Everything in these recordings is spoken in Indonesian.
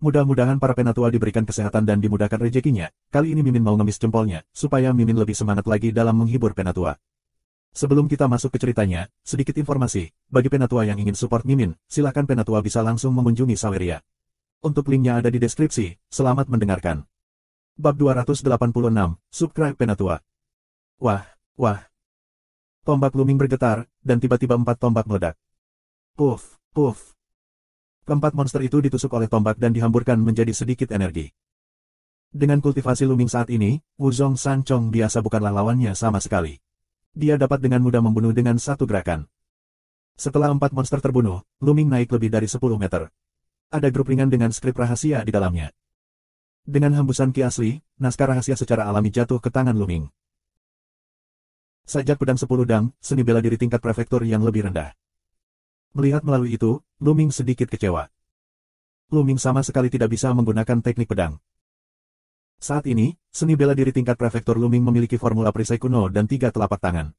Mudah-mudahan para penatua diberikan kesehatan dan dimudahkan rezekinya. Kali ini Mimin mau ngemis jempolnya, supaya Mimin lebih semangat lagi dalam menghibur penatua. Sebelum kita masuk ke ceritanya, sedikit informasi. Bagi penatua yang ingin support Mimin, silakan penatua bisa langsung mengunjungi Saweria. Untuk linknya ada di deskripsi. Selamat mendengarkan. Bab 286, Subscribe Penatua. Wah. Tombak Luming bergetar, dan tiba-tiba 4 tombak meledak. Puff. Keempat monster itu ditusuk oleh tombak dan dihamburkan menjadi sedikit energi. Dengan kultivasi Luming saat ini, Wuzong Sanchong biasa bukanlah lawannya sama sekali. Dia dapat dengan mudah membunuh dengan satu gerakan. Setelah 4 monster terbunuh, Luming naik lebih dari 10 meter. Ada grup ringan dengan skrip rahasia di dalamnya. Dengan hembusan ki asli, naskah rahasia secara alami jatuh ke tangan Luming. Sajak pedang 10 dang, seni bela diri tingkat prefektur yang lebih rendah. Melihat melalui itu, Luming sedikit kecewa. Luming sama sekali tidak bisa menggunakan teknik pedang. Saat ini, seni bela diri tingkat prefektur Luming memiliki formula perisai kuno dan 3 telapak tangan.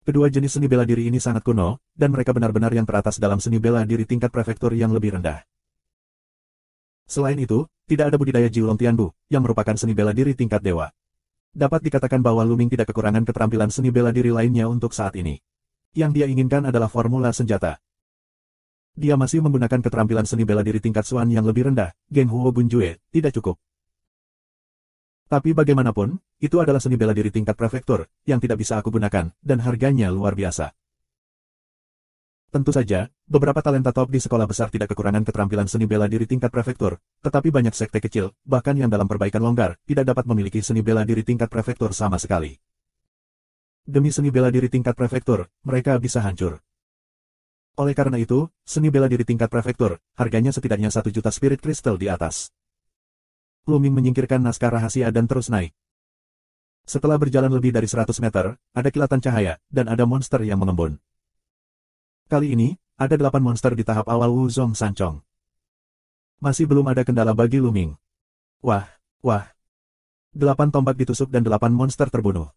Kedua jenis seni bela diri ini sangat kuno, dan mereka benar-benar yang teratas dalam seni bela diri tingkat prefektur yang lebih rendah. Selain itu, tidak ada budidaya Jiulong Tianbu, yang merupakan seni bela diri tingkat dewa. Dapat dikatakan bahwa Luming tidak kekurangan keterampilan seni bela diri lainnya untuk saat ini. Yang dia inginkan adalah formula senjata. Dia masih menggunakan keterampilan seni bela diri tingkat Xuan yang lebih rendah, Geng Huo Bunjue, tidak cukup. Tapi bagaimanapun, itu adalah seni bela diri tingkat prefektur, yang tidak bisa aku gunakan, dan harganya luar biasa. Tentu saja, beberapa talenta top di sekolah besar tidak kekurangan keterampilan seni bela diri tingkat prefektur, tetapi banyak sekte kecil, bahkan yang dalam perbaikan longgar, tidak dapat memiliki seni bela diri tingkat prefektur sama sekali. Demi seni bela diri tingkat prefektur, mereka bisa hancur. Oleh karena itu, seni bela diri tingkat prefektur, harganya setidaknya 1 juta spirit crystal di atas. Luming menyingkirkan naskah rahasia dan terus naik. Setelah berjalan lebih dari 100 meter, ada kilatan cahaya, dan ada monster yang mengembun. Kali ini, ada 8 monster di tahap awal Wuzong Sanchong. Masih belum ada kendala bagi Luming. Wah. 8 tombak ditusuk dan 8 monster terbunuh.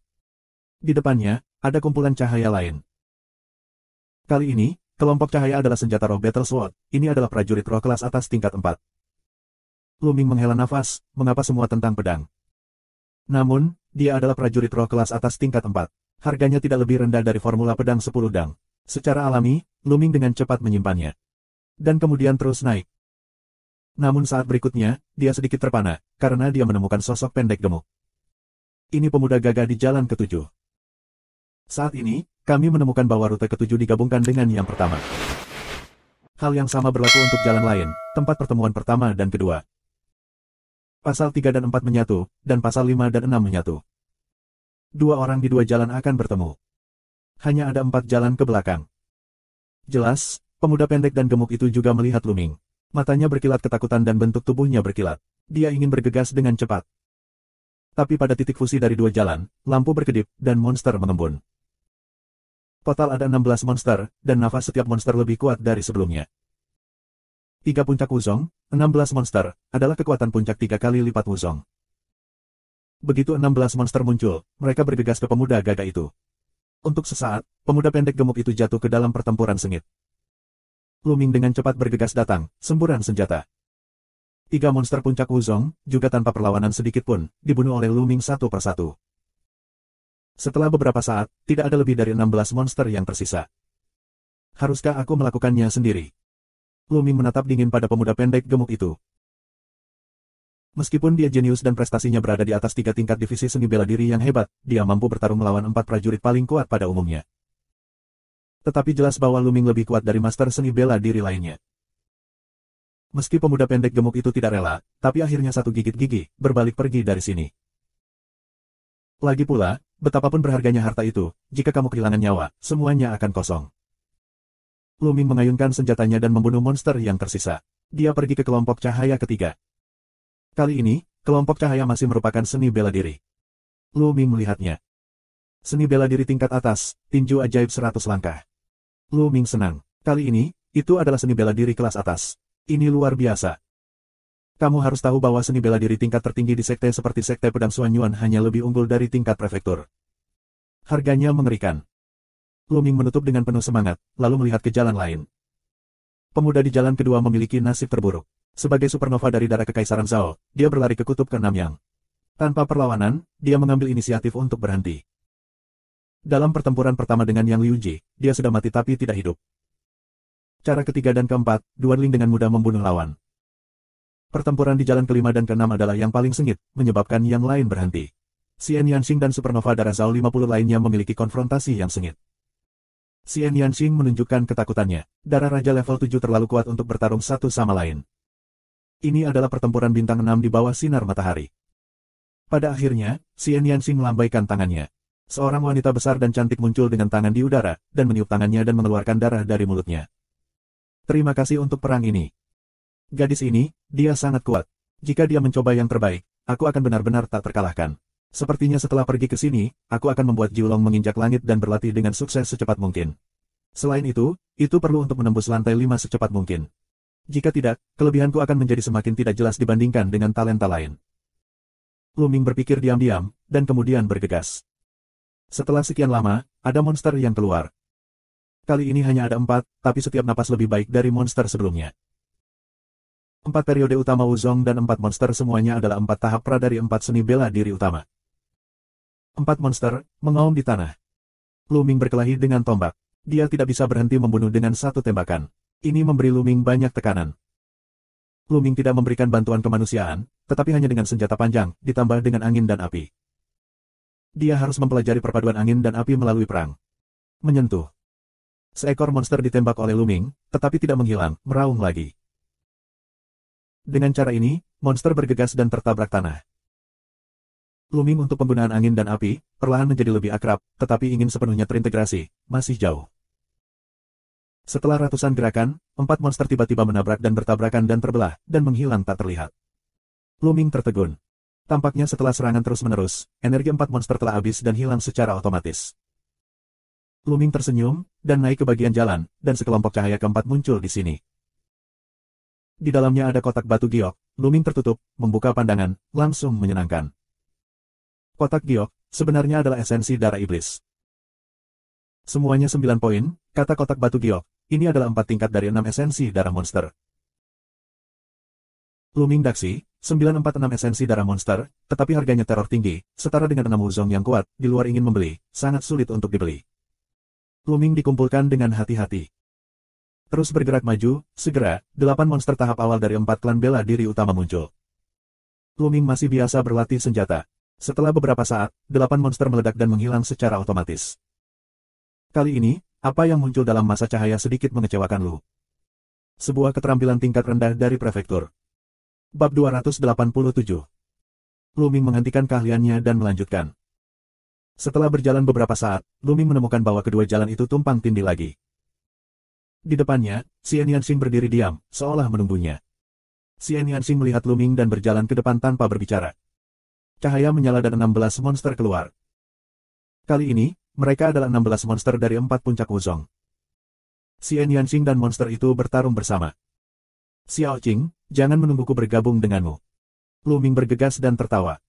Di depannya, ada kumpulan cahaya lain. Kali ini, kelompok cahaya adalah senjata roh Battle Sword. Ini adalah prajurit roh kelas atas tingkat 4. Luming menghela nafas, mengapa semua tentang pedang. Namun, dia adalah prajurit roh kelas atas tingkat 4. Harganya tidak lebih rendah dari formula pedang 10 dang. Secara alami, Luming dengan cepat menyimpannya. Dan kemudian terus naik. Namun saat berikutnya, dia sedikit terpana, karena dia menemukan sosok pendek gemuk. Ini pemuda gagah di jalan ke-7. Saat ini, kami menemukan bahwa rute ke-7 digabungkan dengan yang pertama. Hal yang sama berlaku untuk jalan lain, tempat pertemuan pertama dan kedua. Pasal 3 dan 4 menyatu, dan pasal 5 dan 6 menyatu. 2 orang di 2 jalan akan bertemu. Hanya ada 4 jalan ke belakang. Jelas, pemuda pendek dan gemuk itu juga melihat Luming. Matanya berkilat ketakutan dan bentuk tubuhnya berkilat. Dia ingin bergegas dengan cepat. Tapi pada titik fusi dari 2 jalan, lampu berkedip, dan monster mengembun. Total ada 16 monster, dan nafas setiap monster lebih kuat dari sebelumnya. 3 puncak Wuzong, 16 monster, adalah kekuatan puncak 3 kali lipat Wuzong. Begitu 16 monster muncul, mereka bergegas ke pemuda gagah itu. Untuk sesaat, pemuda pendek gemuk itu jatuh ke dalam pertempuran sengit. Luming dengan cepat bergegas datang, semburan senjata. 3 monster puncak Wuzong, juga tanpa perlawanan sedikit pun, dibunuh oleh Luming satu persatu. Setelah beberapa saat, tidak ada lebih dari 16 monster yang tersisa. Haruskah aku melakukannya sendiri? Luming menatap dingin pada pemuda pendek gemuk itu. Meskipun dia jenius dan prestasinya berada di atas 3 tingkat divisi seni bela diri yang hebat, dia mampu bertarung melawan 4 prajurit paling kuat pada umumnya. Tetapi jelas bahwa Luming lebih kuat dari master seni bela diri lainnya. Meski pemuda pendek gemuk itu tidak rela, tapi akhirnya satu gigit gigi, berbalik pergi dari sini. Lagi pula, betapapun berharganya harta itu, jika kamu kehilangan nyawa, semuanya akan kosong. Luming mengayunkan senjatanya dan membunuh monster yang tersisa. Dia pergi ke kelompok cahaya ketiga. Kali ini, kelompok cahaya masih merupakan seni bela diri. Luming melihatnya. Seni bela diri tingkat atas, tinju ajaib 100 langkah. Luming senang. Kali ini, itu adalah seni bela diri kelas atas. Ini luar biasa. Kamu harus tahu bahwa seni bela diri tingkat tertinggi di sekte seperti sekte pedang Xuanyuan hanya lebih unggul dari tingkat prefektur. Harganya mengerikan. Luming menutup dengan penuh semangat, lalu melihat ke jalan lain. Pemuda di jalan kedua memiliki nasib terburuk. Sebagai supernova dari darah Kekaisaran Zhao, dia berlari ke kutub ke-6 Yang. Tanpa perlawanan, dia mengambil inisiatif untuk berhenti. Dalam pertempuran pertama dengan Yang Liuji, dia sudah mati tapi tidak hidup. Cara ketiga dan keempat, dueling dengan mudah membunuh lawan. Pertempuran di jalan kelima dan keenam adalah yang paling sengit, menyebabkan yang lain berhenti. Xian Yanxing dan supernova darah Zhao 50 lainnya memiliki konfrontasi yang sengit. Xian Yanxing menunjukkan ketakutannya. Darah Raja level 7 terlalu kuat untuk bertarung satu sama lain. Ini adalah pertempuran bintang 6 di bawah sinar matahari. Pada akhirnya, Xian Yanxing melambaikan tangannya. Seorang wanita besar dan cantik muncul dengan tangan di udara, dan meniup tangannya dan mengeluarkan darah dari mulutnya. Terima kasih untuk perang ini. Gadis ini, dia sangat kuat. Jika dia mencoba yang terbaik, aku akan benar-benar tak terkalahkan. Sepertinya setelah pergi ke sini, aku akan membuat Jiulong menginjak langit dan berlatih dengan sukses secepat mungkin. Selain itu perlu untuk menembus lantai 5 secepat mungkin. Jika tidak, kelebihanku akan menjadi semakin tidak jelas dibandingkan dengan talenta lain. Lu Ming berpikir diam-diam, dan kemudian bergegas. Setelah sekian lama, ada monster yang keluar. Kali ini hanya ada 4, tapi setiap napas lebih baik dari monster sebelumnya. 4 periode utama Wuzong dan 4 monster semuanya adalah 4 tahap pra dari 4 seni bela diri utama. 4 monster, mengaum di tanah. Lu Ming berkelahi dengan tombak. Dia tidak bisa berhenti membunuh dengan satu tembakan. Ini memberi Lu Ming banyak tekanan. Lu Ming tidak memberikan bantuan kemanusiaan, tetapi hanya dengan senjata panjang, ditambah dengan angin dan api. Dia harus mempelajari perpaduan angin dan api melalui perang. Menyentuh. Seekor monster ditembak oleh Lu Ming, tetapi tidak menghilang, meraung lagi. Dengan cara ini, monster bergegas dan tertabrak tanah. Lu Ming untuk penggunaan angin dan api, perlahan menjadi lebih akrab, tetapi ingin sepenuhnya terintegrasi, masih jauh. Setelah ratusan gerakan, 4 monster tiba-tiba menabrak dan bertabrakan dan terbelah, dan menghilang tak terlihat. Lu Ming tertegun. Tampaknya setelah serangan terus-menerus, energi 4 monster telah habis dan hilang secara otomatis. Lu Ming tersenyum, dan naik ke bagian jalan, dan sekelompok cahaya keempat muncul di sini. Di dalamnya ada kotak batu giok. Lu Ming tertutup, membuka pandangan, langsung menyenangkan. Kotak giok, sebenarnya adalah esensi darah iblis. Semuanya 9 poin, kata kotak batu giok. Ini adalah 4 tingkat dari 6 esensi darah monster. Lu Ming Daxi, 946 esensi darah monster, tetapi harganya teror tinggi, setara dengan 6 Wuzong yang kuat, di luar ingin membeli, sangat sulit untuk dibeli. Lu Ming dikumpulkan dengan hati-hati. Terus bergerak maju, segera, 8 monster tahap awal dari 4 klan bela diri utama muncul. Lu Ming masih biasa berlatih senjata. Setelah beberapa saat, 8 monster meledak dan menghilang secara otomatis. Kali ini, apa yang muncul dalam masa cahaya sedikit mengecewakan Lu. Sebuah keterampilan tingkat rendah dari prefektur. Bab 287. Lu Ming menghentikan keahliannya dan melanjutkan. Setelah berjalan beberapa saat, Lu Ming menemukan bahwa kedua jalan itu tumpang tindih lagi. Di depannya, Xian Yanxing berdiri diam, seolah menunggunya. Xian Yanxing melihat Lu Ming dan berjalan ke depan tanpa berbicara. Cahaya menyala dan 16 monster keluar. Kali ini, mereka adalah 16 monster dari 4 puncak Wuzong. Xian Yanxing dan monster itu bertarung bersama. Xiao Qing, jangan menungguku bergabung denganmu. Lu Ming bergegas dan tertawa.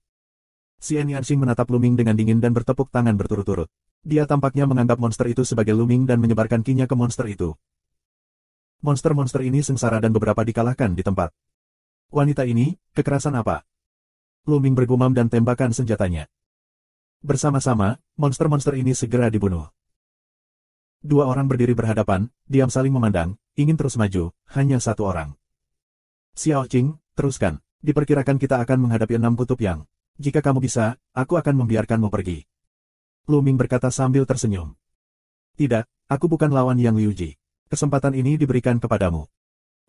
Xian Yanxing menatap Lu Ming dengan dingin dan bertepuk tangan berturut-turut. Dia tampaknya menganggap monster itu sebagai Lu Ming dan menyebarkan kinya ke monster itu. Monster-monster ini sengsara dan beberapa dikalahkan di tempat. Wanita ini, kekerasan apa? Lu Ming bergumam dan tembakan senjatanya. Bersama-sama, monster-monster ini segera dibunuh. 2 orang berdiri berhadapan, diam saling memandang, ingin terus maju, hanya 1 orang. Xiao Qing, teruskan. Diperkirakan kita akan menghadapi 6 kutub yang. Jika kamu bisa, aku akan membiarkanmu pergi. Lu Ming berkata sambil tersenyum. Tidak, aku bukan lawan Yang Liuji. Kesempatan ini diberikan kepadamu.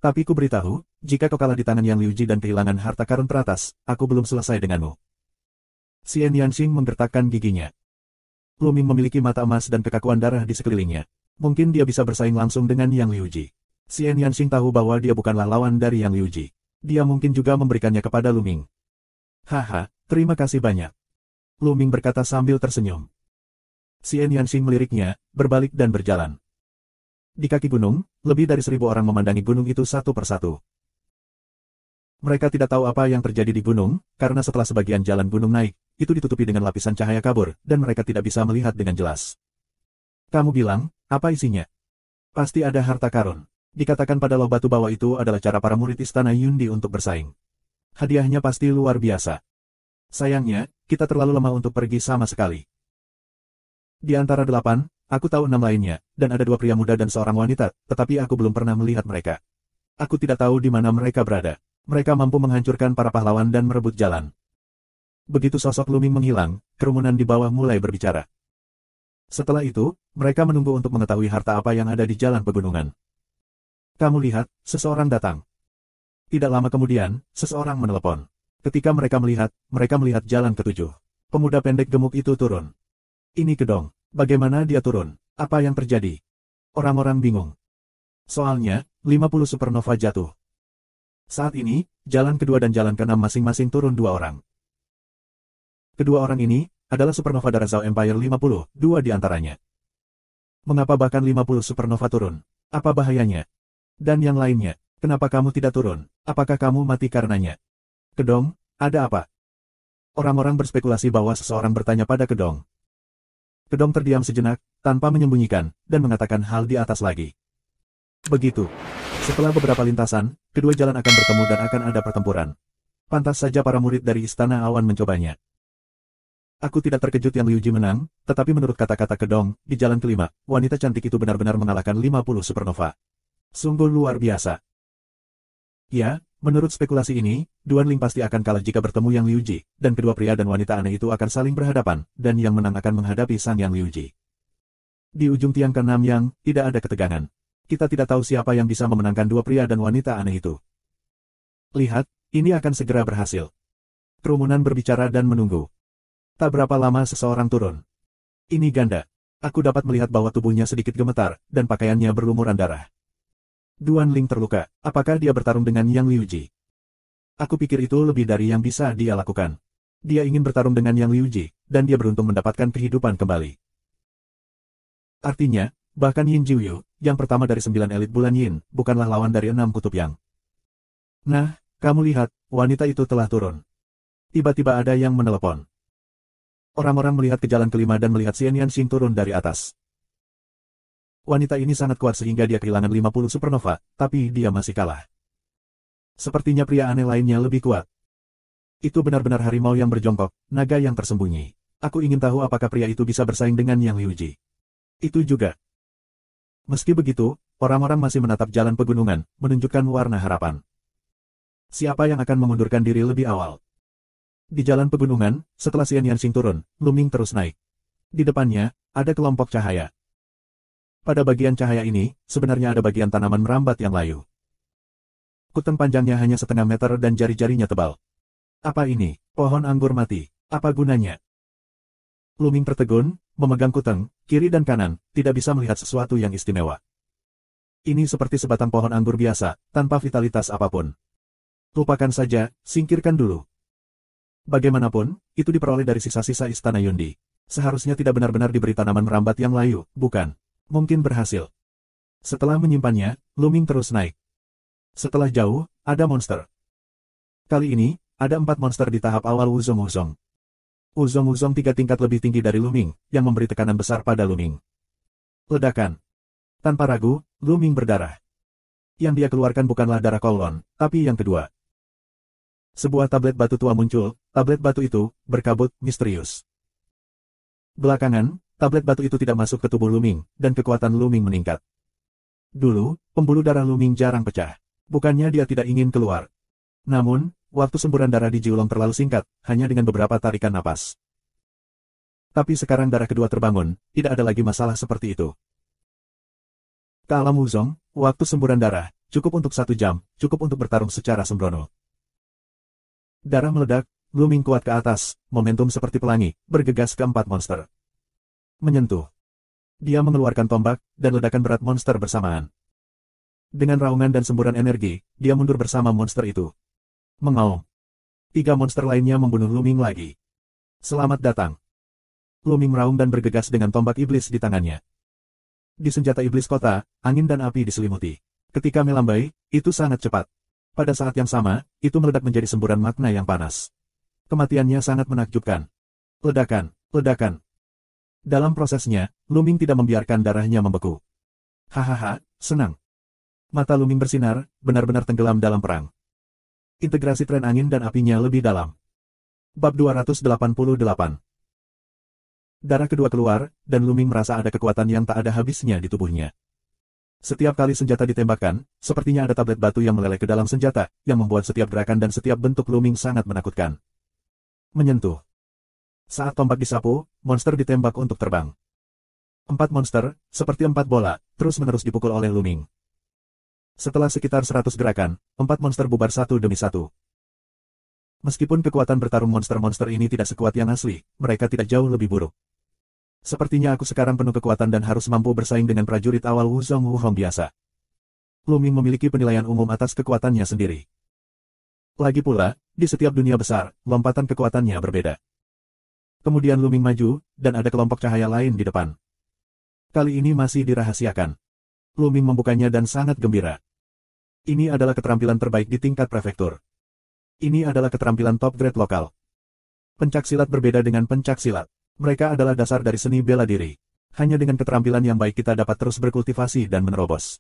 Tapi ku beritahu, jika kau kalah di tangan Yang Liuji dan kehilangan harta karun teratas, aku belum selesai denganmu. Xian Yanxing menggertakkan giginya. Lu Ming memiliki mata emas dan kekakuan darah di sekelilingnya. Mungkin dia bisa bersaing langsung dengan Yang Liuji. Xian Yanxing tahu bahwa dia bukanlah lawan dari Yang Liuji. Dia mungkin juga memberikannya kepada Lu Ming. Haha, terima kasih banyak. Lu Ming berkata sambil tersenyum. Xian Yanxing meliriknya, berbalik dan berjalan. Di kaki gunung, lebih dari 1000 orang memandangi gunung itu satu persatu. Mereka tidak tahu apa yang terjadi di gunung, karena setelah sebagian jalan gunung naik, itu ditutupi dengan lapisan cahaya kabur, dan mereka tidak bisa melihat dengan jelas. Kamu bilang, apa isinya? Pasti ada harta karun. Dikatakan pada loh batu bahwa itu adalah cara para murid istana Yundi untuk bersaing. Hadiahnya pasti luar biasa. Sayangnya, kita terlalu lemah untuk pergi sama sekali. Di antara 8, aku tahu 6 lainnya, dan ada 2 pria muda dan seorang wanita, tetapi aku belum pernah melihat mereka. Aku tidak tahu di mana mereka berada. Mereka mampu menghancurkan para pahlawan dan merebut jalan. Begitu sosok Luming menghilang, kerumunan di bawah mulai berbicara. Setelah itu, mereka menunggu untuk mengetahui harta apa yang ada di jalan pegunungan. Kamu lihat, seseorang datang. Tidak lama kemudian, seseorang menelepon. Ketika mereka melihat jalan ketujuh. Pemuda pendek gemuk itu turun. Ini Kedong. Bagaimana dia turun? Apa yang terjadi? Orang-orang bingung. Soalnya, 50 supernova jatuh. Saat ini, jalan kedua dan jalan keenam masing-masing turun 2 orang. Kedua orang ini adalah supernova darah Zhao Empire 50, 2 di antaranya. Mengapa bahkan 50 supernova turun? Apa bahayanya? Dan yang lainnya, kenapa kamu tidak turun? Apakah kamu mati karenanya? Kedong, ada apa? Orang-orang berspekulasi bahwa seseorang bertanya pada Kedong. Kedong terdiam sejenak, tanpa menyembunyikan, dan mengatakan hal di atas lagi. Begitu. Setelah beberapa lintasan, kedua jalan akan bertemu dan akan ada pertempuran. Pantas saja para murid dari Istana Awan mencobanya. Aku tidak terkejut yang Liu Ji menang, tetapi menurut kata-kata Kedong, di jalan kelima, wanita cantik itu benar-benar mengalahkan 50 supernova. Sungguh luar biasa. Ya, menurut spekulasi ini, Duan Ling pasti akan kalah jika bertemu Yang Liu Ji, dan kedua pria dan wanita aneh itu akan saling berhadapan, dan yang menang akan menghadapi sang Yang Liu Ji. Di ujung tiang ke-6 Yang, tidak ada ketegangan. Kita tidak tahu siapa yang bisa memenangkan dua pria dan wanita aneh itu. Lihat, ini akan segera berhasil. Kerumunan berbicara dan menunggu. Tak berapa lama seseorang turun. Ini ganda. Aku dapat melihat bahwa tubuhnya sedikit gemetar, dan pakaiannya berlumuran darah. Duan Ling terluka. Apakah dia bertarung dengan Yang Liu Ji? Aku pikir itu lebih dari yang bisa dia lakukan. Dia ingin bertarung dengan Yang Liu Ji, dan dia beruntung mendapatkan kehidupan kembali. Artinya, bahkan Yin Jiuyu, yang pertama dari 9 elit bulan Yin, bukanlah lawan dari 6 kutub Yang. Nah, kamu lihat, wanita itu telah turun. Tiba-tiba ada yang menelepon. Orang-orang melihat ke jalan kelima dan melihat Xian Yanxing turun dari atas. Wanita ini sangat kuat sehingga dia kehilangan 50 supernova, tapi dia masih kalah. Sepertinya pria aneh lainnya lebih kuat. Itu benar-benar harimau yang berjongkok, naga yang tersembunyi. Aku ingin tahu apakah pria itu bisa bersaing dengan Yang Liu Ji. Itu juga. Meski begitu, orang-orang masih menatap jalan pegunungan, menunjukkan warna harapan. Siapa yang akan mengundurkan diri lebih awal? Di jalan pegunungan, setelah Xian Yanxing turun, Luming terus naik. Di depannya, ada kelompok cahaya. Pada bagian cahaya ini, sebenarnya ada bagian tanaman merambat yang layu. Kutang panjangnya hanya setengah meter dan jari-jarinya tebal. Apa ini? Pohon anggur mati. Apa gunanya? Luming tertegun, memegang kutang, kiri dan kanan, tidak bisa melihat sesuatu yang istimewa. Ini seperti sebatang pohon anggur biasa, tanpa vitalitas apapun. Lupakan saja, singkirkan dulu. Bagaimanapun, itu diperoleh dari sisa-sisa istana Yundi. Seharusnya tidak benar-benar diberi tanaman merambat yang layu, bukan? Mungkin berhasil. Setelah menyimpannya, Luming terus naik. Setelah jauh, ada monster. Kali ini, ada 4 monster di tahap awal Wuzong-Wuzong. Wuzong-Wuzong 3 tingkat lebih tinggi dari Luming, yang memberi tekanan besar pada Luming. Ledakan. Tanpa ragu, Luming berdarah. Yang dia keluarkan bukanlah darah Kowloon, tapi yang kedua. Sebuah tablet batu tua muncul, tablet batu itu berkabut misterius. Belakangan, tablet batu itu tidak masuk ke tubuh Luming, dan kekuatan Luming meningkat. Dulu, pembuluh darah Luming jarang pecah. Bukannya dia tidak ingin keluar. Namun, waktu semburan darah di Jiulong terlalu singkat, hanya dengan beberapa tarikan napas. Tapi sekarang darah kedua terbangun, tidak ada lagi masalah seperti itu. Ke alam Wuzong, waktu semburan darah, cukup untuk 1 jam, cukup untuk bertarung secara sembrono. Darah meledak, Luming kuat ke atas, momentum seperti pelangi, bergegas ke 4 monster. Menyentuh. Dia mengeluarkan tombak, dan ledakan berat monster bersamaan. Dengan raungan dan semburan energi, dia mundur bersama monster itu. Mengaum. 3 monster lainnya membunuh Luming lagi. Selamat datang. Luming meraung dan bergegas dengan tombak iblis di tangannya. Di senjata iblis kota, angin dan api diselimuti. Ketika melambai, itu sangat cepat. Pada saat yang sama, itu meledak menjadi semburan magma yang panas. Kematiannya sangat menakjubkan. Ledakan, ledakan. Dalam prosesnya, Luming tidak membiarkan darahnya membeku. Hahaha, senang. Mata Luming bersinar, benar-benar tenggelam dalam perang. Integrasi tren angin dan apinya lebih dalam. Bab 288. Darah kedua keluar, dan Luming merasa ada kekuatan yang tak ada habisnya di tubuhnya. Setiap kali senjata ditembakkan, sepertinya ada tablet batu yang meleleh ke dalam senjata, yang membuat setiap gerakan dan setiap bentuk Luming sangat menakutkan. Menyentuh. Saat tombak disapu, monster ditembak untuk terbang. 4 monster, seperti 4 bola, terus-menerus dipukul oleh Luming. Setelah sekitar 100 gerakan, 4 monster bubar satu demi satu. Meskipun kekuatan bertarung monster-monster ini tidak sekuat yang asli, mereka tidak jauh lebih buruk. Sepertinya aku sekarang penuh kekuatan dan harus mampu bersaing dengan prajurit awal Wuzong Wuhong biasa. Luming memiliki penilaian umum atas kekuatannya sendiri. Lagi pula, di setiap dunia besar, lompatan kekuatannya berbeda. Kemudian Luming maju, dan ada kelompok cahaya lain di depan. Kali ini masih dirahasiakan. Luming membukanya dan sangat gembira. Ini adalah keterampilan terbaik di tingkat prefektur. Ini adalah keterampilan top grade lokal. Pencak silat berbeda dengan pencak silat. Mereka adalah dasar dari seni bela diri. Hanya dengan keterampilan yang baik kita dapat terus berkultivasi dan menerobos.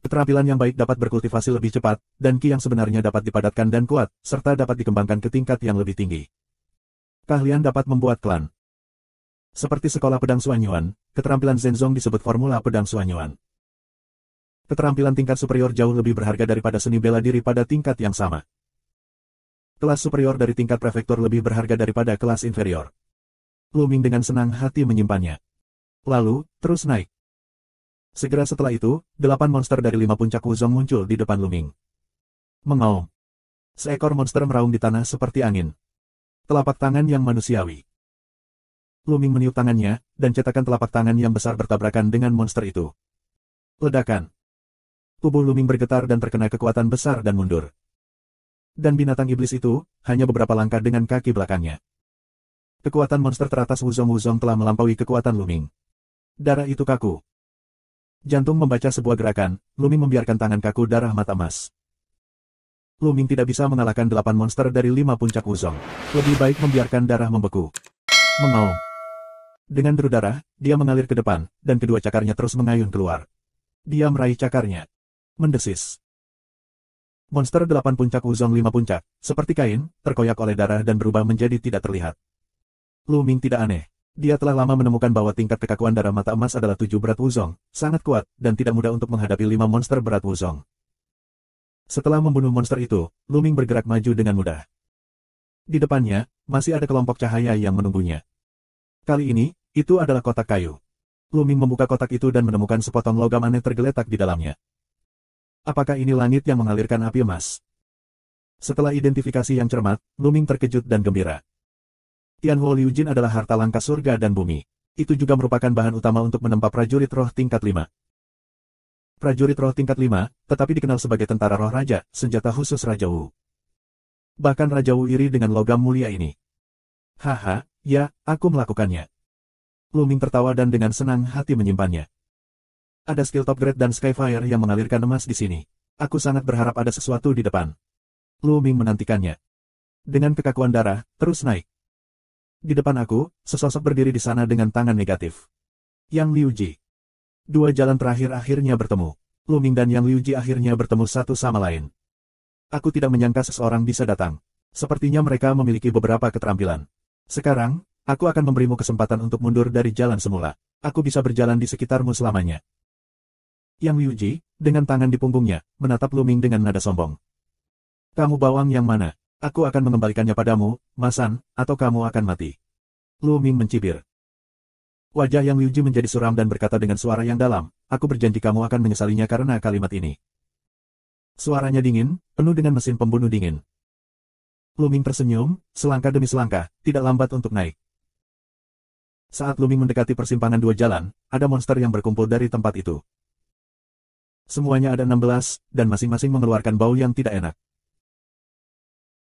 Keterampilan yang baik dapat berkultivasi lebih cepat, dan ki yang sebenarnya dapat dipadatkan dan kuat, serta dapat dikembangkan ke tingkat yang lebih tinggi. Keahlian dapat membuat klan. Seperti sekolah pedang Suanyuan, keterampilan Zenzong disebut formula pedang Suanyuan. Keterampilan tingkat superior jauh lebih berharga daripada seni bela diri pada tingkat yang sama. Kelas superior dari tingkat prefektur lebih berharga daripada kelas inferior. Luming dengan senang hati menyimpannya. Lalu, terus naik. Segera setelah itu, 8 monster dari 5 puncak Wuzong muncul di depan Luming. Mengaum. Seekor monster meraung di tanah seperti angin. Telapak tangan yang manusiawi. Luming meniup tangannya, dan cetakan telapak tangan yang besar bertabrakan dengan monster itu. Ledakan. Tubuh Luming bergetar dan terkena kekuatan besar dan mundur. Dan binatang iblis itu, hanya beberapa langkah dengan kaki belakangnya. Kekuatan monster teratas Wuzong telah melampaui kekuatan Luming. Darah itu kaku. Jantung membaca sebuah gerakan, Luming membiarkan tangan kaku darah mata emas. Luming tidak bisa mengalahkan 8 monster dari 5 puncak Wuzong. Lebih baik membiarkan darah membeku. Mengaum. Dengan deru darah, dia mengalir ke depan, dan kedua cakarnya terus mengayun keluar. Dia meraih cakarnya. Mendesis. Monster 8 puncak Wuzong 5 puncak, seperti kain, terkoyak oleh darah dan berubah menjadi tidak terlihat. Luming tidak aneh. Dia telah lama menemukan bahwa tingkat kekakuan darah mata emas adalah 7 berat Wuzong, sangat kuat, dan tidak mudah untuk menghadapi 5 monster berat Wuzong. Setelah membunuh monster itu, Luming bergerak maju dengan mudah. Di depannya, masih ada kelompok cahaya yang menunggunya. Kali ini, itu adalah kotak kayu. Luming membuka kotak itu dan menemukan sepotong logam aneh tergeletak di dalamnya. Apakah ini langit yang mengalirkan api emas? Setelah identifikasi yang cermat, Luming terkejut dan gembira. Tianhuo Liujin adalah harta langka surga dan bumi. Itu juga merupakan bahan utama untuk menempa prajurit roh tingkat 5. Prajurit roh tingkat 5, tetapi dikenal sebagai tentara roh raja, senjata khusus Raja Wu. Bahkan Raja Wu iri dengan logam mulia ini. Haha, ya, aku melakukannya. Luming tertawa dan dengan senang hati menyimpannya. Ada skill top grade dan Skyfire yang mengalirkan emas di sini. Aku sangat berharap ada sesuatu di depan. Luming menantikannya. Dengan kekakuan darah, terus naik. Di depan aku, sesosok berdiri di sana dengan tangan negatif. Yang Liuji. 2 jalan terakhir akhirnya bertemu. Luming dan Yang Liuji akhirnya bertemu satu sama lain. Aku tidak menyangka seseorang bisa datang. Sepertinya mereka memiliki beberapa keterampilan. Sekarang, aku akan memberimu kesempatan untuk mundur dari jalan semula. Aku bisa berjalan di sekitarmu selamanya. Yang Liuji, dengan tangan di punggungnya, menatap Luming dengan nada sombong. Kamu bawang yang mana? Aku akan mengembalikannya padamu, Masan, atau kamu akan mati. Luming mencibir. Wajah Yang Liuji menjadi suram dan berkata dengan suara yang dalam, aku berjanji kamu akan menyesalinya karena kalimat ini. Suaranya dingin, penuh dengan mesin pembunuh dingin. Luming tersenyum, selangkah demi selangkah, tidak lambat untuk naik. Saat Luming mendekati persimpangan 2 jalan, ada monster yang berkumpul dari tempat itu. Semuanya ada 16, dan masing-masing mengeluarkan bau yang tidak enak.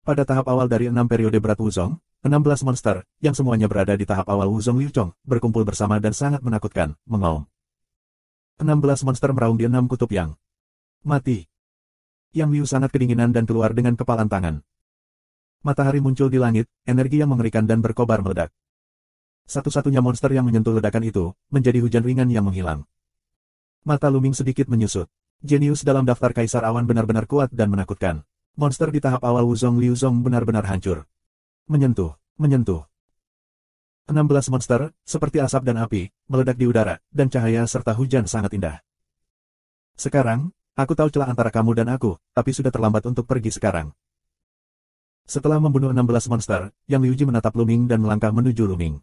Pada tahap awal dari 6 periode berat Wuzong, 16 monster, yang semuanya berada di tahap awal Wuzong Liuchong, berkumpul bersama dan sangat menakutkan, mengaum. 16 monster meraung di 6 kutub yang mati. Yang Liu sangat kedinginan dan keluar dengan kepalan tangan. Matahari muncul di langit, energi yang mengerikan dan berkobar meledak. Satu-satunya monster yang menyentuh ledakan itu, menjadi hujan ringan yang menghilang. Mata Luming sedikit menyusut. Jenius dalam daftar Kaisar Awan benar-benar kuat dan menakutkan. Monster di tahap awal Wuzong Liuzong benar-benar hancur. Menyentuh. 16 monster, seperti asap dan api, meledak di udara, dan cahaya serta hujan sangat indah. Sekarang, aku tahu celah antara kamu dan aku, tapi sudah terlambat untuk pergi sekarang. Setelah membunuh 16 monster, Yang Liuji menatap Luming dan melangkah menuju Luming.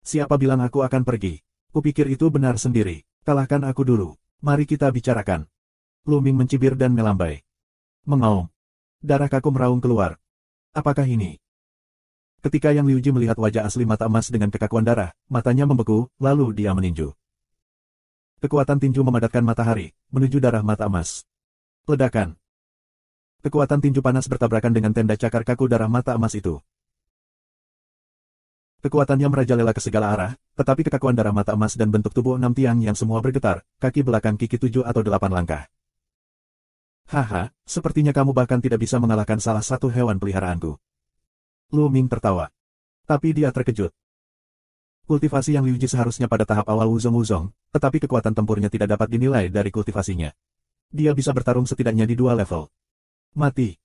Siapa bilang aku akan pergi? Kupikir itu benar sendiri. Kalahkan aku dulu. Mari kita bicarakan. Luming mencibir dan melambai. Mengaum. Darah kaku meraung keluar. Apakah ini? Ketika Yang Liuji melihat wajah asli mata emas dengan kekakuan darah, matanya membeku, lalu dia meninju. Kekuatan tinju memadatkan matahari, menuju darah mata emas. Ledakan. Kekuatan tinju panas bertabrakan dengan tenda cakar kaku darah mata emas itu. Kekuatannya merajalela ke segala arah, tetapi kekakuan darah mata emas dan bentuk tubuh 6 tiang yang semua bergetar, kaki belakang Kiki 7 atau 8 langkah. Haha, sepertinya kamu bahkan tidak bisa mengalahkan salah satu hewan peliharaanku. Lu Ming tertawa. Tapi dia terkejut. Kultivasi Yang Liuji seharusnya pada tahap awal Wuzong-Wuzong, tetapi kekuatan tempurnya tidak dapat dinilai dari kultivasinya. Dia bisa bertarung setidaknya di 2 level. Mati.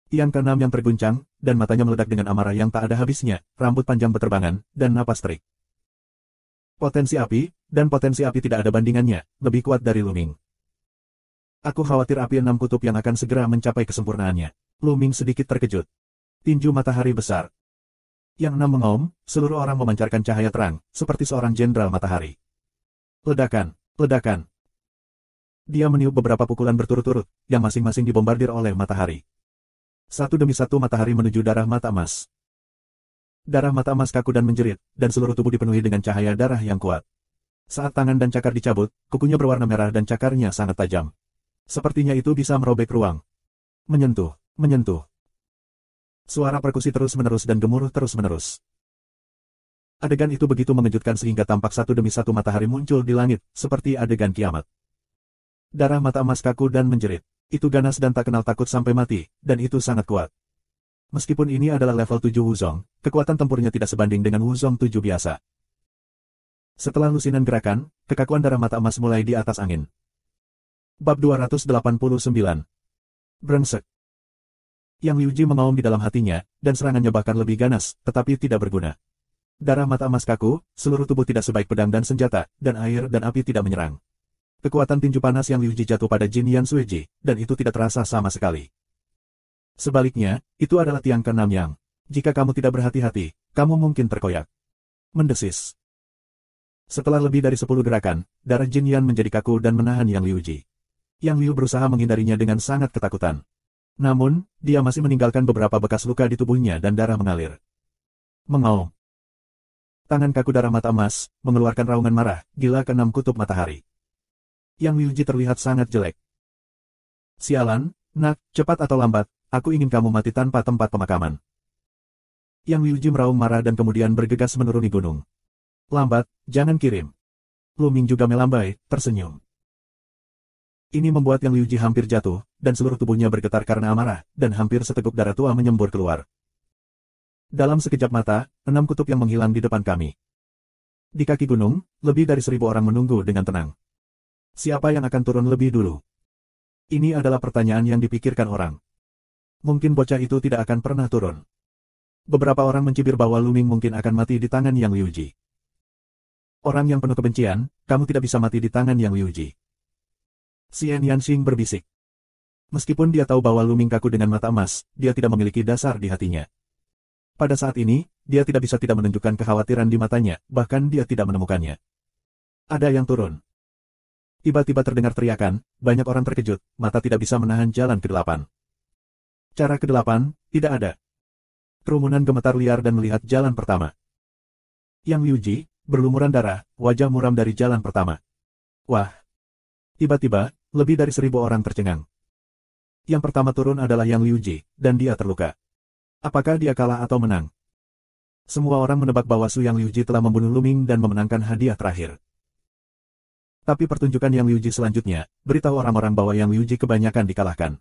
Tiang keenam yang terguncang, dan matanya meledak dengan amarah yang tak ada habisnya, rambut panjang beterbangan, dan napas terik. Potensi api, dan potensi api tidak ada bandingannya, lebih kuat dari Luming. Aku khawatir api 6 kutub yang akan segera mencapai kesempurnaannya. Luming sedikit terkejut. Tinju matahari besar. Yang 6 mengaum, seluruh orang memancarkan cahaya terang, seperti seorang jenderal matahari. Ledakan. Dia meniup beberapa pukulan berturut-turut, yang masing-masing dibombardir oleh matahari. Satu demi satu matahari menuju darah mata emas. Darah mata emas kaku dan menjerit, dan seluruh tubuh dipenuhi dengan cahaya darah yang kuat. Saat tangan dan cakar dicabut, kukunya berwarna merah dan cakarnya sangat tajam. Sepertinya itu bisa merobek ruang. Menyentuh. Suara perkusi terus-menerus dan gemuruh terus-menerus. Adegan itu begitu mengejutkan sehingga tampak satu demi satu matahari muncul di langit, seperti adegan kiamat. Darah mata emas kaku dan menjerit. Itu ganas dan tak kenal takut sampai mati, dan itu sangat kuat. Meskipun ini adalah level 7 Wuzong, kekuatan tempurnya tidak sebanding dengan Wuzong 7 biasa. Setelah lusinan gerakan, kekakuan darah mata emas mulai di atas angin. Bab 289. Brengsek. Yang Liuji mengaum di dalam hatinya, dan serangannya bahkan lebih ganas, tetapi tidak berguna. Darah mata emas kaku, seluruh tubuh tidak sebaik pedang dan senjata, dan air dan api tidak menyerang. Kekuatan tinju panas Yang Liuji jatuh pada Jin Yan Sueji, dan itu tidak terasa sama sekali. Sebaliknya, itu adalah tiang keenam yang, jika kamu tidak berhati-hati, kamu mungkin terkoyak. Mendesis. Setelah lebih dari 10 gerakan, darah Jin Yan menjadi kaku dan menahan Yang Liuji. Yang Liu berusaha menghindarinya dengan sangat ketakutan. Namun, dia masih meninggalkan beberapa bekas luka di tubuhnya dan darah mengalir. Mengaum. Tangan kaku darah mata emas, mengeluarkan raungan marah, gila ke-6 kutub matahari. Yang Liuji terlihat sangat jelek. Sialan, nak, cepat atau lambat, aku ingin kamu mati tanpa tempat pemakaman. Yang Liuji meraung marah dan kemudian bergegas menuruni gunung. Lambat, jangan kirim. Luming juga melambai, tersenyum. Ini membuat Yang Liuji hampir jatuh, dan seluruh tubuhnya bergetar karena amarah, dan hampir seteguk darah tua menyembur keluar. Dalam sekejap mata, 6 kutub yang menghilang di depan kami. Di kaki gunung, lebih dari 1000 orang menunggu dengan tenang. Siapa yang akan turun lebih dulu? Ini adalah pertanyaan yang dipikirkan orang. Mungkin bocah itu tidak akan pernah turun. Beberapa orang mencibir bahwa Luming mungkin akan mati di tangan Yang Liuji. Orang yang penuh kebencian, kamu tidak bisa mati di tangan Yang Liuji. Xian Yanxing berbisik. Meskipun dia tahu bahwa Luming kaku dengan mata emas, dia tidak memiliki dasar di hatinya. Pada saat ini, dia tidak bisa tidak menunjukkan kekhawatiran di matanya, bahkan dia tidak menemukannya. Ada yang turun. Tiba-tiba terdengar teriakan, banyak orang terkejut, mata tidak bisa menahan jalan ke-8. Cara ke-8, tidak ada. Kerumunan gemetar liar dan melihat jalan pertama. Yang Liuji, berlumuran darah, wajah muram dari jalan pertama. Wah! Tiba-tiba, lebih dari 1000 orang tercengang. Yang pertama turun adalah Yang Liuji, dan dia terluka. Apakah dia kalah atau menang? Semua orang menebak bahwa Su Yang Liuji telah membunuh Luming dan memenangkan hadiah terakhir. Tapi pertunjukan Yang Liuji selanjutnya, beritahu orang-orang bahwa Yang Liuji kebanyakan dikalahkan.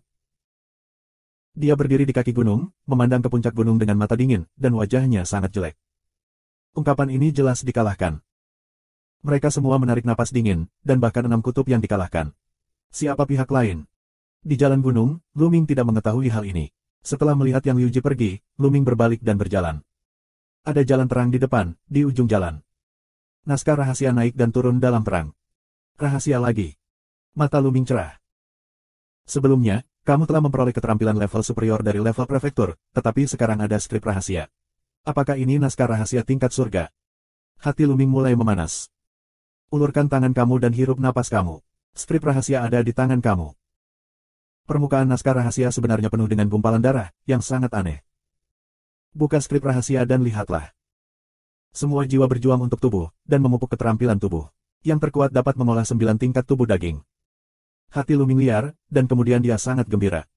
Dia berdiri di kaki gunung, memandang ke puncak gunung dengan mata dingin, dan wajahnya sangat jelek. Ungkapan ini jelas dikalahkan. Mereka semua menarik napas dingin, dan bahkan 6 kutub yang dikalahkan. Siapa pihak lain? Di jalan gunung, Luming tidak mengetahui hal ini. Setelah melihat Yang Liuji pergi, Luming berbalik dan berjalan. Ada jalan terang di depan, di ujung jalan. Naskah rahasia naik dan turun dalam terang. Rahasia lagi. Mata Luming cerah. Sebelumnya, kamu telah memperoleh keterampilan level superior dari level prefektur, tetapi sekarang ada skrip rahasia. Apakah ini naskah rahasia tingkat surga? Hati Luming mulai memanas. Ulurkan tangan kamu dan hirup napas kamu. Skrip rahasia ada di tangan kamu. Permukaan naskah rahasia sebenarnya penuh dengan gumpalan darah, yang sangat aneh. Buka skrip rahasia dan lihatlah. Semua jiwa berjuang untuk tubuh, dan memupuk keterampilan tubuh. Yang terkuat dapat mengolah 9 tingkat tubuh daging. Hati Luming liar, dan kemudian dia sangat gembira.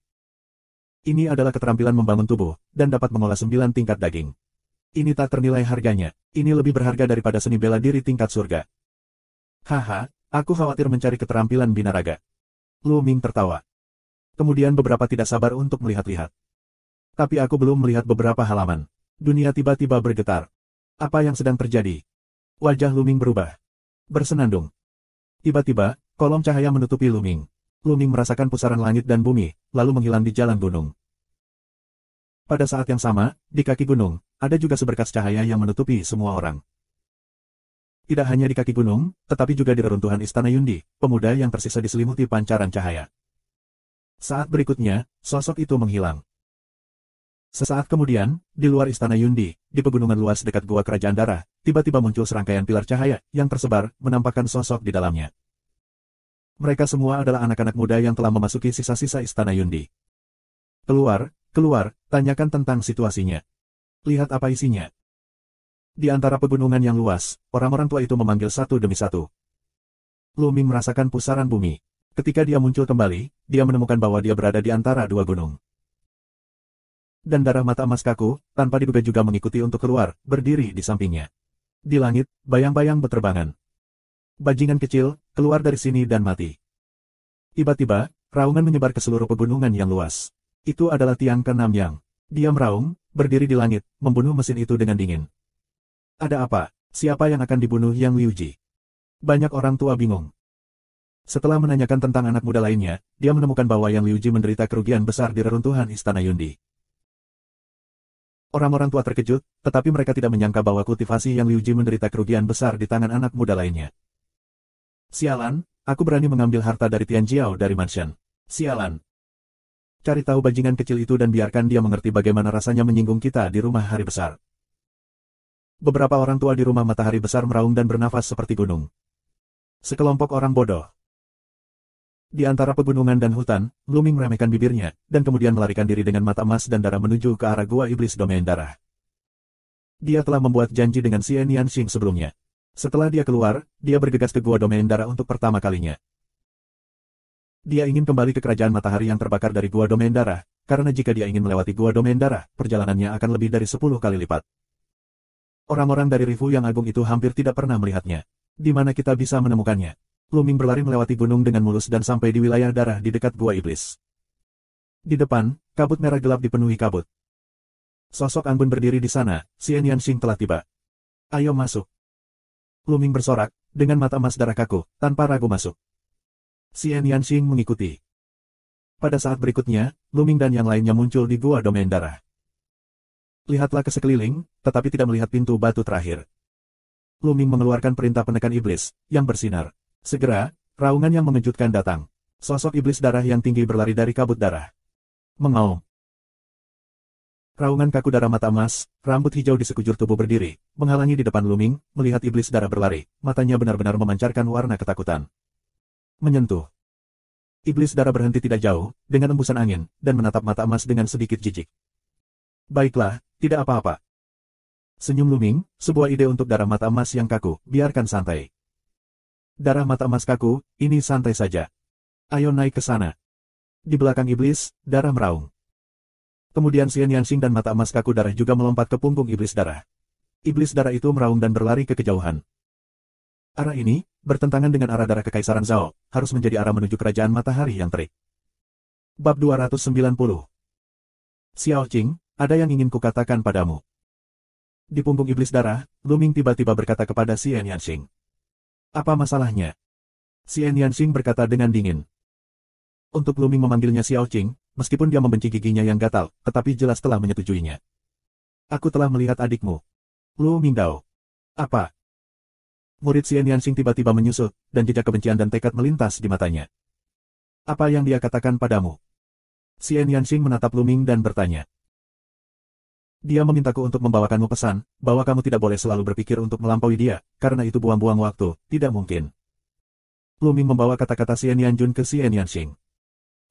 Ini adalah keterampilan membangun tubuh, dan dapat mengolah 9 tingkat daging. Ini tak ternilai harganya, ini lebih berharga daripada seni bela diri tingkat surga. Haha, aku khawatir mencari keterampilan binaraga. Luming tertawa. Kemudian beberapa tidak sabar untuk melihat-lihat. Tapi aku belum melihat beberapa halaman. Dunia tiba-tiba bergetar. Apa yang sedang terjadi? Wajah Luming berubah. Bersenandung. Tiba-tiba, kolom cahaya menutupi Luming. Luming merasakan pusaran langit dan bumi, lalu menghilang di jalan gunung. Pada saat yang sama, di kaki gunung, ada juga seberkas cahaya yang menutupi semua orang. Tidak hanya di kaki gunung, tetapi juga di reruntuhan Istana Yundi, pemuda yang tersisa diselimuti pancaran cahaya. Saat berikutnya, sosok itu menghilang. Sesaat kemudian, di luar Istana Yundi, di pegunungan luas dekat Gua Kerajaan Darah, tiba-tiba muncul serangkaian pilar cahaya yang tersebar, menampakkan sosok di dalamnya. Mereka semua adalah anak-anak muda yang telah memasuki sisa-sisa Istana Yundi. Keluar, keluar, tanyakan tentang situasinya. Lihat apa isinya. Di antara pegunungan yang luas, orang-orang tua itu memanggil satu demi satu. Luming merasakan pusaran bumi. Ketika dia muncul kembali, dia menemukan bahwa dia berada di antara dua gunung. Dan darah mata emas kaku, tanpa diduga juga mengikuti untuk keluar, berdiri di sampingnya. Di langit, bayang-bayang berterbangan. Bajingan kecil, keluar dari sini dan mati. Tiba-tiba, raungan menyebar ke seluruh pegunungan yang luas. Itu adalah Tiang ke-6 Yang. Dia meraung, berdiri di langit, membunuh mesin itu dengan dingin. Ada apa? Siapa yang akan dibunuh Yang Liuji? Banyak orang tua bingung. Setelah menanyakan tentang anak muda lainnya, dia menemukan bahwa Yang Liuji menderita kerugian besar di reruntuhan Istana Yundi. Orang-orang tua terkejut, tetapi mereka tidak menyangka bahwa kultivasi Yang Liuji menderita kerugian besar di tangan anak muda lainnya. Sialan, aku berani mengambil harta dari Tian Jiao dari Mansion. Sialan. Cari tahu bajingan kecil itu dan biarkan dia mengerti bagaimana rasanya menyinggung kita di rumah hari besar. Beberapa orang tua di rumah matahari besar meraung dan bernafas seperti gunung. Sekelompok orang bodoh. Di antara pegunungan dan hutan, Luming meremehkan bibirnya, dan kemudian melarikan diri dengan mata emas dan darah menuju ke arah gua iblis domain darah. Dia telah membuat janji dengan Xian Yanxing sebelumnya. Setelah dia keluar, dia bergegas ke gua domain darah untuk pertama kalinya. Dia ingin kembali ke kerajaan matahari yang terbakar dari gua domain darah, karena jika dia ingin melewati gua domain darah, perjalanannya akan lebih dari 10 kali lipat. Orang-orang dari Rifu yang agung itu hampir tidak pernah melihatnya. Di mana kita bisa menemukannya? Luming berlari melewati gunung dengan mulus dan sampai di wilayah darah di dekat gua iblis. Di depan, kabut merah gelap dipenuhi kabut. Sosok anggun berdiri di sana, Xian Yanxing telah tiba. Ayo masuk. Luming bersorak, dengan mata emas darah kaku, tanpa ragu masuk. Xian Yanxing mengikuti. Pada saat berikutnya, Luming dan yang lainnya muncul di gua domain darah. Lihatlah ke sekeliling, tetapi tidak melihat pintu batu terakhir. Luming mengeluarkan perintah penekan iblis, yang bersinar. Segera, raungan yang mengejutkan datang. Sosok iblis darah yang tinggi berlari dari kabut darah. Mengaum. Raungan kaku darah mata emas, rambut hijau di sekujur tubuh berdiri, menghalangi di depan Luming, melihat iblis darah berlari, matanya benar-benar memancarkan warna ketakutan. Menyentuh. Iblis darah berhenti tidak jauh, dengan embusan angin, dan menatap mata emas dengan sedikit jijik. Baiklah, tidak apa-apa. Senyum Luming, sebuah ide untuk darah mata emas yang kaku, biarkan santai. Darah mata emas kaku, ini santai saja. Ayo naik ke sana. Di belakang iblis, darah meraung. Kemudian Xian Yanxing dan mata emas kaku darah juga melompat ke punggung iblis darah. Iblis darah itu meraung dan berlari ke kejauhan. Arah ini, bertentangan dengan arah darah Kekaisaran Zhao, harus menjadi arah menuju kerajaan matahari yang terik. Bab 290. Xiao Qing, ada yang ingin kukatakan padamu. Di punggung iblis darah, Luming tiba-tiba berkata kepada Xian Yanxing. Apa masalahnya? Xian Yanxing berkata dengan dingin. Untuk Luming memanggilnya Xiao Qing, meskipun dia membenci giginya yang gatal, tetapi jelas telah menyetujuinya. Aku telah melihat adikmu. Lu Mingdao. Apa? Murid Xian Yanxing tiba-tiba menyusut, dan jejak kebencian dan tekad melintas di matanya. Apa yang dia katakan padamu? Xian Yanxing menatap Luming dan bertanya. Dia memintaku untuk membawakanmu pesan, bahwa kamu tidak boleh selalu berpikir untuk melampaui dia, karena itu buang-buang waktu, tidak mungkin. Luming membawa kata-kata Xian Yanjun ke Xian Yanxing.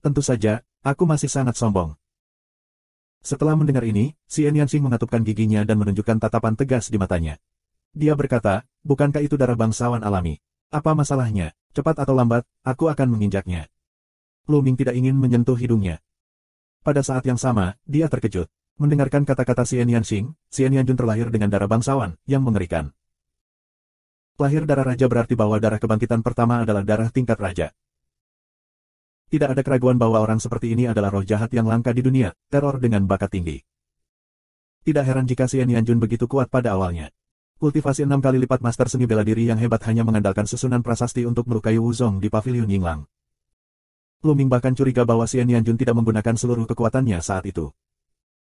Tentu saja, aku masih sangat sombong. Setelah mendengar ini, Xian Yanxing mengatupkan giginya dan menunjukkan tatapan tegas di matanya. Dia berkata, bukankah itu darah bangsawan alami? Apa masalahnya? Cepat atau lambat, aku akan menginjaknya. Luming tidak ingin menyentuh hidungnya. Pada saat yang sama, dia terkejut. Mendengarkan kata-kata Xian Yanxing, Xian Yanjun terlahir dengan darah bangsawan, yang mengerikan. Lahir darah raja berarti bahwa darah kebangkitan pertama adalah darah tingkat raja. Tidak ada keraguan bahwa orang seperti ini adalah roh jahat yang langka di dunia, teror dengan bakat tinggi. Tidak heran jika Xian Yanjun begitu kuat pada awalnya. Kultivasi 6 kali lipat master seni bela diri yang hebat hanya mengandalkan susunan prasasti untuk melukai Wuzong di pavilion Yinglang. Luming bahkan curiga bahwa Xian Yanjun tidak menggunakan seluruh kekuatannya saat itu.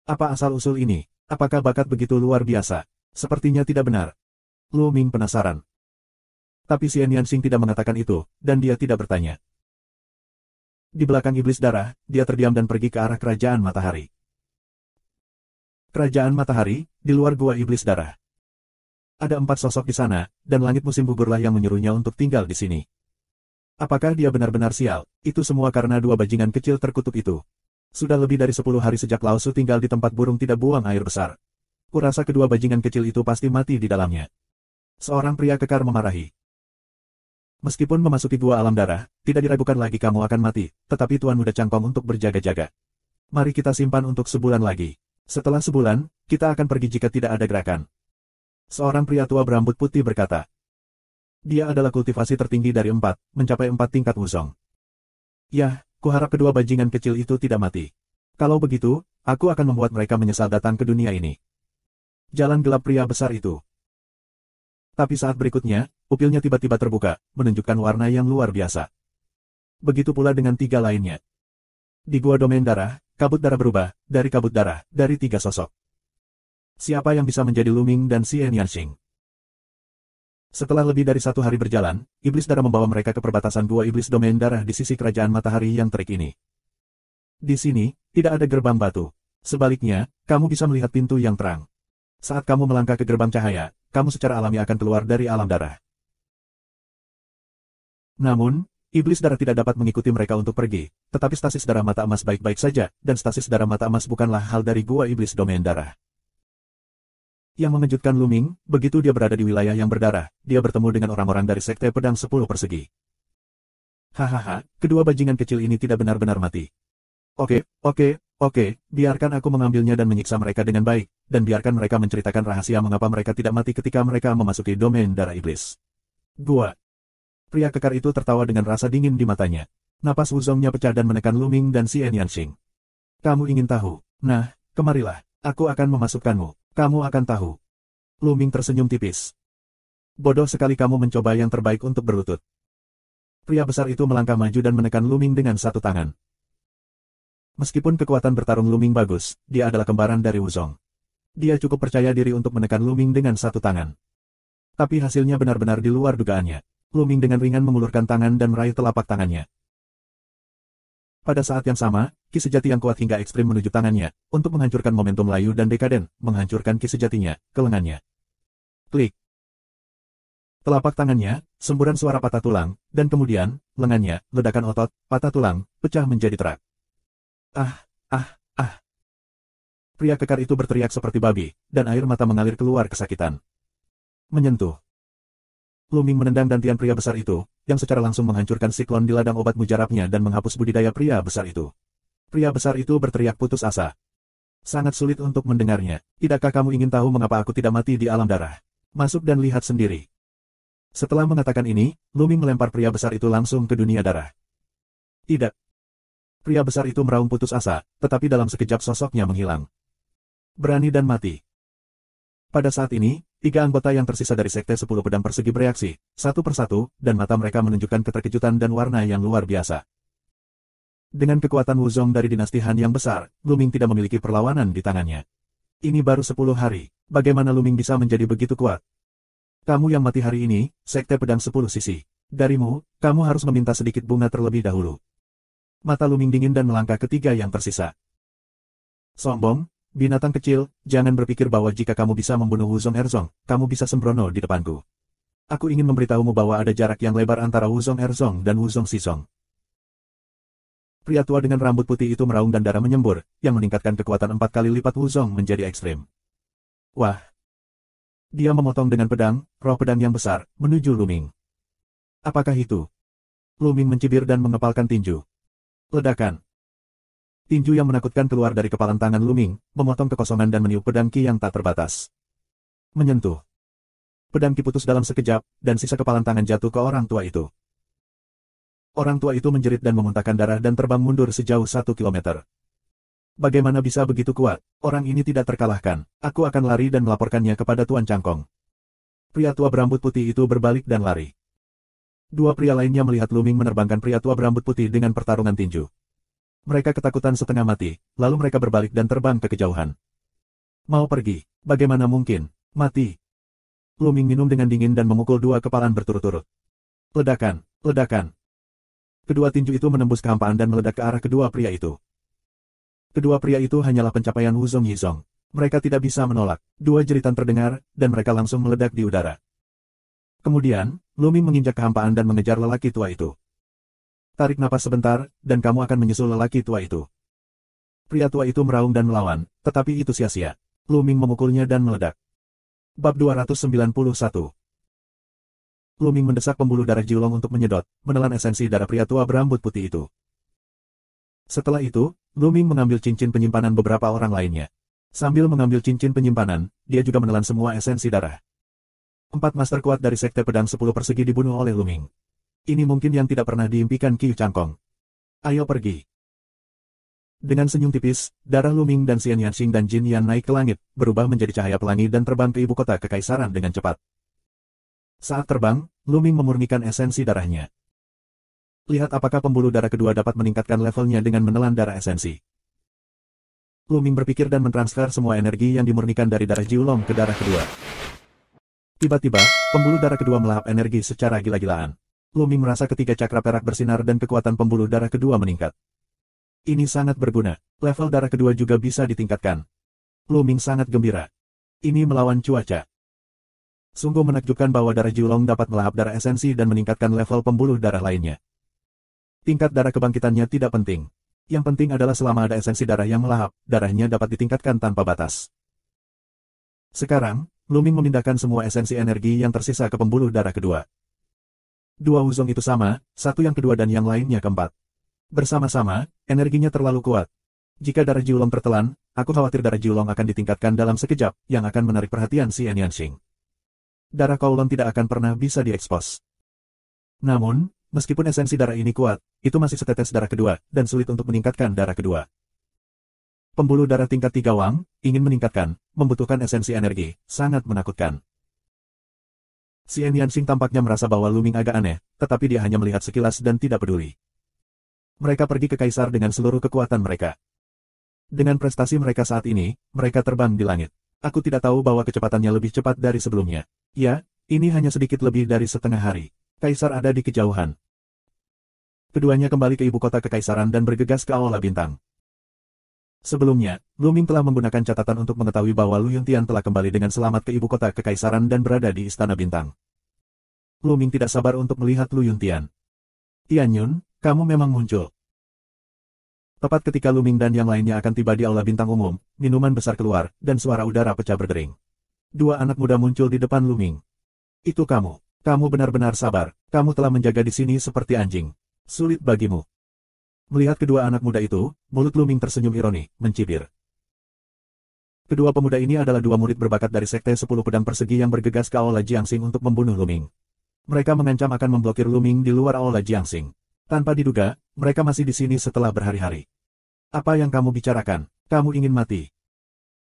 Apa asal-usul ini? Apakah bakat begitu luar biasa? Sepertinya tidak benar. Luming penasaran. Tapi Xian Yanxing tidak mengatakan itu, dan dia tidak bertanya. Di belakang iblis darah, dia terdiam dan pergi ke arah kerajaan matahari. Kerajaan matahari, di luar gua iblis darah. Ada 4 sosok di sana, dan langit musim gugurlah yang menyuruhnya untuk tinggal di sini. Apakah dia benar-benar sial? Itu semua karena 2 bajingan kecil terkutuk itu. Sudah lebih dari 10 hari sejak Lao Su tinggal di tempat burung tidak buang air besar. Kurasa kedua bajingan kecil itu pasti mati di dalamnya. Seorang pria kekar memarahi. Meskipun memasuki gua alam darah, tidak diragukan lagi kamu akan mati, tetapi Tuan Muda Cangkong untuk berjaga-jaga. Mari kita simpan untuk sebulan lagi. Setelah sebulan, kita akan pergi jika tidak ada gerakan. Seorang pria tua berambut putih berkata. Dia adalah kultivasi tertinggi dari 4, mencapai 4 tingkat Wuzong. Yah, kuharap kedua bajingan kecil itu tidak mati. Kalau begitu, aku akan membuat mereka menyesal datang ke dunia ini. Jalan gelap pria besar itu. Tapi saat berikutnya, pupilnya tiba-tiba terbuka, menunjukkan warna yang luar biasa. Begitu pula dengan 3 lainnya. Di gua domain darah, kabut darah berubah, dari kabut darah, dari 3 sosok. Siapa yang bisa menjadi Luming dan Xian Yanxing? Setelah lebih dari 1 hari berjalan, iblis darah membawa mereka ke perbatasan gua iblis domain darah di sisi kerajaan matahari yang terik ini. Di sini, tidak ada gerbang batu. Sebaliknya, kamu bisa melihat pintu yang terang. Saat kamu melangkah ke gerbang cahaya, kamu secara alami akan keluar dari alam darah. Namun, iblis darah tidak dapat mengikuti mereka untuk pergi, tetapi stasis darah mata emas baik-baik saja, dan stasis darah mata emas bukanlah hal dari gua iblis domain darah. Yang mengejutkan Luming, begitu dia berada di wilayah yang berdarah, dia bertemu dengan orang-orang dari Sekte Pedang 10 Persegi. Hahaha, kedua bajingan kecil ini tidak benar-benar mati. Oke, biarkan aku mengambilnya dan menyiksa mereka dengan baik, dan biarkan mereka menceritakan rahasia mengapa mereka tidak mati ketika mereka memasuki domain darah iblis. Gua. Pria kekar itu tertawa dengan rasa dingin di matanya. Napas Wuzongnya pecah dan menekan Luming dan Xian Yanxing. Kamu ingin tahu? Nah, kemarilah, aku akan memasukkanmu. Kamu akan tahu. Luming tersenyum tipis. Bodoh sekali kamu mencoba yang terbaik untuk berlutut. Pria besar itu melangkah maju dan menekan Luming dengan 1 tangan. Meskipun kekuatan bertarung Luming bagus, dia adalah kembaran dari Wuzong. Dia cukup percaya diri untuk menekan Luming dengan 1 tangan. Tapi hasilnya benar-benar di luar dugaannya. Luming dengan ringan mengulurkan tangan dan meraih telapak tangannya. Pada saat yang sama, ki sejati yang kuat hingga ekstrim menuju tangannya, untuk menghancurkan momentum layu dan dekaden, menghancurkan ki sejatinya, ke lengannya. Klik. Telapak tangannya, semburan suara patah tulang, dan kemudian, lengannya, ledakan otot, patah tulang, pecah menjadi terak. Ah. Pria kekar itu berteriak seperti babi, dan air mata mengalir keluar kesakitan. Menyentuh. Luming menendang dantian pria besar itu, yang secara langsung menghancurkan siklon di ladang obat mujarabnya dan menghapus budidaya pria besar itu. Pria besar itu berteriak putus asa. Sangat sulit untuk mendengarnya. Tidakkah kamu ingin tahu mengapa aku tidak mati di alam darah? Masuk dan lihat sendiri. Setelah mengatakan ini, Luming melempar pria besar itu langsung ke dunia darah. Tidak. Pria besar itu meraung putus asa, tetapi dalam sekejap sosoknya menghilang. Berani dan mati. Pada saat ini, 3 anggota yang tersisa dari Sekte 10 Pedang Persegi bereaksi, satu persatu, dan mata mereka menunjukkan keterkejutan dan warna yang luar biasa. Dengan kekuatan Wuzong dari dinasti Han yang besar, Luming tidak memiliki perlawanan di tangannya. Ini baru 10 hari, bagaimana Luming bisa menjadi begitu kuat? Kamu yang mati hari ini, Sekte Pedang 10 Sisi. Darimu, kamu harus meminta sedikit bunga terlebih dahulu. Mata Luming dingin dan melangkah ke 3 yang tersisa. Sombong, binatang kecil, jangan berpikir bahwa jika kamu bisa membunuh Wuzong Erzong, kamu bisa sembrono di depanku. Aku ingin memberitahumu bahwa ada jarak yang lebar antara Wuzong Erzong dan Wuzong Xizong. Pria tua dengan rambut putih itu meraung dan darah menyembur, yang meningkatkan kekuatan 4 kali lipat Wuzong menjadi ekstrim. Wah! Dia memotong dengan pedang, roh pedang yang besar, menuju Luming. Apakah itu? Luming mencibir dan mengepalkan tinju. Ledakan. Tinju yang menakutkan keluar dari kepalan tangan Luming, memotong kekosongan dan meniup pedang ki yang tak terbatas. Menyentuh. Pedang ki putus dalam sekejap, dan sisa kepalan tangan jatuh ke orang tua itu. Orang tua itu menjerit dan memuntahkan darah dan terbang mundur sejauh 1 kilometer. Bagaimana bisa begitu kuat? Orang ini tidak terkalahkan. Aku akan lari dan melaporkannya kepada Tuan Cangkong. Pria tua berambut putih itu berbalik dan lari. Dua pria lainnya melihat Luming menerbangkan pria tua berambut putih dengan pertarungan tinju. Mereka ketakutan setengah mati, lalu mereka berbalik dan terbang ke kejauhan. Mau pergi? Bagaimana mungkin? Mati. Luming minum dengan dingin dan memukul 2 kepalan berturut-turut. Ledakan, ledakan. Kedua tinju itu menembus kehampaan dan meledak ke arah kedua pria itu. Kedua pria itu hanyalah pencapaian Wuzong Yizong. Mereka tidak bisa menolak. 2 jeritan terdengar, dan mereka langsung meledak di udara. Kemudian, Luming menginjak kehampaan dan mengejar lelaki tua itu. Tarik napas sebentar, dan kamu akan menyusul lelaki tua itu. Pria tua itu meraung dan melawan, tetapi itu sia-sia. Luming memukulnya dan meledak. Bab 291. Luming mendesak pembuluh darah Jiulong untuk menyedot, menelan esensi darah pria tua berambut putih itu. Setelah itu, Luming mengambil cincin penyimpanan beberapa orang lainnya. Sambil mengambil cincin penyimpanan, dia juga menelan semua esensi darah. 4 master kuat dari Sekte Pedang 10 Persegi dibunuh oleh Luming. Ini mungkin yang tidak pernah diimpikan Qiu Cangkong. Ayo pergi. Dengan senyum tipis, darah Luming dan Xian Yanxing dan Jin Yan naik ke langit, berubah menjadi cahaya pelangi dan terbang ke ibu kota kekaisaran dengan cepat. Saat terbang, Luming memurnikan esensi darahnya. Lihat apakah pembuluh darah kedua dapat meningkatkan levelnya dengan menelan darah esensi. Luming berpikir dan mentransfer semua energi yang dimurnikan dari darah Jiulong ke darah kedua. Tiba-tiba, pembuluh darah kedua melahap energi secara gila-gilaan. Luming merasa ketiga cakra perak bersinar dan kekuatan pembuluh darah kedua meningkat. Ini sangat berguna. Level darah kedua juga bisa ditingkatkan. Luming sangat gembira. Ini melawan cuaca. Sungguh menakjubkan bahwa darah Jiulong dapat melahap darah esensi dan meningkatkan level pembuluh darah lainnya. Tingkat darah kebangkitannya tidak penting. Yang penting adalah selama ada esensi darah yang melahap, darahnya dapat ditingkatkan tanpa batas. Sekarang, Luming memindahkan semua esensi energi yang tersisa ke pembuluh darah kedua. 2 Wuzong itu sama, satu yang kedua dan yang lainnya keempat. Bersama-sama, energinya terlalu kuat. Jika darah Jiulong tertelan, aku khawatir darah Jiulong akan ditingkatkan dalam sekejap, yang akan menarik perhatian Xian Yanxing. Darah Kowloon tidak akan pernah bisa diekspos. Namun, meskipun esensi darah ini kuat, itu masih setetes darah kedua, dan sulit untuk meningkatkan darah kedua. Pembuluh darah tingkat 3 Wang, ingin meningkatkan, membutuhkan esensi energi, sangat menakutkan. Xian Yanxing tampaknya merasa bahwa Luming agak aneh, tetapi dia hanya melihat sekilas dan tidak peduli. Mereka pergi ke Kaisar dengan seluruh kekuatan mereka. Dengan prestasi mereka saat ini, mereka terbang di langit. Aku tidak tahu bahwa kecepatannya lebih cepat dari sebelumnya. Ya, ini hanya sedikit lebih dari setengah hari. Kaisar ada di kejauhan. Keduanya kembali ke ibu kota kekaisaran dan bergegas ke Aula Bintang. Sebelumnya, Luming telah menggunakan catatan untuk mengetahui bahwa Lu Yuntian telah kembali dengan selamat ke ibu kota kekaisaran dan berada di Istana Bintang. Luming tidak sabar untuk melihat Lu Yuntian. Tianyun, kamu memang muncul. Tepat ketika Luming dan yang lainnya akan tiba di Aula Bintang Umum, minuman besar keluar, dan suara udara pecah berdering. 2 anak muda muncul di depan Luming. Itu kamu. Kamu benar-benar sabar. Kamu telah menjaga di sini seperti anjing. Sulit bagimu. Melihat kedua anak muda itu, mulut Luming tersenyum ironi, mencibir. Kedua pemuda ini adalah 2 murid berbakat dari Sekte 10 Pedang Persegi yang bergegas ke Aula Jiangxing untuk membunuh Luming. Mereka mengancam akan memblokir Luming di luar Aula Jiangxing. Tanpa diduga, mereka masih di sini setelah berhari-hari. Apa yang kamu bicarakan? Kamu ingin mati?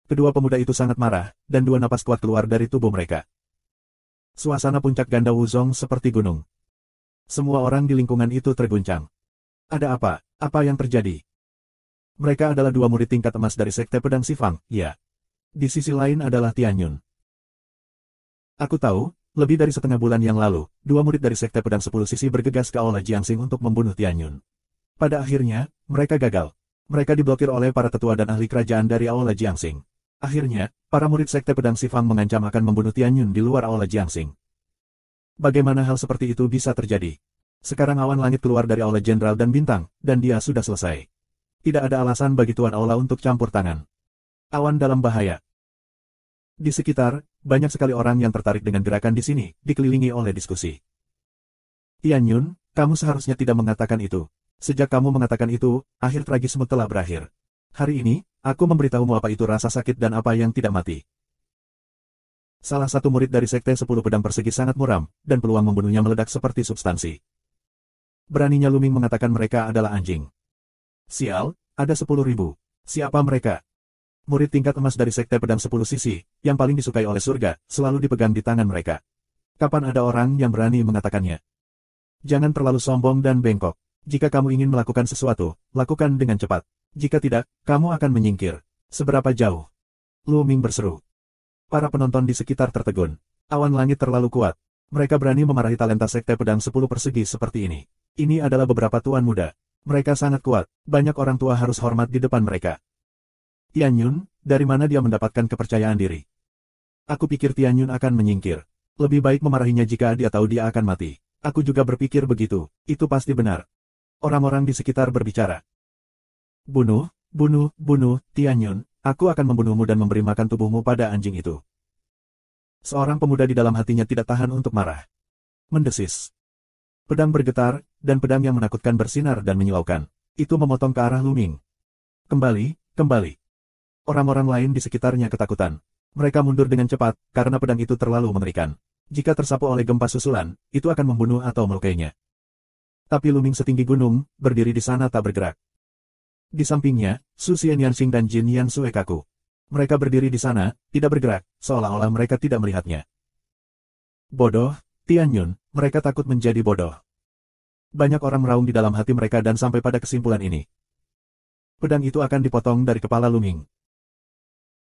Kedua pemuda itu sangat marah, dan 2 napas kuat keluar dari tubuh mereka. Suasana puncak ganda Wuzong seperti gunung. Semua orang di lingkungan itu terguncang. Ada apa? Apa yang terjadi? Mereka adalah dua murid tingkat emas dari Sekte Pedang Sifang, ya. Di sisi lain adalah Tianyun. Aku tahu, lebih dari setengah bulan yang lalu, dua murid dari Sekte Pedang 10 Sisi bergegas ke Aula Jiangxing untuk membunuh Tianyun. Pada akhirnya, mereka gagal. Mereka diblokir oleh para tetua dan ahli kerajaan dari Aula Jiangxing. Akhirnya, para murid Sekte Pedang Sifang mengancam akan membunuh Tianyun di luar Aula Jiangxing. Bagaimana hal seperti itu bisa terjadi? Sekarang awan langit keluar dari Aula Jenderal dan Bintang, dan dia sudah selesai. Tidak ada alasan bagi Tuan Aula untuk campur tangan. Awan dalam bahaya. Di sekitar, banyak sekali orang yang tertarik dengan gerakan di sini, dikelilingi oleh diskusi. Tianyun, kamu seharusnya tidak mengatakan itu. Sejak kamu mengatakan itu, akhir tragisme telah berakhir. Hari ini, aku memberitahumu apa itu rasa sakit dan apa yang tidak mati. Salah satu murid dari Sekte 10 Pedang Persegi sangat muram, dan peluang membunuhnya meledak seperti substansi. Beraninya Luming mengatakan mereka adalah anjing. Sial, ada 10.000. Siapa mereka? Murid tingkat emas dari Sekte Pedang 10 Sisi, yang paling disukai oleh surga, selalu dipegang di tangan mereka. Kapan ada orang yang berani mengatakannya? Jangan terlalu sombong dan bengkok. Jika kamu ingin melakukan sesuatu, lakukan dengan cepat. Jika tidak, kamu akan menyingkir. Seberapa jauh? Luming berseru. Para penonton di sekitar tertegun. Awan langit terlalu kuat. Mereka berani memarahi talenta Sekte Pedang 10 Persegi seperti ini. Ini adalah beberapa tuan muda. Mereka sangat kuat, banyak orang tua harus hormat di depan mereka. Tianyun, dari mana dia mendapatkan kepercayaan diri? Aku pikir Tianyun akan menyingkir. Lebih baik memarahinya jika dia tahu dia akan mati. Aku juga berpikir begitu, itu pasti benar. Orang-orang di sekitar berbicara. Bunuh, bunuh, bunuh, Tianyun, aku akan membunuhmu dan memberi makan tubuhmu pada anjing itu. Seorang pemuda di dalam hatinya tidak tahan untuk marah. Mendesis. Pedang bergetar, dan pedang yang menakutkan bersinar dan menyilaukan. Itu memotong ke arah Luming. Kembali, kembali. Orang-orang lain di sekitarnya ketakutan. Mereka mundur dengan cepat, karena pedang itu terlalu mengerikan. Jika tersapu oleh gempa susulan, itu akan membunuh atau melukainya. Tapi Luming setinggi gunung, berdiri di sana tak bergerak. Di sampingnya, Su Xianyansing dan Jin Yan Sue kaku. Mereka berdiri di sana, tidak bergerak, seolah-olah mereka tidak melihatnya. Bodoh, Tianyun, mereka takut menjadi bodoh. Banyak orang meraung di dalam hati mereka dan sampai pada kesimpulan ini. Pedang itu akan dipotong dari kepala Luming.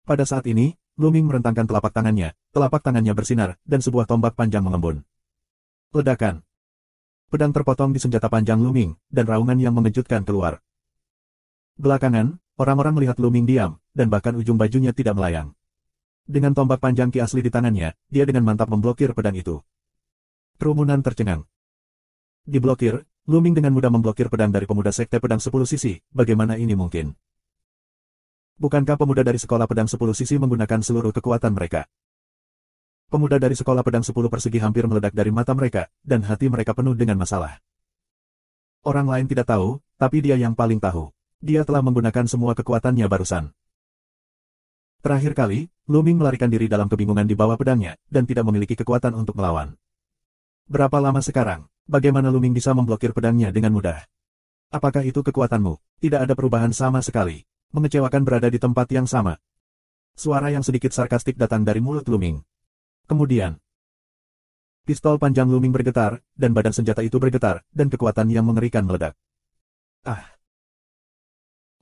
Pada saat ini, Luming merentangkan telapak tangannya bersinar, dan sebuah tombak panjang mengembun. Ledakan. Pedang terpotong di senjata panjang Luming, dan raungan yang mengejutkan keluar. Belakangan, orang-orang melihat Luming diam, dan bahkan ujung bajunya tidak melayang. Dengan tombak panjang Ki asli di tangannya, dia dengan mantap memblokir pedang itu. Kerumunan tercengang. Diblokir, Luming dengan mudah memblokir pedang dari pemuda Sekte Pedang 10 Sisi, bagaimana ini mungkin? Bukankah pemuda dari Sekolah Pedang 10 Sisi menggunakan seluruh kekuatan mereka? Pemuda dari Sekolah Pedang 10 Persegi hampir meledak dari mata mereka, dan hati mereka penuh dengan masalah. Orang lain tidak tahu, tapi dia yang paling tahu. Dia telah menggunakan semua kekuatannya barusan. Terakhir kali, Luming melarikan diri dalam kebingungan di bawah pedangnya, dan tidak memiliki kekuatan untuk melawan. Berapa lama sekarang? Bagaimana Luming bisa memblokir pedangnya dengan mudah? Apakah itu kekuatanmu? Tidak ada perubahan sama sekali. Mengecewakan berada di tempat yang sama. Suara yang sedikit sarkastik datang dari mulut Luming. Kemudian, pistol panjang Luming bergetar, dan badan senjata itu bergetar, dan kekuatan yang mengerikan meledak. Ah!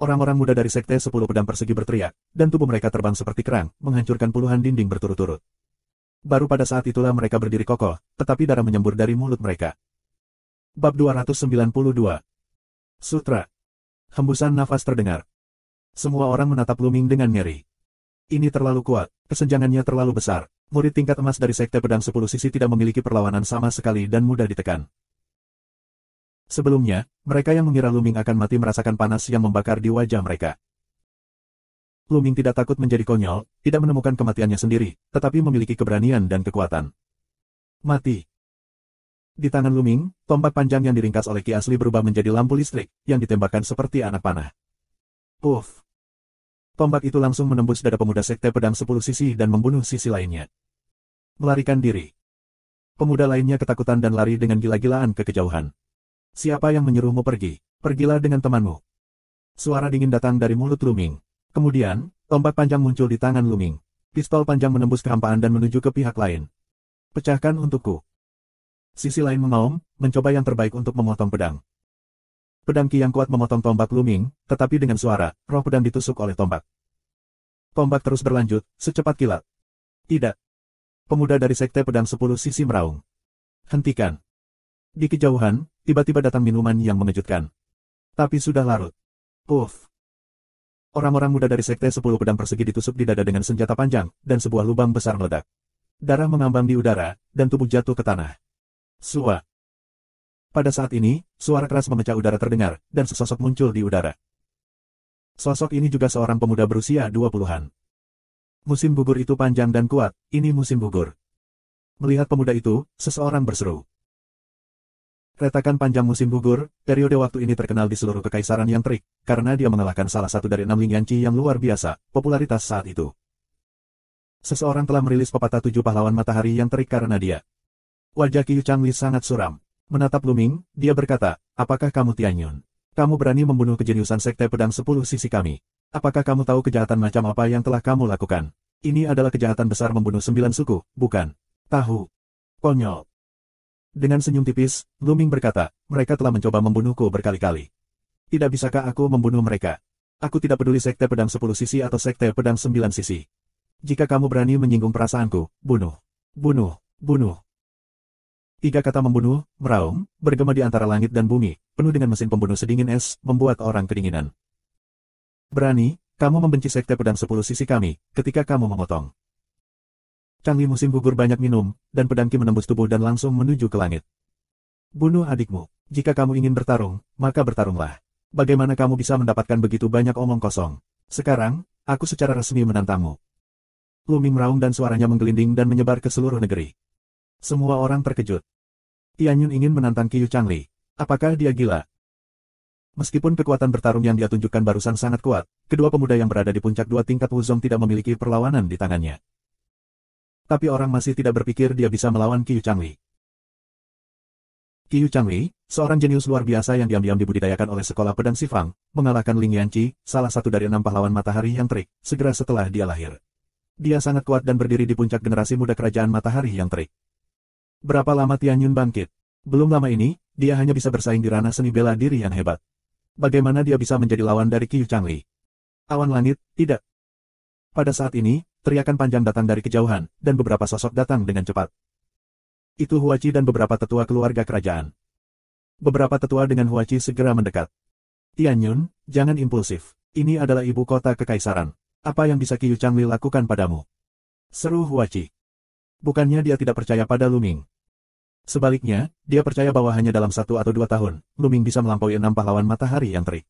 Orang-orang muda dari Sekte 10 Pedang Persegi berteriak, dan tubuh mereka terbang seperti kerang, menghancurkan puluhan dinding berturut-turut. Baru pada saat itulah mereka berdiri kokoh, tetapi darah menyembur dari mulut mereka. Bab 292. Sutra. Hembusan nafas terdengar. Semua orang menatap Luming dengan ngeri. Ini terlalu kuat, kesenjangannya terlalu besar. Murid tingkat emas dari Sekte Pedang 10 Sisi tidak memiliki perlawanan sama sekali dan mudah ditekan. Sebelumnya, mereka yang mengira Luming akan mati merasakan panas yang membakar di wajah mereka. Luming tidak takut menjadi konyol, tidak menemukan kematiannya sendiri, tetapi memiliki keberanian dan kekuatan. Mati. Di tangan Luming, tombak panjang yang diringkas oleh Ki asli berubah menjadi lampu listrik, yang ditembakkan seperti anak panah. Puff. Tombak itu langsung menembus dada pemuda Sekte Pedang 10 Sisi dan membunuh sisi lainnya. Melarikan diri. Pemuda lainnya ketakutan dan lari dengan gila-gilaan ke kejauhan. Siapa yang menyuruhmu pergi? Pergilah dengan temanmu. Suara dingin datang dari mulut Luming. Kemudian, tombak panjang muncul di tangan Luming. Pistol panjang menembus kehampaan dan menuju ke pihak lain. Pecahkan untukku. Sisi lain mengaum, mencoba yang terbaik untuk memotong pedang. Pedang Qi yang kuat memotong tombak Luming, tetapi dengan suara, roh pedang ditusuk oleh tombak. Tombak terus berlanjut, secepat kilat. Tidak. Pemuda dari Sekte Pedang 10 Sisi meraung. Hentikan. Di kejauhan, tiba-tiba datang minuman yang mengejutkan. Tapi sudah larut. Puff. Orang-orang muda dari Sekte 10 Pedang Persegi ditusuk di dada dengan senjata panjang, dan sebuah lubang besar meledak. Darah mengambang di udara, dan tubuh jatuh ke tanah. Sua. Pada saat ini, suara keras memecah udara terdengar, dan sesosok muncul di udara. Sosok ini juga seorang pemuda berusia 20-an. Musim gugur itu panjang dan kuat, ini musim gugur. Melihat pemuda itu, seseorang berseru. Retakan panjang musim gugur, periode waktu ini terkenal di seluruh kekaisaran yang terik, karena dia mengalahkan salah satu dari 6 Lingyanci yang luar biasa, popularitas saat itu. Seseorang telah merilis pepatah 7 pahlawan matahari yang terik karena dia. Wajah Qiu Changli sangat suram. Menatap Luming, dia berkata, apakah kamu Tianyun? Kamu berani membunuh kejeniusan Sekte Pedang 10 Sisi kami. Apakah kamu tahu kejahatan macam apa yang telah kamu lakukan? Ini adalah kejahatan besar membunuh 9 suku, bukan? Tahu. Konyol. Dengan senyum tipis, Luming berkata, mereka telah mencoba membunuhku berkali-kali. Tidak bisakah aku membunuh mereka? Aku tidak peduli Sekte Pedang 10 Sisi atau Sekte Pedang 9 Sisi. Jika kamu berani menyinggung perasaanku, bunuh. Bunuh. Bunuh. 3 kata membunuh, meraung, bergema di antara langit dan bumi, penuh dengan mesin pembunuh sedingin es, membuat orang kedinginan. Berani, kamu membenci Sekte Pedang 10 Sisi kami, ketika kamu memotong. Changli musim gugur banyak minum, dan pedang Qi menembus tubuh dan langsung menuju ke langit. Bunuh adikmu. Jika kamu ingin bertarung, maka bertarunglah. Bagaimana kamu bisa mendapatkan begitu banyak omong kosong? Sekarang, aku secara resmi menantangmu. Luming meraung dan suaranya menggelinding dan menyebar ke seluruh negeri. Semua orang terkejut. Tianyun ingin menantang Qiu Changli. Apakah dia gila? Meskipun kekuatan bertarung yang dia tunjukkan barusan sangat kuat, kedua pemuda yang berada di puncak 2 tingkat Wuzong tidak memiliki perlawanan di tangannya. Tapi orang masih tidak berpikir dia bisa melawan Qiu Changli. Qiu Changli, seorang jenius luar biasa yang diam-diam dibudidayakan oleh sekolah pedang Sifang, mengalahkan Ling Yanqi, salah satu dari 6 pahlawan matahari yang terik, segera setelah dia lahir. Dia sangat kuat dan berdiri di puncak generasi muda kerajaan matahari yang terik. Berapa lama Tianyun bangkit? Belum lama ini, dia hanya bisa bersaing di ranah seni bela diri yang hebat. Bagaimana dia bisa menjadi lawan dari Qiu Changli? Awan langit, tidak. Pada saat ini, teriakan panjang datang dari kejauhan, dan beberapa sosok datang dengan cepat. Itu Huaci dan beberapa tetua keluarga kerajaan. Beberapa tetua dengan Huaci segera mendekat. Tianyun, jangan impulsif. Ini adalah ibu kota kekaisaran. Apa yang bisa Qiu Changli lakukan padamu? Seru Huaci. Bukannya dia tidak percaya pada Luming. Sebaliknya, dia percaya bahwa hanya dalam 1 atau 2 tahun, Luming bisa melampaui 6 pahlawan matahari yang terik.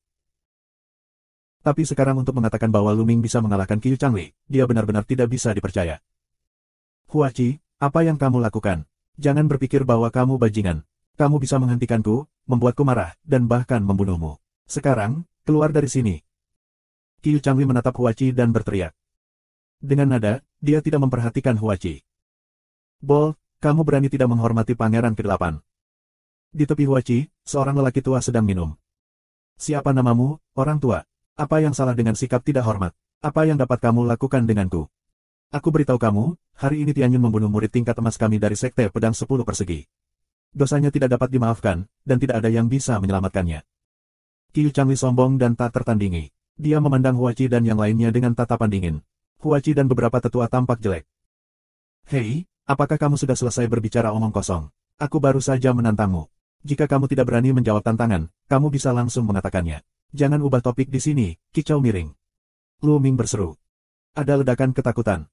Tapi sekarang untuk mengatakan bahwa Luming bisa mengalahkan Qiu Changli, dia benar-benar tidak bisa dipercaya. Huaci, apa yang kamu lakukan? Jangan berpikir bahwa kamu bajingan. Kamu bisa menghentikanku, membuatku marah, dan bahkan membunuhmu. Sekarang, keluar dari sini. Qiu Changli menatap Huaci dan berteriak. Dengan nada, dia tidak memperhatikan Huaci. Bol, kamu berani tidak menghormati pangeran ke-8. Di tepi Huaci, seorang lelaki tua sedang minum. Siapa namamu, orang tua? Apa yang salah dengan sikap tidak hormat? Apa yang dapat kamu lakukan denganku? Aku beritahu kamu, hari ini Tianyun membunuh murid tingkat emas kami dari Sekte Pedang 10 Persegi. Dosanya tidak dapat dimaafkan, dan tidak ada yang bisa menyelamatkannya. Qiu Changli sombong dan tak tertandingi. Dia memandang Huaci dan yang lainnya dengan tatapan dingin. Huaci dan beberapa tetua tampak jelek. Hei, apakah kamu sudah selesai berbicara omong kosong? Aku baru saja menantangmu. Jika kamu tidak berani menjawab tantangan, kamu bisa langsung mengatakannya. Jangan ubah topik di sini, kicau miring. Luming berseru. Ada ledakan ketakutan.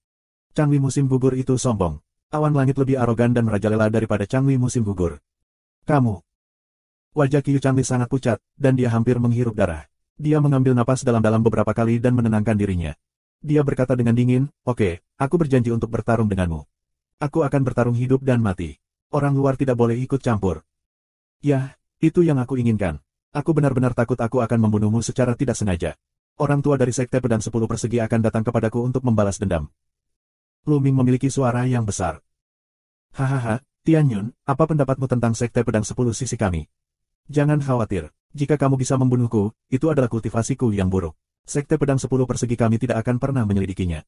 Changli musim gugur itu sombong. Awan langit lebih arogan dan merajalela daripada Changli musim gugur. Kamu. Wajah Qiu Changli sangat pucat, dan dia hampir menghirup darah. Dia mengambil napas dalam-dalam beberapa kali dan menenangkan dirinya. Dia berkata dengan dingin, oke, aku berjanji untuk bertarung denganmu. Aku akan bertarung hidup dan mati. Orang luar tidak boleh ikut campur. Yah, itu yang aku inginkan. Aku benar-benar takut aku akan membunuhmu secara tidak sengaja. Orang tua dari Sekte Pedang 10 Persegi akan datang kepadaku untuk membalas dendam. Luming memiliki suara yang besar. Hahaha, Tianyun, apa pendapatmu tentang Sekte Pedang 10 Sisi kami? Jangan khawatir, jika kamu bisa membunuhku, itu adalah kultivasiku yang buruk. Sekte Pedang 10 Persegi kami tidak akan pernah menyelidikinya.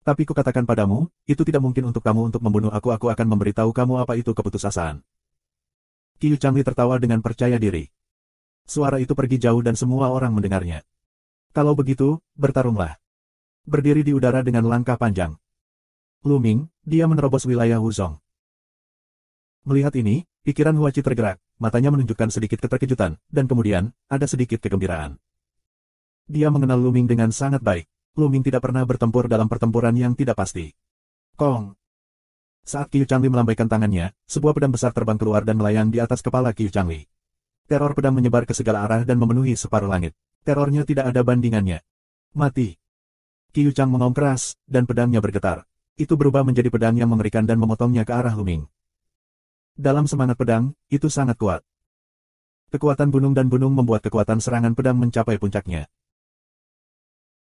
Tapi kukatakan padamu, itu tidak mungkin untuk kamu untuk membunuh aku akan memberitahu kamu apa itu keputusasaan. Qiu Changli tertawa dengan percaya diri. Suara itu pergi jauh dan semua orang mendengarnya. Kalau begitu, bertarunglah. Berdiri di udara dengan langkah panjang. Luming, dia menerobos wilayah Wuzong. Melihat ini, pikiran Huachi tergerak, matanya menunjukkan sedikit keterkejutan, dan kemudian, ada sedikit kegembiraan. Dia mengenal Luming dengan sangat baik. Luming tidak pernah bertempur dalam pertempuran yang tidak pasti. Kong. Saat Qiu Changli melambaikan tangannya, sebuah pedang besar terbang keluar dan melayang di atas kepala Qiu Changli. Teror pedang menyebar ke segala arah dan memenuhi separuh langit. Terornya tidak ada bandingannya. Mati. Qiu Chang mengaum keras, dan pedangnya bergetar. Itu berubah menjadi pedang yang mengerikan dan memotongnya ke arah Luming. Dalam semangat pedang, itu sangat kuat. Kekuatan gunung dan gunung membuat kekuatan serangan pedang mencapai puncaknya.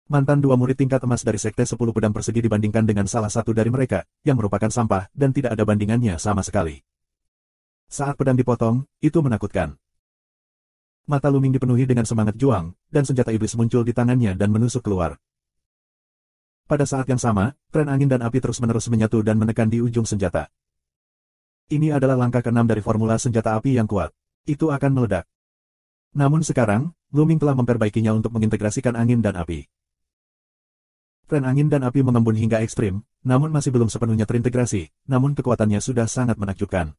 Mantan dua murid tingkat emas dari Sekte 10 Pedang Persegi dibandingkan dengan salah satu dari mereka, yang merupakan sampah dan tidak ada bandingannya sama sekali. Saat pedang dipotong, itu menakutkan. Mata Luming dipenuhi dengan semangat juang, dan senjata iblis muncul di tangannya dan menusuk keluar. Pada saat yang sama, tren angin dan api terus-menerus menyatu dan menekan di ujung senjata. Ini adalah langkah ke-6 dari formula senjata api yang kuat. Itu akan meledak. Namun sekarang, Luming telah memperbaikinya untuk mengintegrasikan angin dan api. Tren angin dan api mengembun hingga ekstrim, namun masih belum sepenuhnya terintegrasi, namun kekuatannya sudah sangat menakjubkan.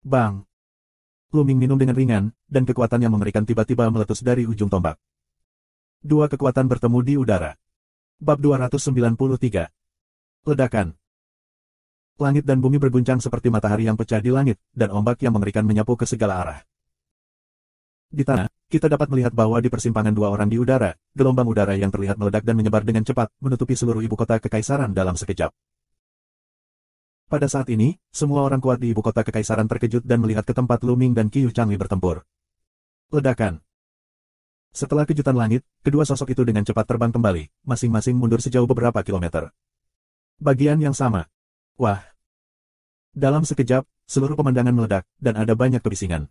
Bang! Luming minum dengan ringan, dan kekuatan yang mengerikan tiba-tiba meletus dari ujung tombak. Dua kekuatan bertemu di udara. Bab 293. Ledakan. Langit dan bumi berguncang seperti matahari yang pecah di langit, dan ombak yang mengerikan menyapu ke segala arah. Di tanah, kita dapat melihat bahwa di persimpangan dua orang di udara, gelombang udara yang terlihat meledak dan menyebar dengan cepat, menutupi seluruh ibu kota kekaisaran dalam sekejap. Pada saat ini, semua orang kuat di ibu kota kekaisaran terkejut dan melihat ke tempat Luming dan Qiu Changli bertempur. Ledakan. Setelah kejutan langit, kedua sosok itu dengan cepat terbang kembali, masing-masing mundur sejauh beberapa kilometer. Bagian yang sama. Wah! Dalam sekejap, seluruh pemandangan meledak, dan ada banyak kebisingan.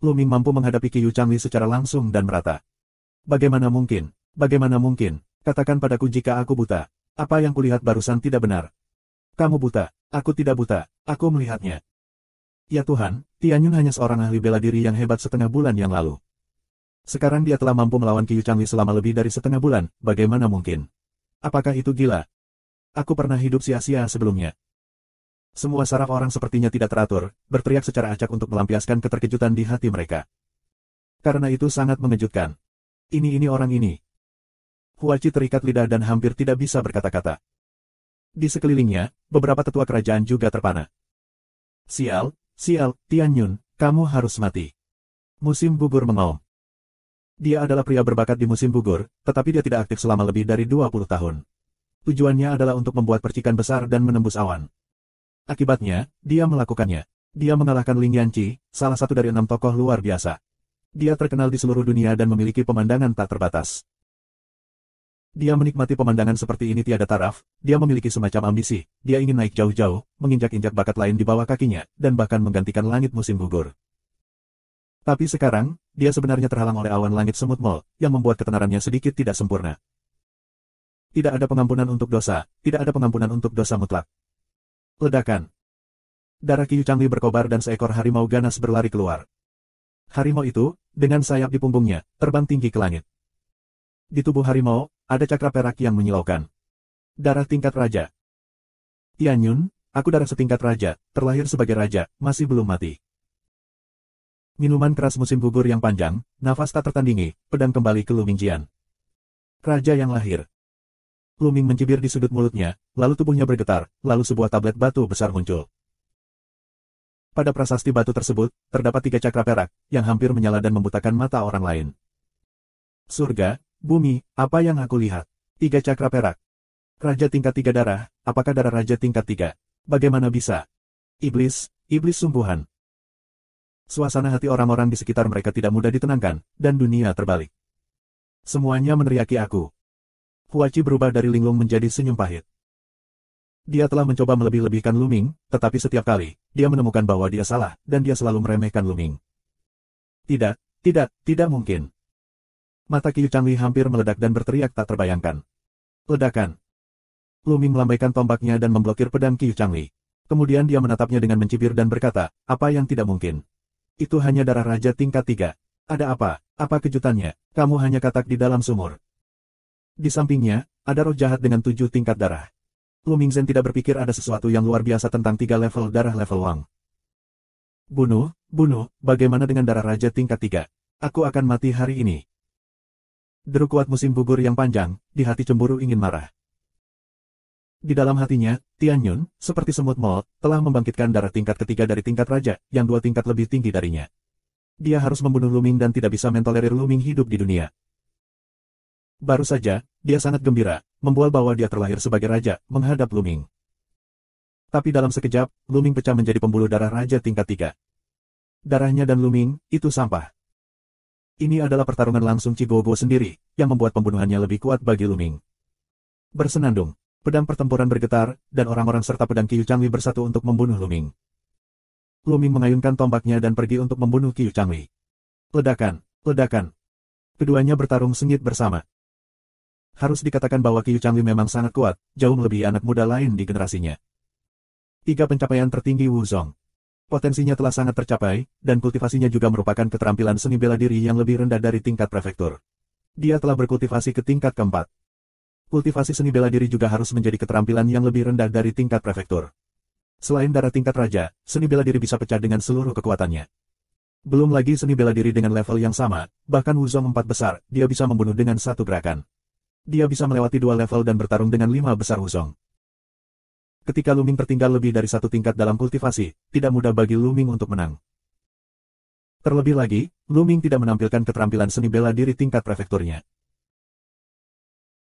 Luming mampu menghadapi Qiu Changli secara langsung dan merata. Bagaimana mungkin? Bagaimana mungkin? Katakan padaku jika aku buta. Apa yang kulihat barusan tidak benar. Kamu buta. Aku tidak buta. Aku melihatnya. Ya Tuhan, Tianyun hanya seorang ahli bela diri yang hebat setengah bulan yang lalu. Sekarang dia telah mampu melawan Qiu Changli selama lebih dari setengah bulan. Bagaimana mungkin? Apakah itu gila? Aku pernah hidup sia-sia sebelumnya. Semua saraf orang sepertinya tidak teratur, berteriak secara acak untuk melampiaskan keterkejutan di hati mereka. Karena itu sangat mengejutkan. Ini orang ini. Huachi terikat lidah dan hampir tidak bisa berkata-kata. Di sekelilingnya, beberapa tetua kerajaan juga terpana. Sial, Tianyun, kamu harus mati. Musim gugur mengaum. Dia adalah pria berbakat di musim gugur, tetapi dia tidak aktif selama lebih dari 20 tahun. Tujuannya adalah untuk membuat percikan besar dan menembus awan. Akibatnya, dia melakukannya. Dia mengalahkan Ling Yanqi, salah satu dari 6 tokoh luar biasa. Dia terkenal di seluruh dunia dan memiliki pemandangan tak terbatas. Dia menikmati pemandangan seperti ini tiada taraf, dia memiliki semacam ambisi, dia ingin naik jauh-jauh, menginjak-injak bakat lain di bawah kakinya, dan bahkan menggantikan langit musim gugur. Tapi sekarang, dia sebenarnya terhalang oleh awan langit semut mol, yang membuat ketenarannya sedikit tidak sempurna. Tidak ada pengampunan untuk dosa, tidak ada pengampunan untuk dosa mutlak. Ledakan. Darah Qiu Changli berkobar dan seekor harimau ganas berlari keluar. Harimau itu, dengan sayap di punggungnya, terbang tinggi ke langit. Di tubuh harimau, ada cakra perak yang menyilaukan. Darah tingkat raja. Tianyun, aku darah setingkat raja, terlahir sebagai raja, masih belum mati. Minuman keras musim gugur yang panjang, nafas tak tertandingi, pedang kembali ke Luming Jian. Raja yang lahir. Luming mencibir di sudut mulutnya, lalu tubuhnya bergetar, lalu sebuah tablet batu besar muncul. Pada prasasti batu tersebut, terdapat 3 cakra perak, yang hampir menyala dan membutakan mata orang lain. Surga, bumi, apa yang aku lihat? 3 cakra perak. Raja tingkat 3 darah, apakah darah raja tingkat 3? Bagaimana bisa? Iblis sungguhan. Suasana hati orang-orang di sekitar mereka tidak mudah ditenangkan, dan dunia terbalik. Semuanya meneriaki aku. Huachi berubah dari linglung menjadi senyum pahit. Dia telah mencoba melebih-lebihkan Luming, tetapi setiap kali, dia menemukan bahwa dia salah, dan dia selalu meremehkan Luming. Tidak mungkin. Mata Qiu Changli hampir meledak dan berteriak tak terbayangkan. Ledakan. Luming melambaikan tombaknya dan memblokir pedang Qiu Changli. Kemudian dia menatapnya dengan mencibir dan berkata, apa yang tidak mungkin? Itu hanya darah raja tingkat 3. Ada apa? Apa kejutannya? Kamu hanya katak di dalam sumur. Di sampingnya, ada roh jahat dengan 7 tingkat darah. Lu Mingzhen tidak berpikir ada sesuatu yang luar biasa tentang 3 level darah level Wang. Bunuh, bagaimana dengan darah raja tingkat 3? Aku akan mati hari ini. Deru kuat musim gugur yang panjang, di hati cemburu ingin marah. Di dalam hatinya, Tianyun, seperti semut mold, telah membangkitkan darah tingkat ketiga dari tingkat raja, yang 2 tingkat lebih tinggi darinya. Dia harus membunuh Lu Ming dan tidak bisa mentolerir Lu Ming hidup di dunia. Baru saja, dia sangat gembira, membual bahwa dia terlahir sebagai raja, menghadap Lu Ming. Tapi dalam sekejap, Lu Ming pecah menjadi pembuluh darah raja tingkat 3. Darahnya dan Lu Ming, itu sampah. Ini adalah pertarungan langsung Cigogo sendiri, yang membuat pembunuhannya lebih kuat bagi Lu Ming. Bersenandung. Pedang pertempuran bergetar, dan orang-orang serta pedang Qiu Changli bersatu untuk membunuh Lu Ming. Lu Ming mengayunkan tombaknya dan pergi untuk membunuh Qiu Changli. Ledakan. Keduanya bertarung sengit bersama. Harus dikatakan bahwa Qiu Changli memang sangat kuat, jauh melebihi anak muda lain di generasinya. 3 pencapaian tertinggi Wuzong. Potensinya telah sangat tercapai, dan kultivasinya juga merupakan keterampilan seni bela diri yang lebih rendah dari tingkat prefektur. Dia telah berkultivasi ke tingkat keempat. Kultivasi seni bela diri juga harus menjadi keterampilan yang lebih rendah dari tingkat prefektur. Selain darah tingkat raja, seni bela diri bisa pecah dengan seluruh kekuatannya. Belum lagi seni bela diri dengan level yang sama, bahkan Wuzong 4 besar, dia bisa membunuh dengan satu gerakan. Dia bisa melewati 2 level dan bertarung dengan 5 besar Wuzong. Ketika Lu Ming tertinggal lebih dari 1 tingkat dalam kultivasi, tidak mudah bagi Lu Ming untuk menang. Terlebih lagi, Lu Ming tidak menampilkan keterampilan seni bela diri tingkat prefekturnya.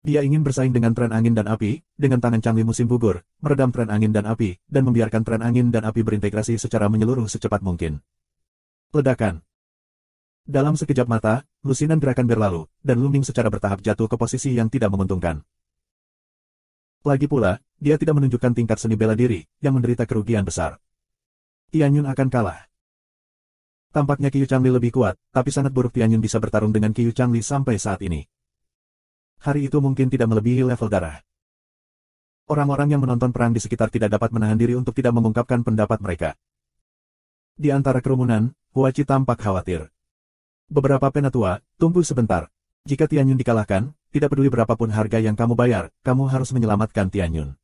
Dia ingin bersaing dengan tren angin dan api, dengan tangan Changli musim gugur, meredam tren angin dan api, dan membiarkan tren angin dan api berintegrasi secara menyeluruh secepat mungkin. Ledakan. Dalam sekejap mata, lusinan gerakan berlalu, dan Lu Ming secara bertahap jatuh ke posisi yang tidak menguntungkan. Lagi pula, dia tidak menunjukkan tingkat seni bela diri, yang menderita kerugian besar. Tianyun akan kalah. Tampaknya Qiu Changli lebih kuat, tapi sangat buruk Tianyun bisa bertarung dengan Qiu Changli sampai saat ini. Hari itu mungkin tidak melebihi level darah. Orang-orang yang menonton perang di sekitar tidak dapat menahan diri untuk tidak mengungkapkan pendapat mereka. Di antara kerumunan, Huachi tampak khawatir. Beberapa penatua, tunggu sebentar. Jika Tianyun dikalahkan, tidak peduli berapapun harga yang kamu bayar, kamu harus menyelamatkan Tianyun.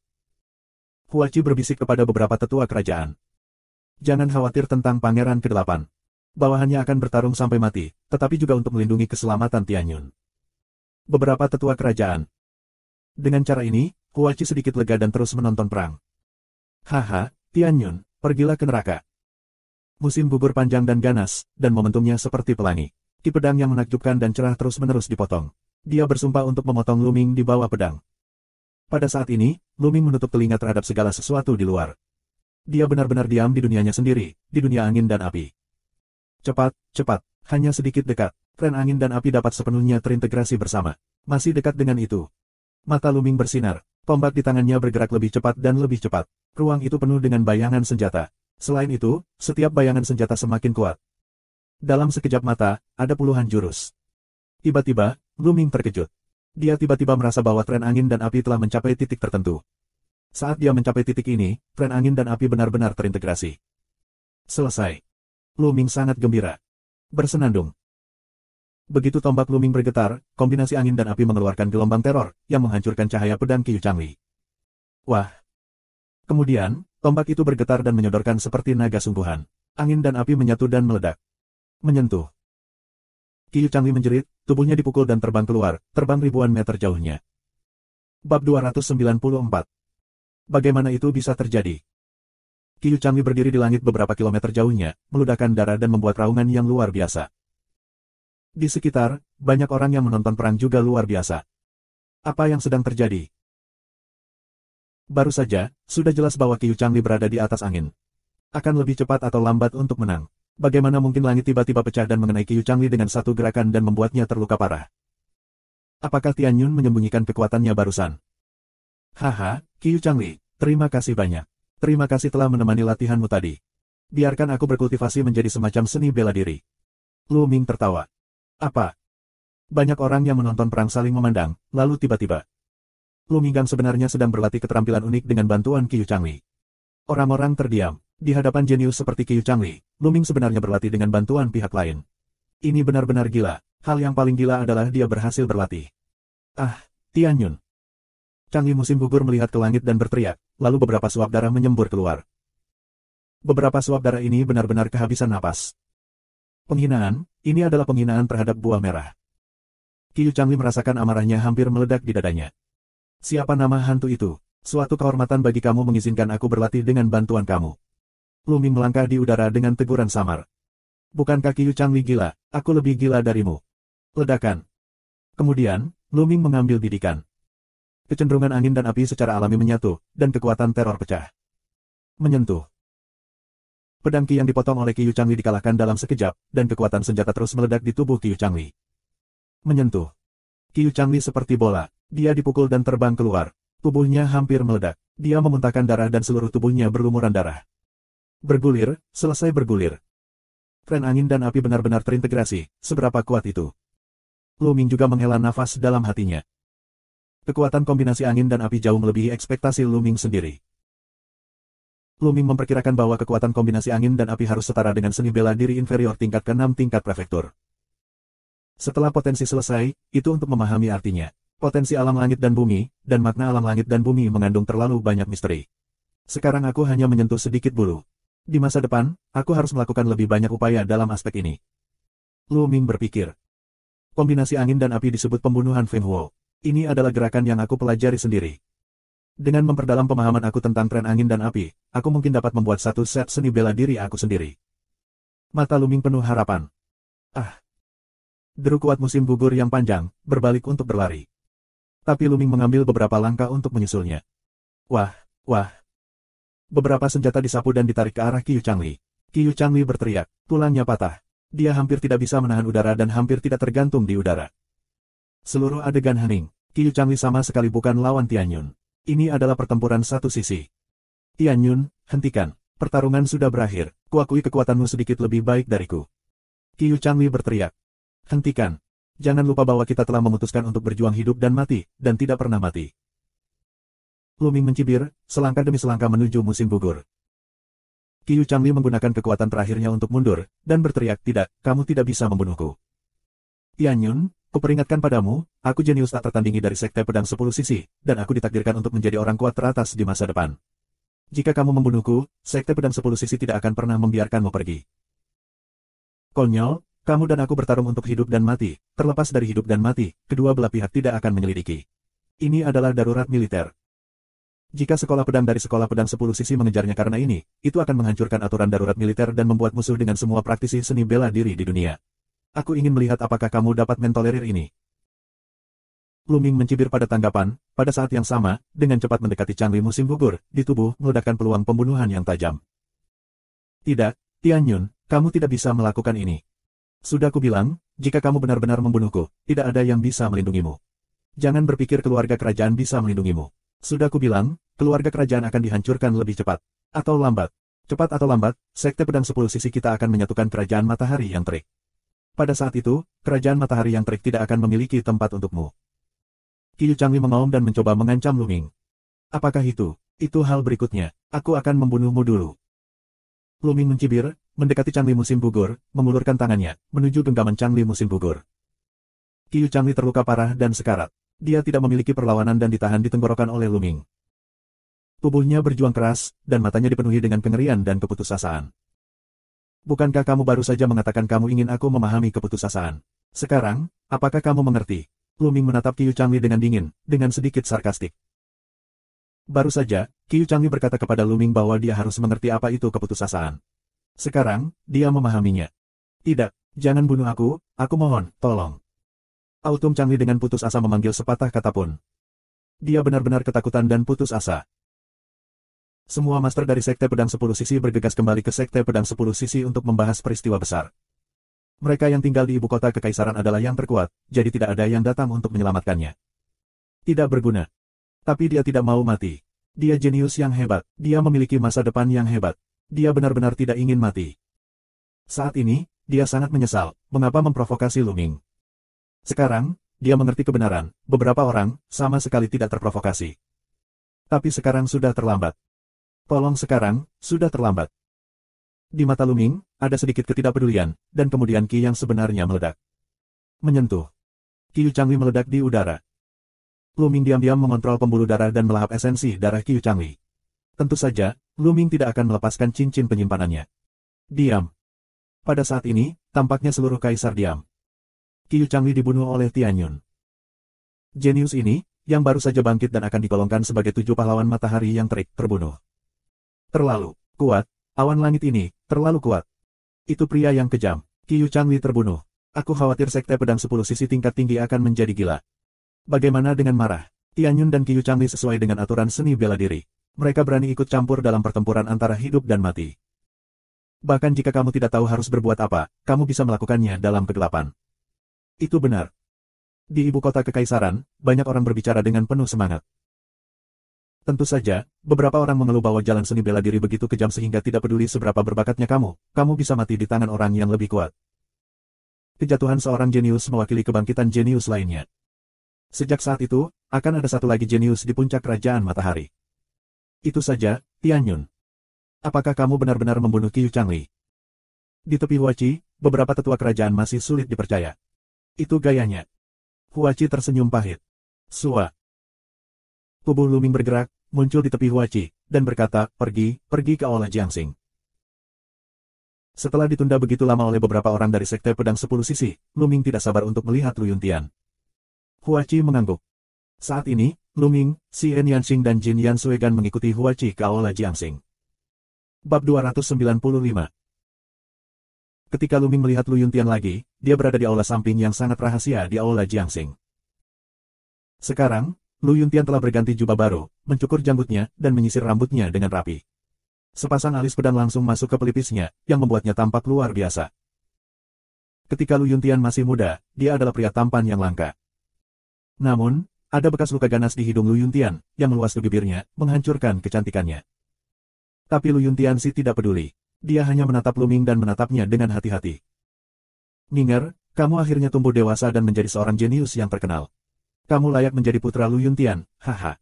Huachi berbisik kepada beberapa tetua kerajaan. Jangan khawatir tentang Pangeran ke-8. Bawahannya akan bertarung sampai mati, tetapi juga untuk melindungi keselamatan Tianyun. Beberapa tetua kerajaan. Dengan cara ini, Huachi sedikit lega dan terus menonton perang. Haha, Tianyun, pergilah ke neraka. Musim gugur panjang dan ganas, dan momentumnya seperti pelangi. Ki pedang yang menakjubkan dan cerah terus-menerus dipotong. Dia bersumpah untuk memotong Lu Ming di bawah pedang. Pada saat ini, Lu Ming menutup telinga terhadap segala sesuatu di luar. Dia benar-benar diam di dunianya sendiri, di dunia angin dan api. Cepat, hanya sedikit dekat. Tren angin dan api dapat sepenuhnya terintegrasi bersama. Masih dekat dengan itu. Mata Lu Ming bersinar. Tombak di tangannya bergerak lebih cepat dan lebih cepat. Ruang itu penuh dengan bayangan senjata. Selain itu, setiap bayangan senjata semakin kuat. Dalam sekejap mata, ada puluhan jurus. Tiba-tiba, Lu Ming terkejut. Dia tiba-tiba merasa bahwa tren angin dan api telah mencapai titik tertentu. Saat dia mencapai titik ini, tren angin dan api benar-benar terintegrasi. Selesai. Lu Ming sangat gembira. Bersenandung. Begitu tombak Lu Ming bergetar, kombinasi angin dan api mengeluarkan gelombang teror, yang menghancurkan cahaya pedang Qiu Changli. Wah! Kemudian, tombak itu bergetar dan menyodorkan seperti naga sungguhan. Angin dan api menyatu dan meledak. Menyentuh. Qiu Changli menjerit, tubuhnya dipukul dan terbang keluar, terbang ribuan meter jauhnya. Bab 294. Bagaimana itu bisa terjadi? Qiu Changli berdiri di langit beberapa kilometer jauhnya, meludahkan darah dan membuat raungan yang luar biasa. Di sekitar, banyak orang yang menonton perang juga luar biasa. Apa yang sedang terjadi? Baru saja, sudah jelas bahwa Qiu Changli berada di atas angin. Akan lebih cepat atau lambat untuk menang. Bagaimana mungkin langit tiba-tiba pecah dan mengenai Qiu Changli dengan satu gerakan dan membuatnya terluka parah? Apakah Tianyun menyembunyikan kekuatannya barusan? Haha, Qiu Changli, terima kasih banyak. Terima kasih telah menemani latihanmu tadi. Biarkan aku berkultivasi menjadi semacam seni bela diri. Lu Ming tertawa. Apa? Banyak orang yang menonton perang saling memandang, lalu tiba-tiba. Lu Minggang sebenarnya sedang berlatih keterampilan unik dengan bantuan Qiu Changli. Orang-orang terdiam. Di hadapan jenius seperti Qiu Changli, Lu Ming sebenarnya berlatih dengan bantuan pihak lain. Ini benar-benar gila. Hal yang paling gila adalah dia berhasil berlatih. Ah, Tianyun. Changli musim gugur melihat ke langit dan berteriak, lalu beberapa suap darah menyembur keluar. Beberapa suap darah ini benar-benar kehabisan napas. Penghinaan, ini adalah penghinaan terhadap buah merah. Qiu Changli merasakan amarahnya hampir meledak di dadanya. Siapa nama hantu itu? Suatu kehormatan bagi kamu mengizinkan aku berlatih dengan bantuan kamu. Lu Ming melangkah di udara dengan teguran samar. Bukankah Qiu Changli gila? Aku lebih gila darimu. Ledakan. Kemudian, Lu Ming mengambil bidikan. Kecenderungan angin dan api secara alami menyatu, dan kekuatan teror pecah. Menyentuh. Pedang Qi yang dipotong oleh Qiu Changli dikalahkan dalam sekejap, dan kekuatan senjata terus meledak di tubuh Qiu Changli. Menyentuh. Qiu Changli seperti bola. Dia dipukul dan terbang keluar. Tubuhnya hampir meledak. Dia memuntahkan darah dan seluruh tubuhnya berlumuran darah. Bergulir, selesai bergulir. Tren angin dan api benar-benar terintegrasi. Seberapa kuat itu? Lu Ming juga menghela nafas dalam hatinya. Kekuatan kombinasi angin dan api jauh melebihi ekspektasi Lu Ming sendiri. Lu Ming memperkirakan bahwa kekuatan kombinasi angin dan api harus setara dengan seni bela diri inferior tingkat ke-6 tingkat prefektur. Setelah potensi selesai, itu untuk memahami artinya. Potensi alam langit dan bumi, dan makna alam langit dan bumi mengandung terlalu banyak misteri. Sekarang aku hanya menyentuh sedikit bulu. Di masa depan, aku harus melakukan lebih banyak upaya dalam aspek ini. Lu Ming berpikir. Kombinasi angin dan api disebut pembunuhan Feng Huo. Ini adalah gerakan yang aku pelajari sendiri. Dengan memperdalam pemahaman aku tentang tren angin dan api, aku mungkin dapat membuat satu set seni bela diri aku sendiri. Mata Lu Ming penuh harapan. Ah! Deru kuat musim gugur yang panjang, berbalik untuk berlari. Tapi Lu Ming mengambil beberapa langkah untuk menyusulnya. Wah, wah. Beberapa senjata disapu dan ditarik ke arah Qiu Changli. Qiu Changli berteriak, tulangnya patah. Dia hampir tidak bisa menahan udara dan hampir tidak tergantung di udara. Seluruh adegan hening. Qiu Changli sama sekali bukan lawan Tianyun. Ini adalah pertempuran satu sisi. Tianyun, hentikan. Pertarungan sudah berakhir. Kuakui kekuatanmu sedikit lebih baik dariku. Qiu Changli berteriak. Hentikan. Jangan lupa bahwa kita telah memutuskan untuk berjuang hidup dan mati, dan tidak pernah mati. Lu Ming mencibir, selangkah demi selangkah menuju musim gugur. Qiu Changli menggunakan kekuatan terakhirnya untuk mundur, dan berteriak, tidak, kamu tidak bisa membunuhku. Tianyun, kuperingatkan padamu, aku jenius tak tertandingi dari Sekte Pedang 10 Sisi, dan aku ditakdirkan untuk menjadi orang kuat teratas di masa depan. Jika kamu membunuhku, Sekte Pedang 10 Sisi tidak akan pernah membiarkanmu pergi. Konyol, kamu dan aku bertarung untuk hidup dan mati, terlepas dari hidup dan mati, kedua belah pihak tidak akan menyelidiki. Ini adalah darurat militer. Jika sekolah pedang dari sekolah pedang 10 sisi mengejarnya karena ini, itu akan menghancurkan aturan darurat militer dan membuat musuh dengan semua praktisi seni bela diri di dunia. Aku ingin melihat apakah kamu dapat mentolerir ini. Lu Ming mencibir pada tanggapan, pada saat yang sama, dengan cepat mendekati Changli musim gugur, di tubuh meledakkan peluang pembunuhan yang tajam. Tidak, Tianyun, kamu tidak bisa melakukan ini. Sudah kubilang, jika kamu benar-benar membunuhku, tidak ada yang bisa melindungimu. Jangan berpikir keluarga kerajaan bisa melindungimu. Sudah kubilang, keluarga kerajaan akan dihancurkan lebih cepat. Atau lambat. Cepat atau lambat, Sekte Pedang 10 Sisi kita akan menyatukan kerajaan matahari yang terik. Pada saat itu, kerajaan matahari yang terik tidak akan memiliki tempat untukmu. Qiu Changli mengaum dan mencoba mengancam Lu Ming. Apakah itu? Itu hal berikutnya. Aku akan membunuhmu dulu. Lu Ming mencibir, mendekati Changli musim gugur, mengulurkan tangannya, menuju genggaman Changli musim gugur. Qiu Changli terluka parah dan sekarat. Dia tidak memiliki perlawanan dan ditahan di tenggorokan oleh Lu Ming. Tubuhnya berjuang keras, dan matanya dipenuhi dengan kengerian dan keputusasaan. Bukankah kamu baru saja mengatakan kamu ingin aku memahami keputusasaan? Sekarang, apakah kamu mengerti? Lu Ming menatap Qiu Changli dengan dingin, dengan sedikit sarkastik. Baru saja, Qiu Changli berkata kepada Lu Ming bahwa dia harus mengerti apa itu keputusasaan. Sekarang, dia memahaminya. Tidak, jangan bunuh aku mohon, tolong. Autumn Changli dengan putus asa memanggil sepatah kata pun. Dia benar-benar ketakutan dan putus asa. Semua master dari Sekte Pedang 10 Sisi bergegas kembali ke Sekte Pedang 10 Sisi untuk membahas peristiwa besar. Mereka yang tinggal di ibu kota kekaisaran adalah yang terkuat, jadi tidak ada yang datang untuk menyelamatkannya. Tidak berguna. Tapi dia tidak mau mati. Dia jenius yang hebat, dia memiliki masa depan yang hebat. Dia benar-benar tidak ingin mati. Saat ini, dia sangat menyesal, mengapa memprovokasi Lu Ming. Sekarang, dia mengerti kebenaran, beberapa orang, sama sekali tidak terprovokasi. Tapi sekarang sudah terlambat. Tolong sekarang, sudah terlambat. Di mata Lu Ming, ada sedikit ketidakpedulian, dan kemudian Qi yang sebenarnya meledak. Menyentuh. Qiu Changli meledak di udara. Lu Ming diam-diam mengontrol pembuluh darah dan melahap esensi darah Qiu Changli. Tentu saja, Lu Ming tidak akan melepaskan cincin penyimpanannya. Diam. Pada saat ini, tampaknya seluruh kaisar diam. Qiu Changli dibunuh oleh Tian Yun. Jenius ini, yang baru saja bangkit dan akan digolongkan sebagai 7 pahlawan matahari yang terik, terbunuh. Terlalu kuat, awan langit ini, terlalu kuat. Itu pria yang kejam. Qiu Changli terbunuh. Aku khawatir sekte pedang 10 sisi tingkat tinggi akan menjadi gila. Bagaimana dengan marah? Tian Yun dan Qiu Changli sesuai dengan aturan seni bela diri. Mereka berani ikut campur dalam pertempuran antara hidup dan mati. Bahkan jika kamu tidak tahu harus berbuat apa, kamu bisa melakukannya dalam kegelapan. Itu benar. Di ibu kota kekaisaran, banyak orang berbicara dengan penuh semangat. Tentu saja, beberapa orang mengeluh bahwa jalan seni bela diri begitu kejam sehingga tidak peduli seberapa berbakatnya kamu bisa mati di tangan orang yang lebih kuat. Kejatuhan seorang jenius mewakili kebangkitan jenius lainnya. Sejak saat itu, akan ada satu lagi jenius di puncak kerajaan matahari. Itu saja, Tian Yun. Apakah kamu benar-benar membunuh Qiu Changli? Di tepi Huachi, beberapa tetua kerajaan masih sulit dipercaya. Itu gayanya. Huachi tersenyum pahit. Sua. Tubuh Lu Ming bergerak, muncul di tepi Huachi, dan berkata, pergi ke Aula Jiangxing. Setelah ditunda begitu lama oleh beberapa orang dari sekte pedang 10 sisi, Lu Ming tidak sabar untuk melihat Lu Yuntian. Huachi mengangguk. Saat ini, Lu Ming, Xian Yanxing dan Jin Yan Suegan mengikuti Huachi ke Aula Jiangxing. Bab 295. Ketika Lu Ming melihat Lu Yuntian lagi, dia berada di aula samping yang sangat rahasia di Aula Jiangxing. Sekarang, Lu Yuntian telah berganti jubah baru, mencukur janggutnya, dan menyisir rambutnya dengan rapi. Sepasang alis pedang langsung masuk ke pelipisnya, yang membuatnya tampak luar biasa. Ketika Lu Yuntian masih muda, dia adalah pria tampan yang langka. Namun, ada bekas luka ganas di hidung Lu Yuntian, yang meluas ke bibirnya, menghancurkan kecantikannya. Tapi Lu Yuntian sih tidak peduli. Dia hanya menatap Lu Ming dan menatapnya dengan hati-hati. Minger, kamu akhirnya tumbuh dewasa dan menjadi seorang jenius yang terkenal. Kamu layak menjadi putra Lu Yuntian, haha.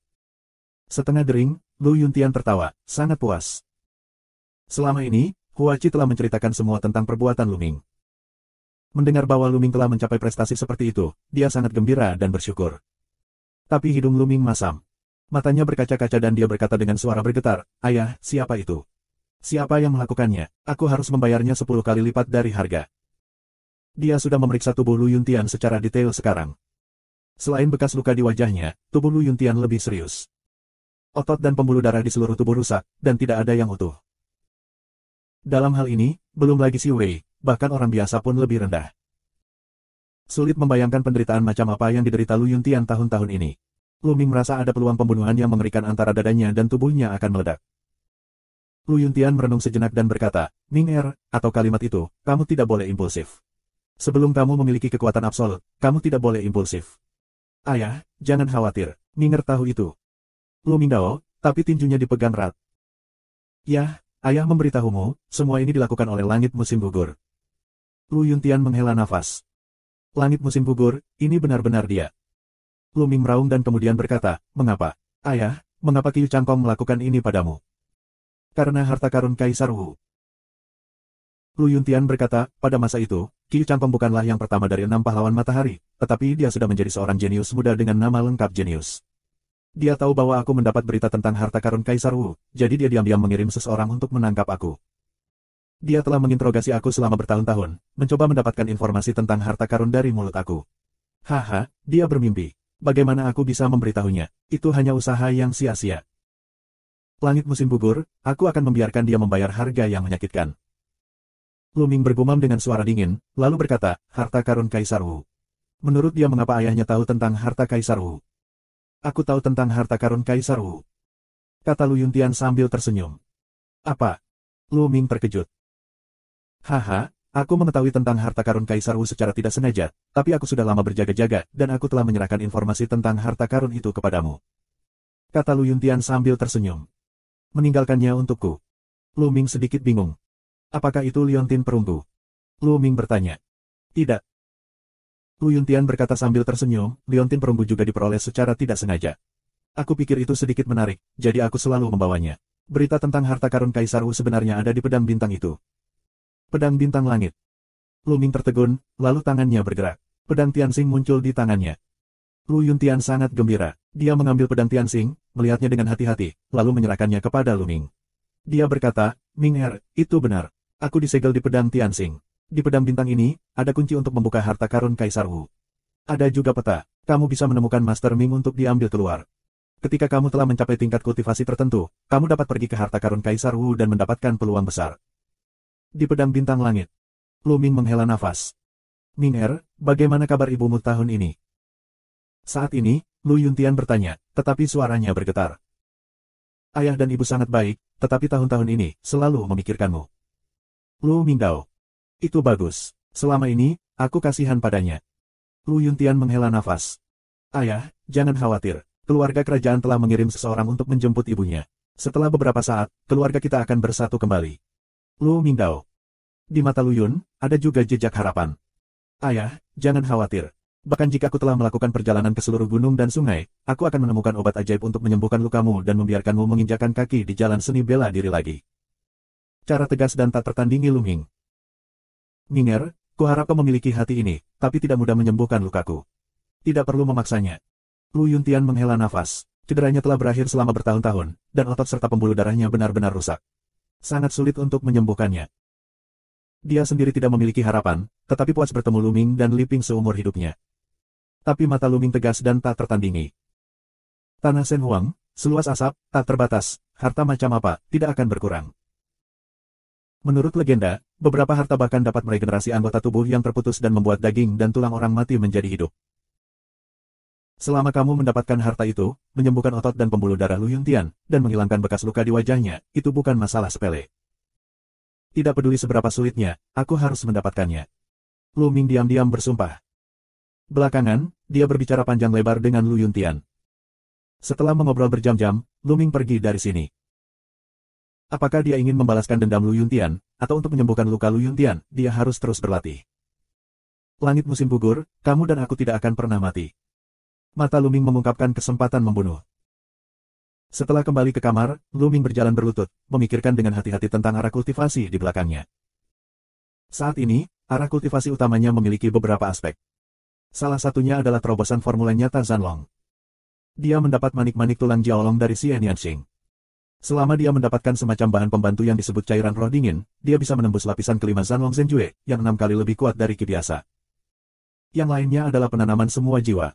Setengah dering, Lu Yuntian tertawa, sangat puas. Selama ini, Huachi telah menceritakan semua tentang perbuatan Lu Ming. Mendengar bahwa Lu Ming telah mencapai prestasi seperti itu, dia sangat gembira dan bersyukur. Tapi hidung Lu Ming masam. Matanya berkaca-kaca dan dia berkata dengan suara bergetar, ayah, siapa itu? Siapa yang melakukannya? Aku harus membayarnya 10 kali lipat dari harga. Dia sudah memeriksa tubuh Lu Yuntian secara detail sekarang. Selain bekas luka di wajahnya, tubuh Lu Yuntian lebih serius. Otot dan pembuluh darah di seluruh tubuh rusak, dan tidak ada yang utuh. Dalam hal ini, belum lagi Si Wei, bahkan orang biasa pun lebih rendah. Sulit membayangkan penderitaan macam apa yang diderita Lu Yuntian tahun-tahun ini. Lu Ming merasa ada peluang pembunuhan yang mengerikan antara dadanya dan tubuhnya akan meledak. Lu Yuntian merenung sejenak dan berkata, Minger, atau kalimat itu, kamu tidak boleh impulsif. Sebelum kamu memiliki kekuatan absolut, kamu tidak boleh impulsif. Ayah, jangan khawatir, Minger tahu itu. Lu Mingdao, tapi tinjunya dipegang erat. Yah, ayah memberitahumu, semua ini dilakukan oleh langit musim gugur. Lu Yuntian menghela nafas. Langit musim gugur, ini benar-benar dia. Lu Ming meraung dan kemudian berkata, mengapa? Ayah, mengapa Qiu Changkong melakukan ini padamu? Karena harta karun Kaisar Wu. Lu Yuntian berkata, pada masa itu, Qiu Changkong bukanlah yang pertama dari 6 pahlawan matahari, tetapi dia sudah menjadi seorang jenius muda dengan nama lengkap jenius. Dia tahu bahwa aku mendapat berita tentang harta karun Kaisar Wu, jadi dia diam-diam mengirim seseorang untuk menangkap aku. Dia telah menginterogasi aku selama bertahun-tahun, mencoba mendapatkan informasi tentang harta karun dari mulut aku. Haha, dia bermimpi. Bagaimana aku bisa memberitahunya? Itu hanya usaha yang sia-sia. Langit musim gugur, aku akan membiarkan dia membayar harga yang menyakitkan. Lu Ming bergumam dengan suara dingin, lalu berkata, harta karun Kaisar Wu. Menurut dia mengapa ayahnya tahu tentang harta Kaisar Wu? Aku tahu tentang harta karun Kaisar Wu. Kata Lu Yuntian sambil tersenyum. Apa? Lu Ming terkejut. Haha, aku mengetahui tentang harta karun Kaisar Wu secara tidak sengaja, tapi aku sudah lama berjaga-jaga, dan aku telah menyerahkan informasi tentang harta karun itu kepadamu. Kata Lu Yuntian sambil tersenyum. Meninggalkannya untukku. Lu Ming sedikit bingung. Apakah itu liontin perunggu? Lu Ming bertanya. Tidak. Lu Yuntian berkata sambil tersenyum, liontin perunggu juga diperoleh secara tidak sengaja. Aku pikir itu sedikit menarik, jadi aku selalu membawanya. Berita tentang harta karun Kaisar Wu sebenarnya ada di pedang bintang itu. Pedang bintang langit. Luming tertegun, lalu tangannya bergerak. Pedang Tianxing muncul di tangannya. Lu Yuntian sangat gembira. Dia mengambil pedang Tianxing, melihatnya dengan hati-hati, lalu menyerahkannya kepada Luming. Dia berkata, Ming Er, itu benar. Aku disegel di pedang Tianxing. Di pedang bintang ini, ada kunci untuk membuka harta karun Kaisar Wu. Ada juga peta. Kamu bisa menemukan Master Ming untuk diambil keluar. Ketika kamu telah mencapai tingkat kultivasi tertentu, kamu dapat pergi ke harta karun Kaisar Wu dan mendapatkan peluang besar. Di pedang bintang langit. Luming menghela nafas. Ming Er, bagaimana kabar ibumu tahun ini? Saat ini, Lu Yuntian bertanya, tetapi suaranya bergetar. Ayah dan ibu sangat baik, tetapi tahun-tahun ini, selalu memikirkanmu. Lu Mingdao. Itu bagus. Selama ini, aku kasihan padanya. Lu Yuntian menghela nafas. Ayah, jangan khawatir. Keluarga kerajaan telah mengirim seseorang untuk menjemput ibunya. Setelah beberapa saat, keluarga kita akan bersatu kembali. Lu Mingdao. Di mata Lu Yun, ada juga jejak harapan. Ayah, jangan khawatir. Bahkan jika aku telah melakukan perjalanan ke seluruh gunung dan sungai, aku akan menemukan obat ajaib untuk menyembuhkan lukamu dan membiarkanmu menginjakkan kaki di jalan seni bela diri lagi. Cara tegas dan tak tertandingi Luming. Ming Er, kuharap kau memiliki hati ini, tapi tidak mudah menyembuhkan lukaku. Tidak perlu memaksanya. Lu Yuntian menghela nafas. Cederanya telah berakhir selama bertahun-tahun, dan otot serta pembuluh darahnya benar-benar rusak. Sangat sulit untuk menyembuhkannya. Dia sendiri tidak memiliki harapan, tetapi puas bertemu Luming dan Liping seumur hidupnya. Tapi mata Luming tegas dan tak tertandingi. Tanah Shen Huang, seluas asap, tak terbatas, harta macam apa, tidak akan berkurang. Menurut legenda, beberapa harta bahkan dapat meregenerasi anggota tubuh yang terputus dan membuat daging dan tulang orang mati menjadi hidup. Selama kamu mendapatkan harta itu, menyembuhkan otot dan pembuluh darah Lu Yuntian, dan menghilangkan bekas luka di wajahnya, itu bukan masalah sepele. Tidak peduli seberapa sulitnya, aku harus mendapatkannya. Lu Ming diam-diam bersumpah. Belakangan, dia berbicara panjang lebar dengan Lu Yuntian. Setelah mengobrol berjam-jam, Lu Ming pergi dari sini. Apakah dia ingin membalaskan dendam Lu Yuntian, atau untuk menyembuhkan luka Lu Yuntian, dia harus terus berlatih. Langit musim gugur, kamu dan aku tidak akan pernah mati. Mata Lu Ming mengungkapkan kesempatan membunuh. Setelah kembali ke kamar, Lu Ming berjalan berlutut, memikirkan dengan hati-hati tentang arah kultivasi di belakangnya. Saat ini, arah kultivasi utamanya memiliki beberapa aspek. Salah satunya adalah terobosan formula nyata Zanlong. Dia mendapat manik-manik tulang Jiaolong dari Xian Yanxing. Selama dia mendapatkan semacam bahan pembantu yang disebut cairan roh dingin, dia bisa menembus lapisan kelima Zanlong Zhenjue, yang 6 kali lebih kuat dari ki biasa. Yang lainnya adalah penanaman semua jiwa.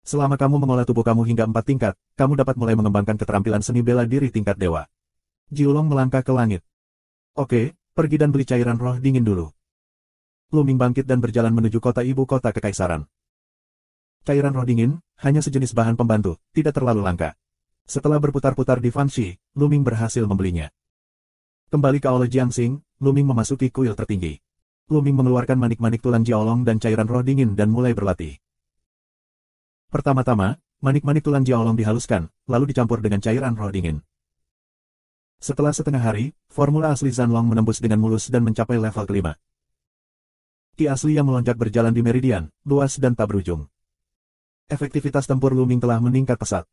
Selama kamu mengolah tubuh kamu hingga 4 tingkat, kamu dapat mulai mengembangkan keterampilan seni bela diri tingkat dewa. Jiulong melangkah ke langit. Oke, pergi dan beli cairan roh dingin dulu. Luming bangkit dan berjalan menuju kota ibu kota kekaisaran. Cairan roh dingin, hanya sejenis bahan pembantu, tidak terlalu langka. Setelah berputar-putar di Fanxi, Luming berhasil membelinya. Kembali ke Aula Jiangxing, Luming memasuki kuil tertinggi. Luming mengeluarkan manik-manik tulang Jiaolong dan cairan roh dingin dan mulai berlatih. Pertama-tama, manik-manik tulang Jiaolong dihaluskan, lalu dicampur dengan cairan roh dingin. Setelah setengah hari, formula asli Zanlong menembus dengan mulus dan mencapai level kelima. Ki asli yang melonjak berjalan di meridian, luas dan tak berujung. Efektivitas tempur Luming telah meningkat pesat.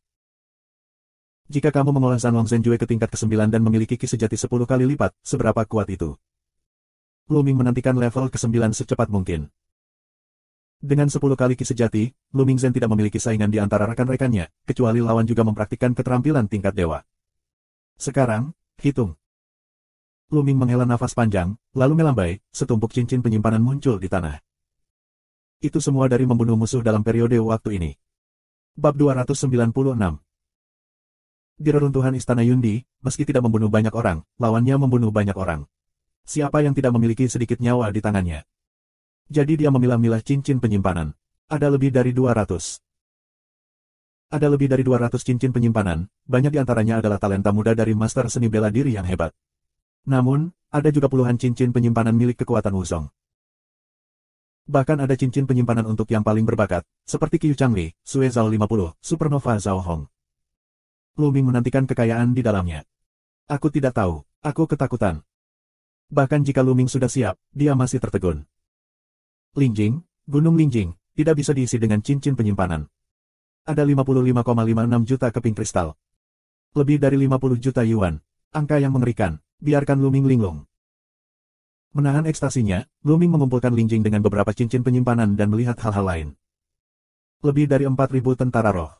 Jika kamu mengolah Zanlong Zhenjue ke tingkat ke-9 dan memiliki ki sejati 10 kali lipat, seberapa kuat itu? Luming menantikan level ke-9 secepat mungkin. Dengan 10 kali ki sejati, Luming Zhen tidak memiliki saingan di antara rekan-rekannya, kecuali lawan juga mempraktikkan keterampilan tingkat dewa. Sekarang, hitung. Luming menghela nafas panjang, lalu melambai, setumpuk cincin penyimpanan muncul di tanah. Itu semua dari membunuh musuh dalam periode waktu ini. Bab 296. Di reruntuhan Istana Yundi, meski tidak membunuh banyak orang, lawannya membunuh banyak orang. Siapa yang tidak memiliki sedikit nyawa di tangannya? Jadi dia memilah-milah cincin penyimpanan. Ada lebih dari 200. Ada lebih dari 200 cincin penyimpanan, banyak di antaranya adalah talenta muda dari master seni bela diri yang hebat. Namun, ada juga puluhan cincin penyimpanan milik kekuatan Wuzong. Bahkan ada cincin penyimpanan untuk yang paling berbakat, seperti Qiu Changli, Sue Zhao 50, Supernova Zhao Hong. Luming menantikan kekayaan di dalamnya. Aku tidak tahu, aku ketakutan. Bahkan jika Luming sudah siap, dia masih tertegun. Lingjing, Gunung Lingjing, tidak bisa diisi dengan cincin penyimpanan. Ada 55,56 juta keping kristal. Lebih dari 50 juta yuan. Angka yang mengerikan, biarkan Luming linglung. Menahan ekstasinya, Luming mengumpulkan Lingjing dengan beberapa cincin penyimpanan dan melihat hal-hal lain. Lebih dari 4.000 tentara roh.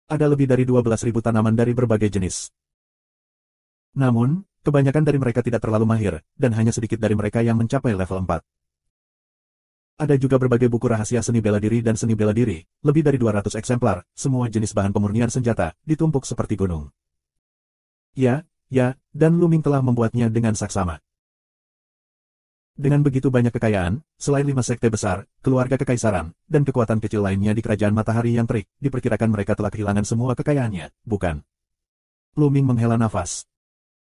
Ada lebih dari 12.000 tanaman dari berbagai jenis. Namun, kebanyakan dari mereka tidak terlalu mahir, dan hanya sedikit dari mereka yang mencapai level 4. Ada juga berbagai buku rahasia seni bela diri dan seni bela diri, lebih dari 200 eksemplar, semua jenis bahan pemurnian senjata, ditumpuk seperti gunung. Ya, dan Luming telah membuatnya dengan saksama. Dengan begitu banyak kekayaan, selain 5 sekte besar, keluarga kekaisaran, dan kekuatan kecil lainnya di kerajaan matahari yang terik, diperkirakan mereka telah kehilangan semua kekayaannya, bukan? Luming menghela nafas.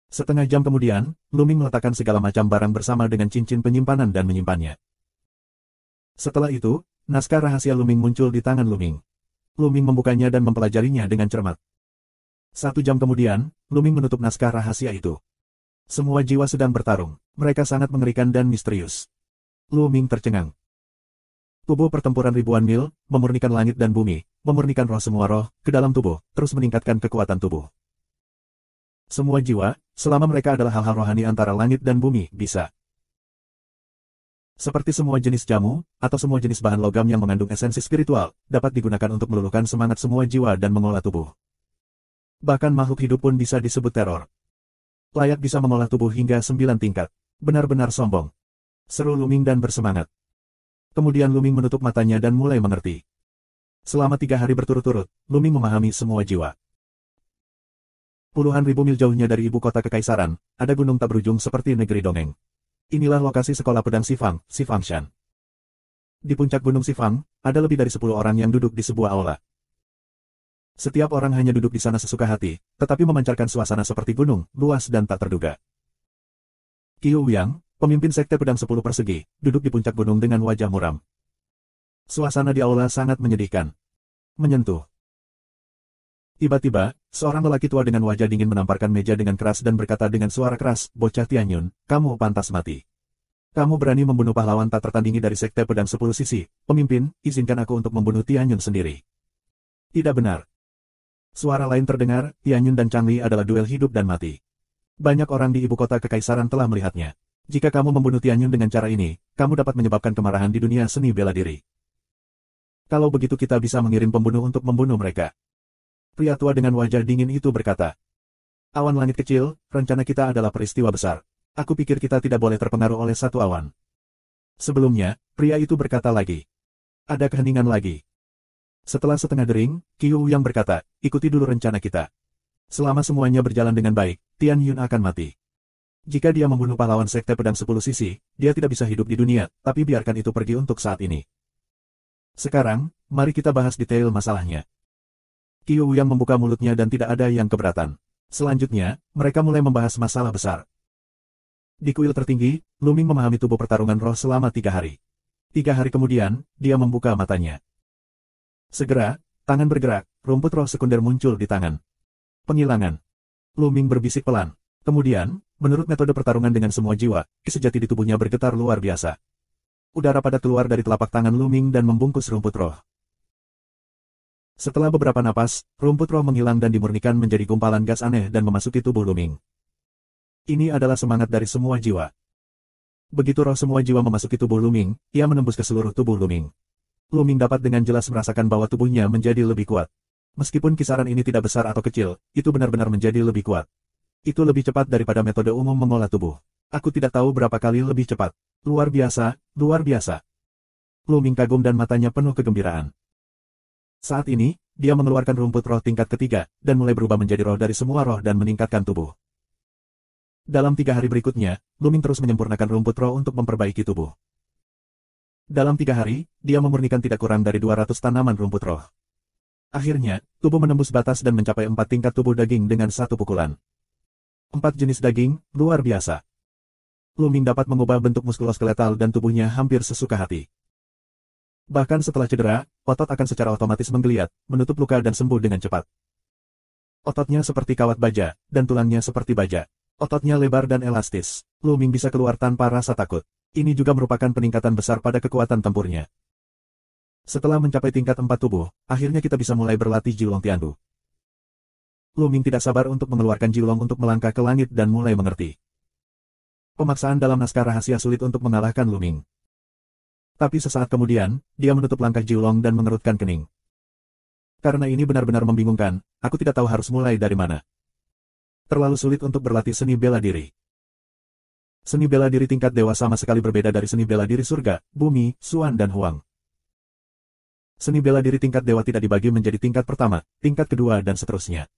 Setengah jam kemudian, Luming meletakkan segala macam barang bersama dengan cincin penyimpanan dan menyimpannya. Setelah itu, naskah rahasia Luming muncul di tangan Luming. Luming membukanya dan mempelajarinya dengan cermat. 1 jam kemudian, Luming menutup naskah rahasia itu. Semua jiwa sedang bertarung. Mereka sangat mengerikan dan misterius. Luming tercengang. Tubuh pertempuran ribuan mil, memurnikan langit dan bumi, memurnikan roh semua roh, ke dalam tubuh, terus meningkatkan kekuatan tubuh. Semua jiwa, selama mereka adalah hal-hal rohani antara langit dan bumi, bisa. Seperti semua jenis jamu, atau semua jenis bahan logam yang mengandung esensi spiritual, dapat digunakan untuk meluluhkan semangat semua jiwa dan mengolah tubuh. Bahkan makhluk hidup pun bisa disebut teror. Layak bisa mengolah tubuh hingga 9 tingkat. Benar-benar sombong. Seru Luming dan bersemangat. Kemudian Luming menutup matanya dan mulai mengerti. Selama 3 hari berturut-turut, Luming memahami semua jiwa. Puluhan ribu mil jauhnya dari ibu kota kekaisaran, ada gunung tak berujung seperti negeri dongeng. Inilah lokasi sekolah pedang Sifangshan. Di puncak gunung Sifang, ada lebih dari 10 orang yang duduk di sebuah aula. Setiap orang hanya duduk di sana sesuka hati, tetapi memancarkan suasana seperti gunung, luas dan tak terduga. Qiu Yang, pemimpin sekte pedang 10 persegi, duduk di puncak gunung dengan wajah muram. Suasana di aula sangat menyedihkan. Menyentuh. Tiba-tiba, seorang lelaki tua dengan wajah dingin menamparkan meja dengan keras dan berkata dengan suara keras, "Bocah Tianyun, kamu pantas mati. Kamu berani membunuh pahlawan tak tertandingi dari sekte pedang 10 sisi. Pemimpin, izinkan aku untuk membunuh Tianyun sendiri." Tidak benar. Suara lain terdengar, Tianyun dan Changli adalah duel hidup dan mati. Banyak orang di ibu kota kekaisaran telah melihatnya. Jika kamu membunuh Tianyun dengan cara ini, kamu dapat menyebabkan kemarahan di dunia seni bela diri. Kalau begitu kita bisa mengirim pembunuh untuk membunuh mereka. Pria tua dengan wajah dingin itu berkata. Awan langit kecil, rencana kita adalah peristiwa besar. Aku pikir kita tidak boleh terpengaruh oleh satu awan. Sebelumnya, pria itu berkata lagi. Ada keheningan lagi. Setelah setengah dering, Qiu Yang berkata, ikuti dulu rencana kita. Selama semuanya berjalan dengan baik, Tianyun akan mati. Jika dia membunuh pahlawan sekte pedang 10 sisi, dia tidak bisa hidup di dunia, tapi biarkan itu pergi untuk saat ini. Sekarang, mari kita bahas detail masalahnya. Qiu Yang membuka mulutnya dan tidak ada yang keberatan. Selanjutnya, mereka mulai membahas masalah besar. Di kuil tertinggi, Luming memahami tubuh pertarungan roh selama 3 hari. 3 hari kemudian, dia membuka matanya. Segera, tangan bergerak, rumput roh sekunder muncul di tangan. Penghilangan. Luming berbisik pelan. Kemudian, menurut metode pertarungan dengan semua jiwa, sejati di tubuhnya bergetar luar biasa. Udara padat keluar dari telapak tangan Luming dan membungkus rumput roh. Setelah beberapa napas, rumput roh menghilang dan dimurnikan menjadi gumpalan gas aneh dan memasuki tubuh Luming. Ini adalah semangat dari semua jiwa. Begitu roh semua jiwa memasuki tubuh Luming, ia menembus ke seluruh tubuh Luming. Luming dapat dengan jelas merasakan bahwa tubuhnya menjadi lebih kuat. Meskipun kisaran ini tidak besar atau kecil, itu benar-benar menjadi lebih kuat. Itu lebih cepat daripada metode umum mengolah tubuh. Aku tidak tahu berapa kali lebih cepat. Luar biasa, luar biasa. Luming kagum dan matanya penuh kegembiraan. Saat ini, dia mengeluarkan rumput roh tingkat ketiga, dan mulai berubah menjadi roh dari semua roh dan meningkatkan tubuh. Dalam 3 hari berikutnya, Luming terus menyempurnakan rumput roh untuk memperbaiki tubuh. Dalam 3 hari, dia memurnikan tidak kurang dari 200 tanaman rumput roh. Akhirnya, tubuh menembus batas dan mencapai 4 tingkat tubuh daging dengan satu pukulan. 4 jenis daging, luar biasa. Luming dapat mengubah bentuk muskuloskeletal dan tubuhnya hampir sesuka hati. Bahkan setelah cedera, otot akan secara otomatis menggeliat, menutup luka dan sembuh dengan cepat. Ototnya seperti kawat baja, dan tulangnya seperti baja. Ototnya lebar dan elastis. Luming bisa keluar tanpa rasa takut. Ini juga merupakan peningkatan besar pada kekuatan tempurnya. Setelah mencapai tingkat 4 tubuh, akhirnya kita bisa mulai berlatih Jiulong Tiandu. Luming tidak sabar untuk mengeluarkan Jiulong untuk melangkah ke langit dan mulai mengerti. Pemaksaan dalam naskah rahasia sulit untuk mengalahkan Luming. Tapi sesaat kemudian, dia menutup langkah Jiulong dan mengerutkan kening. Karena ini benar-benar membingungkan, aku tidak tahu harus mulai dari mana. Terlalu sulit untuk berlatih seni bela diri. Seni bela diri tingkat dewa sama sekali berbeda dari seni bela diri surga, bumi, Xuan dan Huang. Seni bela diri tingkat dewa tidak dibagi menjadi tingkat pertama, tingkat kedua dan seterusnya.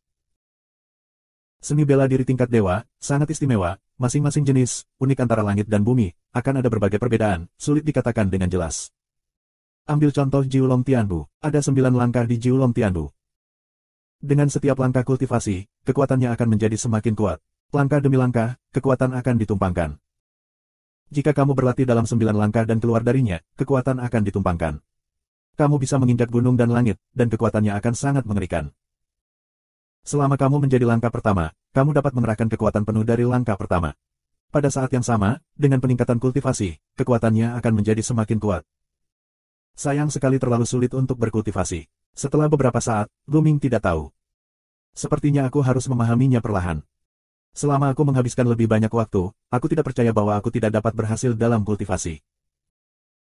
Seni bela diri tingkat dewa, sangat istimewa, masing-masing jenis, unik antara langit dan bumi, akan ada berbagai perbedaan, sulit dikatakan dengan jelas. Ambil contoh Jiulong Tianbu, ada 9 langkah di Jiulong Tianbu. Dengan setiap langkah kultivasi, kekuatannya akan menjadi semakin kuat. Langkah demi langkah, kekuatan akan ditumpangkan. Jika kamu berlatih dalam 9 langkah dan keluar darinya, kekuatan akan ditumpangkan. Kamu bisa menginjak gunung dan langit, dan kekuatannya akan sangat mengerikan. Selama kamu menjadi langkah pertama, kamu dapat mengerahkan kekuatan penuh dari langkah pertama. Pada saat yang sama, dengan peningkatan kultivasi, kekuatannya akan menjadi semakin kuat. Sayang sekali terlalu sulit untuk berkultivasi. Setelah beberapa saat, Luming tidak tahu. Sepertinya aku harus memahaminya perlahan. Selama aku menghabiskan lebih banyak waktu, aku tidak percaya bahwa aku tidak dapat berhasil dalam kultivasi.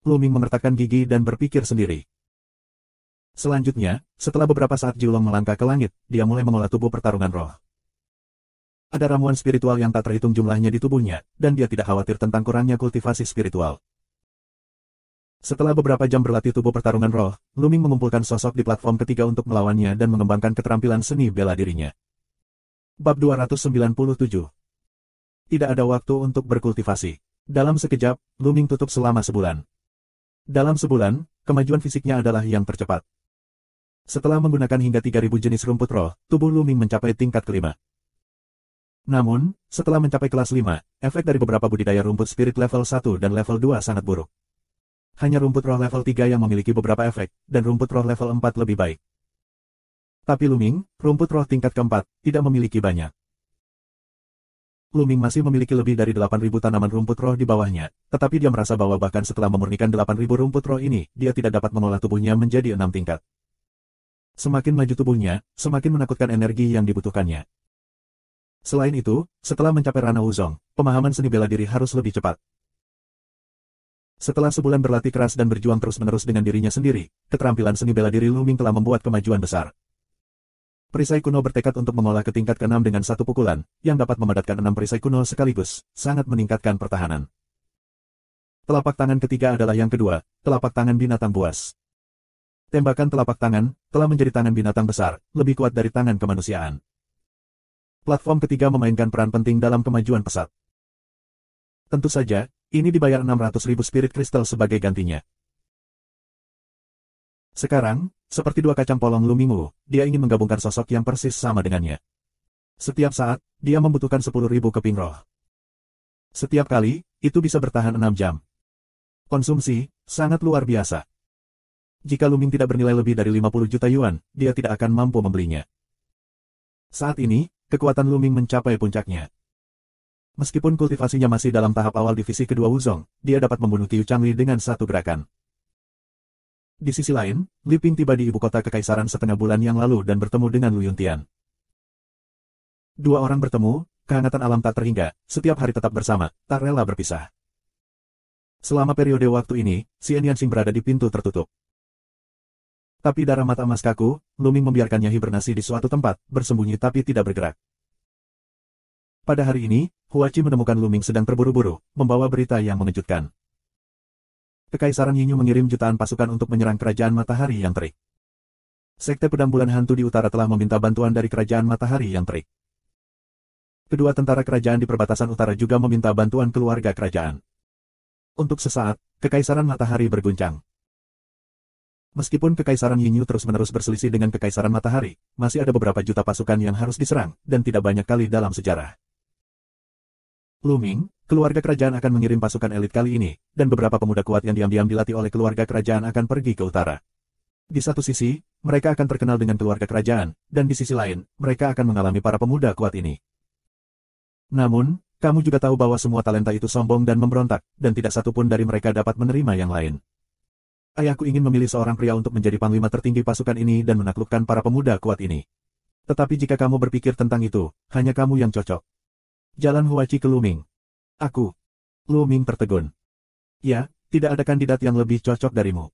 Luming mengertakkan gigi dan berpikir sendiri. Selanjutnya, setelah beberapa saat Jiulong melangkah ke langit, dia mulai mengolah tubuh pertarungan roh. Ada ramuan spiritual yang tak terhitung jumlahnya di tubuhnya, dan dia tidak khawatir tentang kurangnya kultivasi spiritual. Setelah beberapa jam berlatih tubuh pertarungan roh, Luming mengumpulkan sosok di platform ketiga untuk melawannya dan mengembangkan keterampilan seni bela dirinya. Bab 297. Tidak ada waktu untuk berkultivasi. Dalam sekejap, Luming tutup selama sebulan. Dalam sebulan, kemajuan fisiknya adalah yang tercepat. Setelah menggunakan hingga 3000 jenis rumput roh, tubuh Luming mencapai tingkat kelima. Namun, setelah mencapai kelas 5, efek dari beberapa budidaya rumput spirit level 1 dan level 2 sangat buruk. Hanya rumput roh level 3 yang memiliki beberapa efek, dan rumput roh level 4 lebih baik. Tapi Luming, rumput roh tingkat keempat, tidak memiliki banyak. Luming masih memiliki lebih dari 8.000 tanaman rumput roh di bawahnya, tetapi dia merasa bahwa bahkan setelah memurnikan 8.000 rumput roh ini, dia tidak dapat mengolah tubuhnya menjadi 6 tingkat. Semakin maju tubuhnya, semakin menakutkan energi yang dibutuhkannya. Selain itu, setelah mencapai ranah Wuzong, pemahaman seni bela diri harus lebih cepat. Setelah sebulan berlatih keras dan berjuang terus-menerus dengan dirinya sendiri, keterampilan seni bela diri Luming telah membuat kemajuan besar. Perisai kuno bertekad untuk mengolah ke tingkat ke-6 dengan satu pukulan, yang dapat memadatkan 6 perisai kuno sekaligus, sangat meningkatkan pertahanan. Telapak tangan ketiga adalah yang kedua, telapak tangan binatang buas. Tembakan telapak tangan, telah menjadi tangan binatang besar, lebih kuat dari tangan kemanusiaan. Platform ketiga memainkan peran penting dalam kemajuan pesat. Tentu saja, ini dibayar 600.000 spirit kristal sebagai gantinya. Sekarang, seperti dua kacang polong Luming, dia ingin menggabungkan sosok yang persis sama dengannya. Setiap saat, dia membutuhkan 10.000 keping roh. Setiap kali, itu bisa bertahan 6 jam. Konsumsi, sangat luar biasa. Jika Luming tidak bernilai lebih dari 50 juta yuan, dia tidak akan mampu membelinya. Saat ini, kekuatan Luming mencapai puncaknya. Meskipun kultivasinya masih dalam tahap awal divisi kedua Wuzong, dia dapat membunuh Qiu Changli dengan satu gerakan. Di sisi lain, Li Ping tiba di ibu kota kekaisaran setengah bulan yang lalu dan bertemu dengan Lu Yuntian. Dua orang bertemu, kehangatan alam tak terhingga, setiap hari tetap bersama, tak rela berpisah. Selama periode waktu ini, si Enyansing berada di pintu tertutup. Tapi darah mata emas kaku, Luming membiarkannya hibernasi di suatu tempat, bersembunyi tapi tidak bergerak. Pada hari ini, Huachi menemukan Luming sedang terburu-buru, membawa berita yang mengejutkan. Kekaisaran Yinyu mengirim jutaan pasukan untuk menyerang kerajaan matahari yang terik. Sekte pedang bulan hantu di utara telah meminta bantuan dari kerajaan matahari yang terik. Kedua tentara kerajaan di perbatasan utara juga meminta bantuan keluarga kerajaan. Untuk sesaat, kekaisaran matahari berguncang. Meskipun kekaisaran Yinyu terus-menerus berselisih dengan kekaisaran matahari, masih ada beberapa juta pasukan yang harus diserang, dan tidak banyak kali dalam sejarah. Luming, keluarga kerajaan akan mengirim pasukan elit kali ini, dan beberapa pemuda kuat yang diam-diam dilatih oleh keluarga kerajaan akan pergi ke utara. Di satu sisi, mereka akan terkenal dengan keluarga kerajaan, dan di sisi lain, mereka akan mengalami para pemuda kuat ini. Namun, kamu juga tahu bahwa semua talenta itu sombong dan memberontak, dan tidak satu pun dari mereka dapat menerima yang lain. Ayahku ingin memilih seorang pria untuk menjadi panglima tertinggi pasukan ini dan menaklukkan para pemuda kuat ini. Tetapi jika kamu berpikir tentang itu, hanya kamu yang cocok. Jalan Huachi ke Luming. Aku. Lu Ming tertegun. Ya, tidak ada kandidat yang lebih cocok darimu.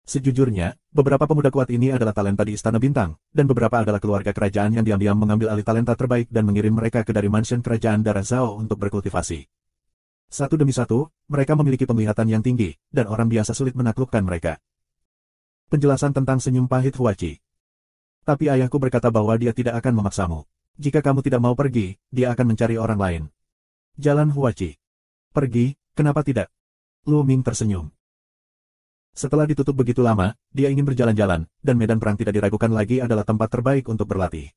Sejujurnya, beberapa pemuda kuat ini adalah talenta di Istana Bintang, dan beberapa adalah keluarga kerajaan yang diam-diam mengambil alih talenta terbaik dan mengirim mereka ke dari mansion kerajaan darah Zhao untuk berkultivasi. Satu demi satu, mereka memiliki penglihatan yang tinggi, dan orang biasa sulit menaklukkan mereka. Penjelasan tentang senyum pahit Huachi. Tapi ayahku berkata bahwa dia tidak akan memaksamu. Jika kamu tidak mau pergi, dia akan mencari orang lain. Jalan Huachi. Pergi, kenapa tidak? Lu Ming tersenyum. Setelah ditutup begitu lama, dia ingin berjalan-jalan, dan medan perang tidak diragukan lagi adalah tempat terbaik untuk berlatih.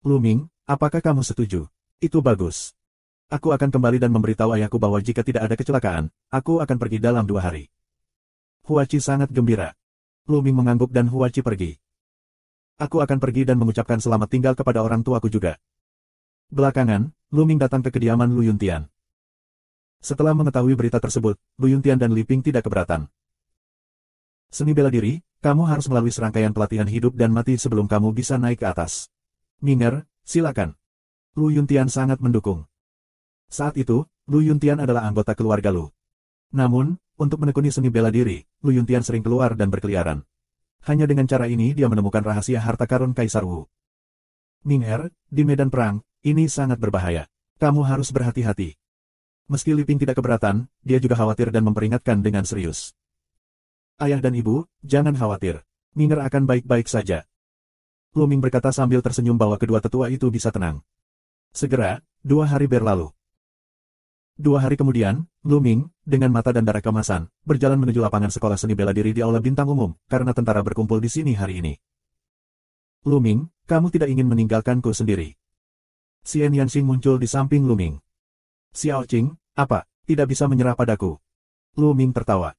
Lu Ming, apakah kamu setuju? Itu bagus. Aku akan kembali dan memberitahu ayahku bahwa jika tidak ada kecelakaan, aku akan pergi dalam 2 hari. Huachi sangat gembira. Lu Ming mengangguk dan Huachi pergi. Aku akan pergi dan mengucapkan selamat tinggal kepada orang tuaku juga. Belakangan, Lu Ming datang ke kediaman Lu Yuntian. Setelah mengetahui berita tersebut, Lu Yuntian dan Li Ping tidak keberatan. Seni bela diri, kamu harus melalui serangkaian pelatihan hidup dan mati sebelum kamu bisa naik ke atas. Minger, silakan. Lu Yuntian sangat mendukung. Saat itu, Lu Yuntian adalah anggota keluarga Lu. Namun, untuk menekuni seni bela diri, Lu Yuntian sering keluar dan berkeliaran. Hanya dengan cara ini dia menemukan rahasia harta karun Kaisar Wu. Minger, di medan perang, ini sangat berbahaya. Kamu harus berhati-hati. Meski Li Ping tidak keberatan, dia juga khawatir dan memperingatkan dengan serius. Ayah dan ibu, jangan khawatir. Minger akan baik-baik saja. Lu Ming berkata sambil tersenyum bahwa kedua tetua itu bisa tenang. Segera, 2 hari berlalu. 2 hari kemudian, Lu Ming, dengan mata dan darah kemasan, berjalan menuju lapangan sekolah seni bela diri di Aula Bintang Umum, karena tentara berkumpul di sini hari ini. Lu Ming, kamu tidak ingin meninggalkanku sendiri. Xian Yanxing muncul di samping Lu Ming. Xiao Qing, apa, tidak bisa menyerah padaku? Lu Ming tertawa.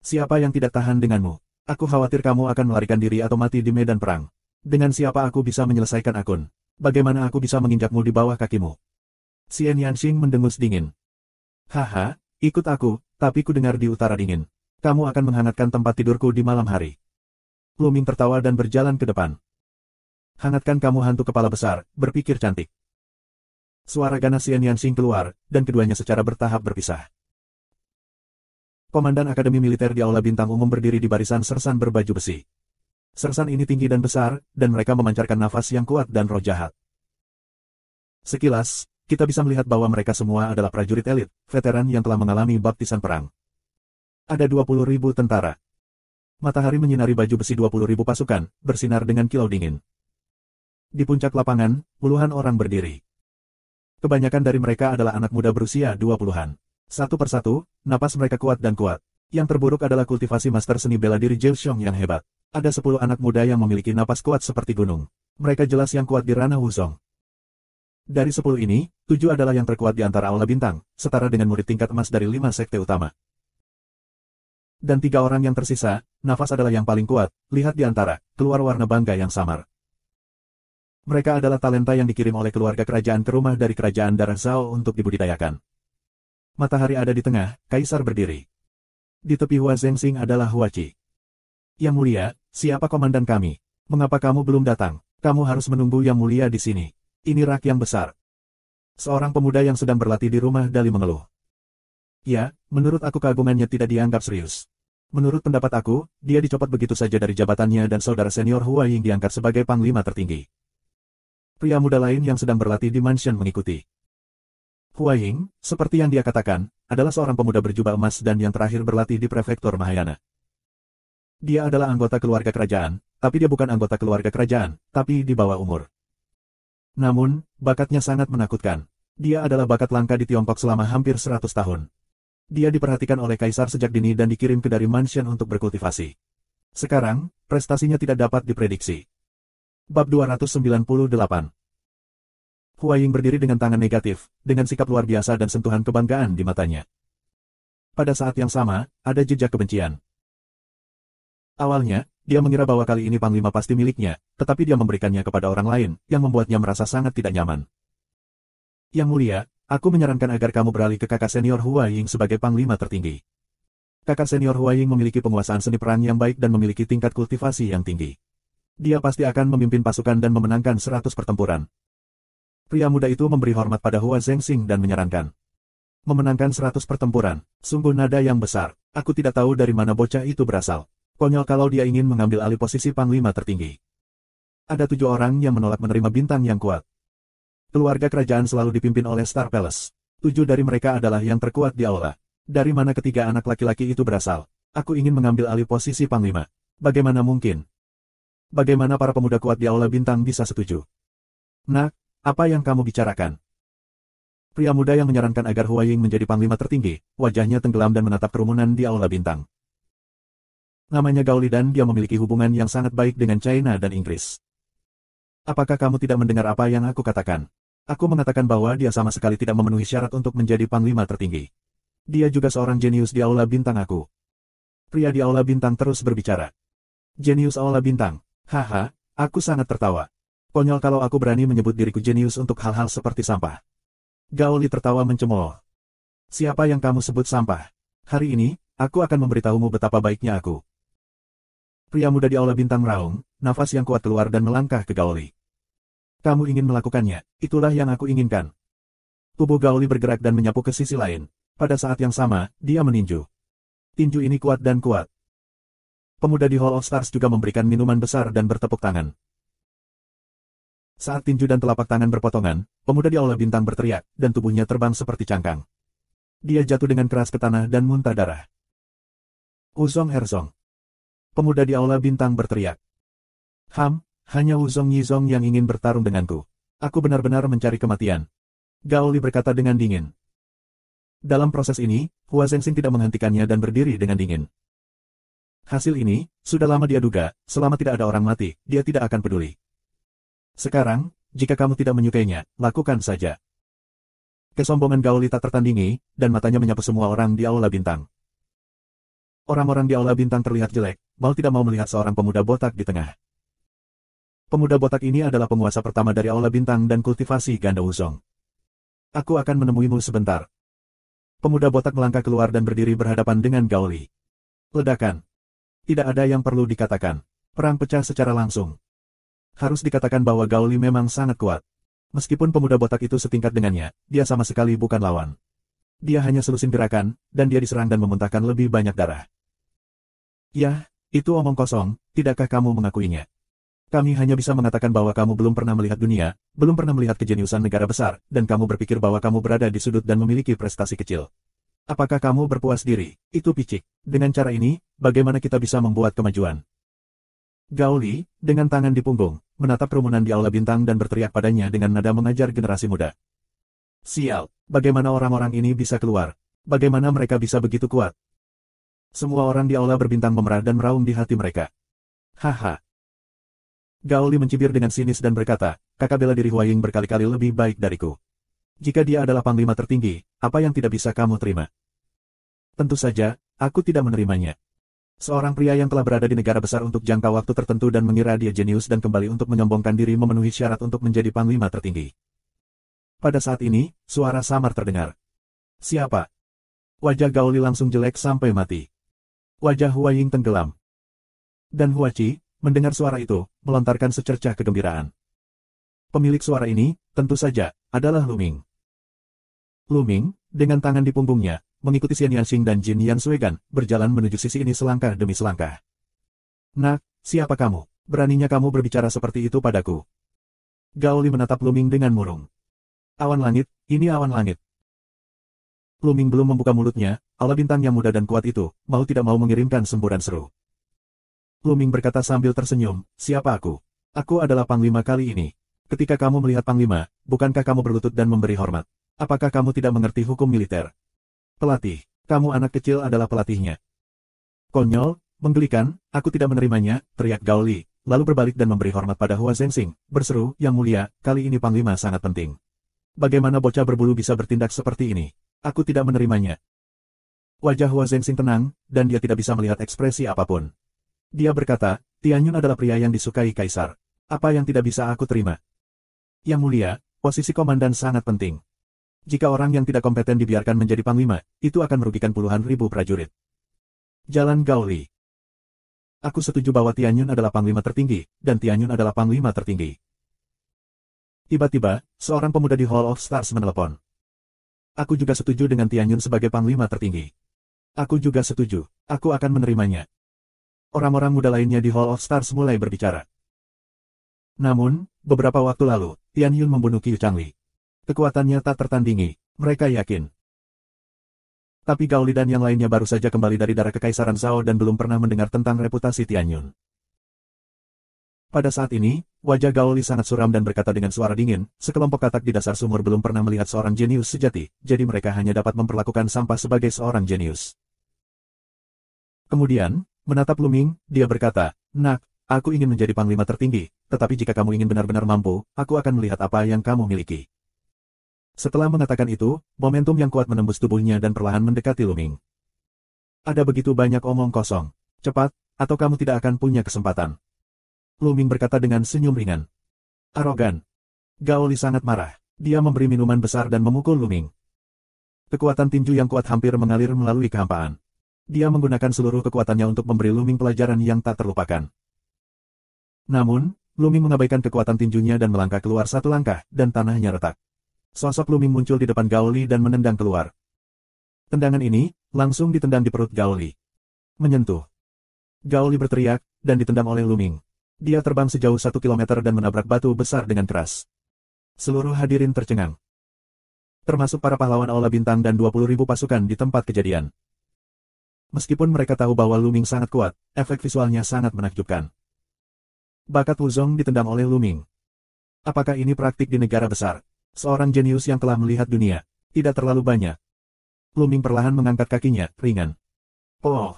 Siapa yang tidak tahan denganmu? Aku khawatir kamu akan melarikan diri atau mati di medan perang. Dengan siapa aku bisa menyelesaikan akun? Bagaimana aku bisa menginjakmu di bawah kakimu? Xian Yanxing mendengus dingin. Haha, ikut aku, tapi ku dengar di utara dingin. Kamu akan menghangatkan tempat tidurku di malam hari. Lu Ming tertawa dan berjalan ke depan. Hangatkan kamu hantu kepala besar, berpikir cantik. Suara ganas Xian Yanxing keluar, dan keduanya secara bertahap berpisah. Komandan Akademi Militer di Aula Bintang Umum berdiri di barisan sersan berbaju besi. Sersan ini tinggi dan besar, dan mereka memancarkan nafas yang kuat dan roh jahat. Sekilas, kita bisa melihat bahwa mereka semua adalah prajurit elit, veteran yang telah mengalami baptisan perang. Ada 20.000 tentara. Matahari menyinari baju besi 20.000 pasukan, bersinar dengan kilau dingin. Di puncak lapangan, puluhan orang berdiri. Kebanyakan dari mereka adalah anak muda berusia 20-an. Satu persatu, napas mereka kuat dan kuat. Yang terburuk adalah kultivasi master seni bela diri Zhao Xiong yang hebat. Ada 10 anak muda yang memiliki napas kuat seperti gunung. Mereka jelas yang kuat di ranah Wuzong. Dari 10 ini, 7 adalah yang terkuat di antara Aula Bintang, setara dengan murid tingkat emas dari 5 sekte utama. Dan 3 orang yang tersisa, nafas adalah yang paling kuat, lihat di antara, keluar warna bangga yang samar. Mereka adalah talenta yang dikirim oleh keluarga kerajaan ke rumah dari kerajaan darah Zhao untuk dibudidayakan. Matahari ada di tengah, Kaisar berdiri. Di tepi Hua Zhengxing adalah Huachi. Yang mulia, siapa komandan kami? Mengapa kamu belum datang? Kamu harus menunggu yang mulia di sini. Ini rak yang besar. Seorang pemuda yang sedang berlatih di rumah Dali mengeluh. Ya, menurut aku keagungannya tidak dianggap serius. Menurut pendapat aku, dia dicopot begitu saja dari jabatannya dan saudara senior Hua Ying diangkat sebagai panglima tertinggi. Pria muda lain yang sedang berlatih di mansion mengikuti. Hua Ying, seperti yang dia katakan, adalah seorang pemuda berjubah emas dan yang terakhir berlatih di prefektur Mahayana. Dia adalah anggota keluarga kerajaan, tapi dia bukan anggota keluarga kerajaan, tapi di bawah umur. Namun, bakatnya sangat menakutkan. Dia adalah bakat langka di Tiongkok selama hampir 100 tahun. Dia diperhatikan oleh kaisar sejak dini dan dikirim ke dari mansion untuk berkultivasi. Sekarang, prestasinya tidak dapat diprediksi. Bab 298. Hua Ying berdiri dengan tangan negatif, dengan sikap luar biasa dan sentuhan kebanggaan di matanya. Pada saat yang sama, ada jejak kebencian. Awalnya, dia mengira bahwa kali ini panglima pasti miliknya, tetapi dia memberikannya kepada orang lain, yang membuatnya merasa sangat tidak nyaman. Yang mulia, aku menyarankan agar kamu beralih ke kakak senior Hua Ying sebagai panglima tertinggi. Kakak senior Hua Ying memiliki penguasaan seni perang yang baik dan memiliki tingkat kultivasi yang tinggi. Dia pasti akan memimpin pasukan dan memenangkan 100 pertempuran. Pria muda itu memberi hormat pada Hua Zhengxing dan menyarankan. Memenangkan 100 pertempuran, sungguh nada yang besar. Aku tidak tahu dari mana bocah itu berasal. Konyol kalau dia ingin mengambil alih posisi panglima tertinggi. Ada 7 orang yang menolak menerima bintang yang kuat. Keluarga kerajaan selalu dipimpin oleh Star Palace. 7 dari mereka adalah yang terkuat di aula. Dari mana ketiga anak laki-laki itu berasal? Aku ingin mengambil alih posisi panglima. Bagaimana mungkin? Bagaimana para pemuda kuat di aula bintang bisa setuju? Nak, apa yang kamu bicarakan? Pria muda yang menyarankan agar Huaying menjadi panglima tertinggi, wajahnya tenggelam dan menatap kerumunan di aula bintang. Namanya Gaoli dan dia memiliki hubungan yang sangat baik dengan China dan Inggris. Apakah kamu tidak mendengar apa yang aku katakan? Aku mengatakan bahwa dia sama sekali tidak memenuhi syarat untuk menjadi panglima tertinggi. Dia juga seorang jenius di aula bintang aku. Pria di aula bintang terus berbicara. Jenius aula bintang. Haha, aku sangat tertawa. Konyol kalau aku berani menyebut diriku jenius untuk hal-hal seperti sampah. Gaoli tertawa mencemooh. Siapa yang kamu sebut sampah? Hari ini, aku akan memberitahumu betapa baiknya aku. Pria muda di aula bintang meraung, nafas yang kuat keluar dan melangkah ke Gaoli. Kamu ingin melakukannya, itulah yang aku inginkan. Tubuh Gaoli bergerak dan menyapu ke sisi lain. Pada saat yang sama, dia meninju. Tinju ini kuat dan kuat. Pemuda di Hall of Stars juga memberikan minuman besar dan bertepuk tangan. Saat tinju dan telapak tangan berpotongan, pemuda di aula bintang berteriak, dan tubuhnya terbang seperti cangkang. Dia jatuh dengan keras ke tanah dan muntah darah. Wuzong Herzong. Pemuda di aula bintang berteriak. Hanya Wuzong Yizong yang ingin bertarung denganku. Aku benar-benar mencari kematian. Gaoli berkata dengan dingin. Dalam proses ini, Hua Zhenxing tidak menghentikannya dan berdiri dengan dingin. Hasil ini, sudah lama dia duga, selama tidak ada orang mati, dia tidak akan peduli. Sekarang, jika kamu tidak menyukainya, lakukan saja. Kesombongan Gaoli tak tertandingi, dan matanya menyapu semua orang di aula bintang. Orang-orang di aula bintang terlihat jelek, mau tidak mau melihat seorang pemuda botak di tengah. Pemuda botak ini adalah penguasa pertama dari aula bintang dan kultivasi ganda Wuzong. Aku akan menemuimu sebentar. Pemuda botak melangkah keluar dan berdiri berhadapan dengan Gaoli. Ledakan. Tidak ada yang perlu dikatakan. Perang pecah secara langsung. Harus dikatakan bahwa Gaoli memang sangat kuat. Meskipun pemuda botak itu setingkat dengannya, dia sama sekali bukan lawan. Dia hanya selusin gerakan, dan dia diserang dan memuntahkan lebih banyak darah. Yah, itu omong kosong, tidakkah kamu mengakuinya? Kami hanya bisa mengatakan bahwa kamu belum pernah melihat dunia, belum pernah melihat kejeniusan negara besar, dan kamu berpikir bahwa kamu berada di sudut dan memiliki prestasi kecil. Apakah kamu berpuas diri? Itu picik. Dengan cara ini, bagaimana kita bisa membuat kemajuan? Gaoli, dengan tangan di punggung, menatap kerumunan di aula bintang dan berteriak padanya dengan nada mengajar generasi muda. Sial, bagaimana orang-orang ini bisa keluar? Bagaimana mereka bisa begitu kuat? Semua orang di aula berbintang memerah dan meraung di hati mereka. Haha. Gaoli mencibir dengan sinis dan berkata, kakak bela diri Huaying berkali-kali lebih baik dariku. Jika dia adalah panglima tertinggi, apa yang tidak bisa kamu terima? Tentu saja, aku tidak menerimanya. Seorang pria yang telah berada di negara besar untuk jangka waktu tertentu dan mengira dia jenius dan kembali untuk menyombongkan diri memenuhi syarat untuk menjadi panglima tertinggi. Pada saat ini, suara samar terdengar. Siapa? Wajah Gaoli langsung jelek sampai mati. Wajah Huaying tenggelam. Dan Huaci, mendengar suara itu, melontarkan secercah kegembiraan. Pemilik suara ini, tentu saja, adalah Luming. Luming, dengan tangan di punggungnya, mengikuti Xian Yanxing dan Jin Yanshuigan, berjalan menuju sisi ini selangkah demi selangkah. Nak, siapa kamu? Beraninya kamu berbicara seperti itu padaku? Gaoli menatap Luming dengan murung. Awan langit, ini awan langit. Luming belum membuka mulutnya, aula bintang yang muda dan kuat itu, mau tidak mau mengirimkan semburan seru. Luming berkata sambil tersenyum, siapa aku? Aku adalah panglima kali ini. Ketika kamu melihat panglima, bukankah kamu berlutut dan memberi hormat? Apakah kamu tidak mengerti hukum militer? Pelatih, kamu anak kecil adalah pelatihnya. Konyol, menggelikan, aku tidak menerimanya, teriak Gaoli, lalu berbalik dan memberi hormat pada Hua Zhenxing, berseru, yang mulia, kali ini panglima sangat penting. Bagaimana bocah berbulu bisa bertindak seperti ini? Aku tidak menerimanya. Wajah Hua Zhenxing tenang, dan dia tidak bisa melihat ekspresi apapun. Dia berkata, Tianyun adalah pria yang disukai kaisar. Apa yang tidak bisa aku terima? Yang mulia, posisi komandan sangat penting. Jika orang yang tidak kompeten dibiarkan menjadi panglima, itu akan merugikan puluhan ribu prajurit. Jalan Gaoli. Aku setuju bahwa Tianyun adalah panglima tertinggi, dan Tianyun adalah panglima tertinggi. Tiba-tiba, seorang pemuda di Hall of Stars menelepon. Aku juga setuju dengan Tianyun sebagai panglima tertinggi. Aku juga setuju. Aku akan menerimanya. Orang-orang muda lainnya di Hall of Stars mulai berbicara. Namun, beberapa waktu lalu, Tianyun membunuh Qiu Changli. Kekuatannya tak tertandingi, mereka yakin. Tapi Gao Li dan yang lainnya baru saja kembali dari darah Kekaisaran Zhao dan belum pernah mendengar tentang reputasi Tianyun. Pada saat ini, wajah Gao Li sangat suram dan berkata dengan suara dingin, sekelompok katak di dasar sumur belum pernah melihat seorang jenius sejati, jadi mereka hanya dapat memperlakukan sampah sebagai seorang jenius. Kemudian, menatap Lu Ming, dia berkata, "Nak, aku ingin menjadi panglima tertinggi, tetapi jika kamu ingin benar-benar mampu, aku akan melihat apa yang kamu miliki." Setelah mengatakan itu, momentum yang kuat menembus tubuhnya dan perlahan mendekati Lu Ming. "Ada begitu banyak omong kosong. Cepat, atau kamu tidak akan punya kesempatan." Lu Ming berkata dengan senyum ringan. Arogan. Gao Li sangat marah. Dia memberi minuman besar dan memukul Lu Ming. Kekuatan tinju yang kuat hampir mengalir melalui kehampaan. Dia menggunakan seluruh kekuatannya untuk memberi Lu Ming pelajaran yang tak terlupakan. Namun, Lu Ming mengabaikan kekuatan tinjunya dan melangkah keluar satu langkah, dan tanahnya retak. Sosok Lu Ming muncul di depan Gao Li dan menendang keluar. Tendangan ini, langsung ditendang di perut Gao Li. Menyentuh. Gao Li berteriak, dan ditendang oleh Lu Ming. Dia terbang sejauh 1 kilometer dan menabrak batu besar dengan keras. Seluruh hadirin tercengang. Termasuk para pahlawan Aula Bintang dan 20.000 pasukan di tempat kejadian. Meskipun mereka tahu bahwa Lu Ming sangat kuat, efek visualnya sangat menakjubkan. Bakat Wuzong ditendang oleh Lu Ming. Apakah ini praktik di negara besar? Seorang jenius yang telah melihat dunia. Tidak terlalu banyak. Lu Ming perlahan mengangkat kakinya, ringan. Oh.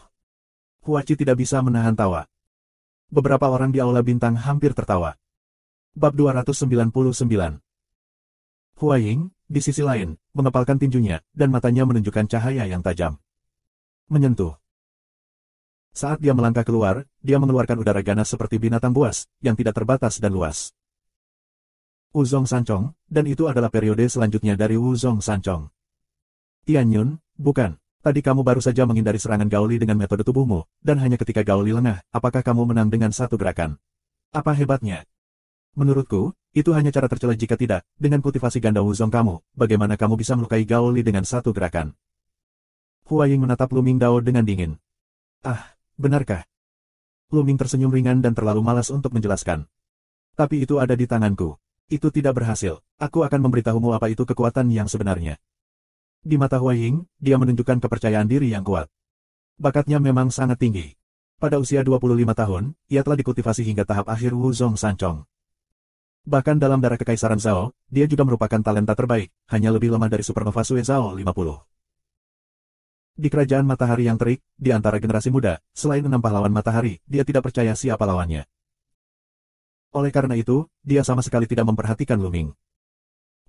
Huachi tidak bisa menahan tawa. Beberapa orang di Aula Bintang hampir tertawa. Bab 299. Hua Ying, di sisi lain, mengepalkan tinjunya, dan matanya menunjukkan cahaya yang tajam. Menyentuh. Saat dia melangkah keluar, dia mengeluarkan udara ganas seperti binatang buas, yang tidak terbatas dan luas. Wuzong Sanchong, dan itu adalah periode selanjutnya dari Wuzong Sanchong. Tianyun, bukan. Tadi kamu baru saja menghindari serangan Gao Li dengan metode tubuhmu, dan hanya ketika Gao Li lengah, apakah kamu menang dengan satu gerakan? Apa hebatnya? Menurutku, itu hanya cara tercela jika tidak, dengan kultivasi ganda Wuzong kamu, bagaimana kamu bisa melukai Gao Li dengan satu gerakan? Hua Ying menatap Lu Ming Dao dengan dingin. Ah, benarkah? Lu Ming tersenyum ringan dan terlalu malas untuk menjelaskan. Tapi itu ada di tanganku. Itu tidak berhasil. Aku akan memberitahumu apa itu kekuatan yang sebenarnya. Di mata Hua Ying, dia menunjukkan kepercayaan diri yang kuat. Bakatnya memang sangat tinggi. Pada usia 25 tahun, ia telah dikultivasi hingga tahap akhir Wuzong Sanchong. Bahkan dalam darah Kekaisaran Zhao, dia juga merupakan talenta terbaik, hanya lebih lemah dari Supernova Sue Zhao 50. Di kerajaan matahari yang terik, di antara generasi muda, selain 6 pahlawan matahari, dia tidak percaya siapa lawannya. Oleh karena itu, dia sama sekali tidak memperhatikan Lu Ming.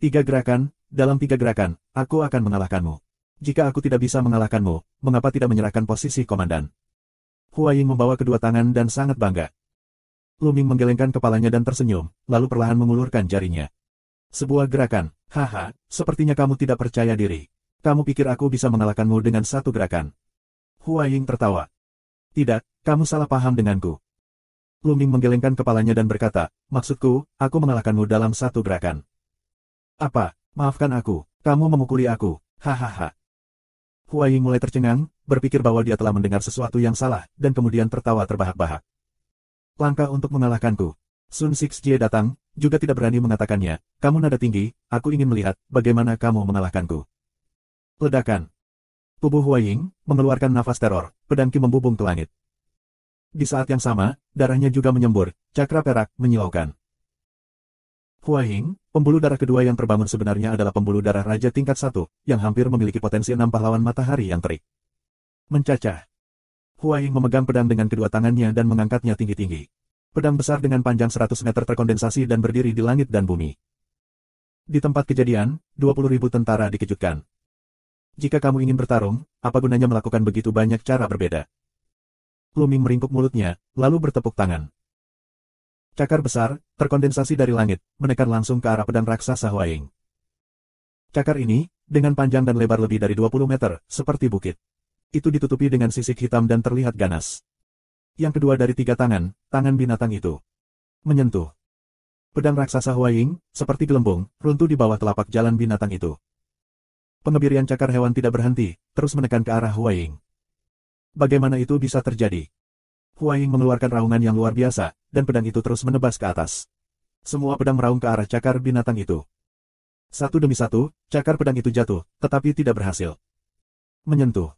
3 gerakan, dalam 3 gerakan, aku akan mengalahkanmu. Jika aku tidak bisa mengalahkanmu, mengapa tidak menyerahkan posisi komandan? Hua Ying membawa kedua tangan dan sangat bangga. Lu Ming menggelengkan kepalanya dan tersenyum, lalu perlahan mengulurkan jarinya. Sebuah gerakan, haha, sepertinya kamu tidak percaya diri. Kamu pikir aku bisa mengalahkanmu dengan satu gerakan? Hua Ying tertawa. Tidak, kamu salah paham denganku. Lu Ming menggelengkan kepalanya dan berkata, maksudku, aku mengalahkanmu dalam satu gerakan. Apa? Maafkan aku, kamu memukuli aku, hahaha. Hua Ying mulai tercengang, berpikir bahwa dia telah mendengar sesuatu yang salah, dan kemudian tertawa terbahak-bahak. Langkah untuk mengalahkanku. Sun Sixjie datang, juga tidak berani mengatakannya, kamu nada tinggi, aku ingin melihat, bagaimana kamu mengalahkanku. Ledakan. Tubuh Hua Ying, mengeluarkan nafas teror, pedang Qi membubung ke langit. Di saat yang sama, darahnya juga menyembur, cakra perak, menyilaukan. Hua Ying, pembuluh darah kedua yang terbangun sebenarnya adalah pembuluh darah Raja tingkat 1, yang hampir memiliki potensi 6 pahlawan matahari yang terik. Mencacah. Hua Ying memegang pedang dengan kedua tangannya dan mengangkatnya tinggi-tinggi. Pedang besar dengan panjang 100 meter terkondensasi dan berdiri di langit dan bumi. Di tempat kejadian, 20.000 tentara dikejutkan. Jika kamu ingin bertarung, apa gunanya melakukan begitu banyak cara berbeda? Lu Ming meringkuk mulutnya, lalu bertepuk tangan. Cakar besar, terkondensasi dari langit, menekan langsung ke arah pedang raksasa Hua Ying. Cakar ini, dengan panjang dan lebar lebih dari 20 meter, seperti bukit. Itu ditutupi dengan sisik hitam dan terlihat ganas. Yang kedua dari 3 tangan, tangan binatang itu. Menyentuh. Pedang raksasa Hua Ying, seperti gelembung, runtuh di bawah telapak jalan binatang itu. Pengebirian cakar hewan tidak berhenti, terus menekan ke arah Huaying. Bagaimana itu bisa terjadi? Huaying mengeluarkan raungan yang luar biasa, dan pedang itu terus menebas ke atas. Semua pedang meraung ke arah cakar binatang itu. Satu demi satu, cakar pedang itu jatuh, tetapi tidak berhasil menyentuh.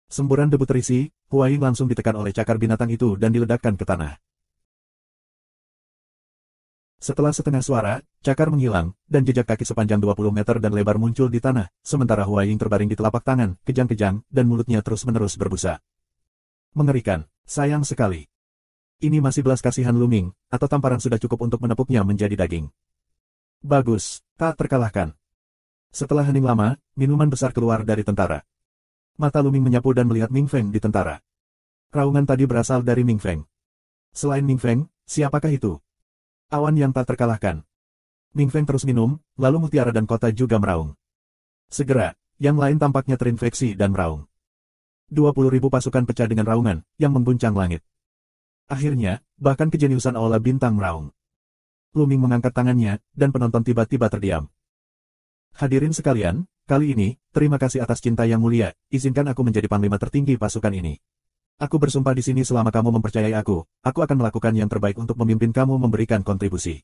Semburan debu terisi, Huaying langsung ditekan oleh cakar binatang itu dan diledakkan ke tanah. Setelah setengah suara, cakar menghilang, dan jejak kaki sepanjang 20 meter dan lebar muncul di tanah, sementara Huaying terbaring di telapak tangan, kejang-kejang, dan mulutnya terus-menerus berbusa. Mengerikan, sayang sekali. Ini masih belas kasihan Luming, atau tamparan sudah cukup untuk menepuknya menjadi daging. Bagus, tak terkalahkan. Setelah hening lama, minuman besar keluar dari tentara. Mata Luming menyapu dan melihat Ming Feng di tentara. Raungan tadi berasal dari Ming Feng. Selain Ming Feng, siapakah itu? Awan yang tak terkalahkan. Ming Feng terus minum, lalu Mutiara dan Kota juga meraung. Segera, yang lain tampaknya terinfeksi dan meraung. 20.000 pasukan pecah dengan raungan, yang mengguncang langit. Akhirnya, bahkan kejeniusan Aula Bintang meraung. Luming mengangkat tangannya, dan penonton tiba-tiba terdiam. Hadirin sekalian, kali ini, terima kasih atas cinta yang mulia, izinkan aku menjadi panglima tertinggi pasukan ini. Aku bersumpah di sini selama kamu mempercayai aku akan melakukan yang terbaik untuk memimpin kamu memberikan kontribusi.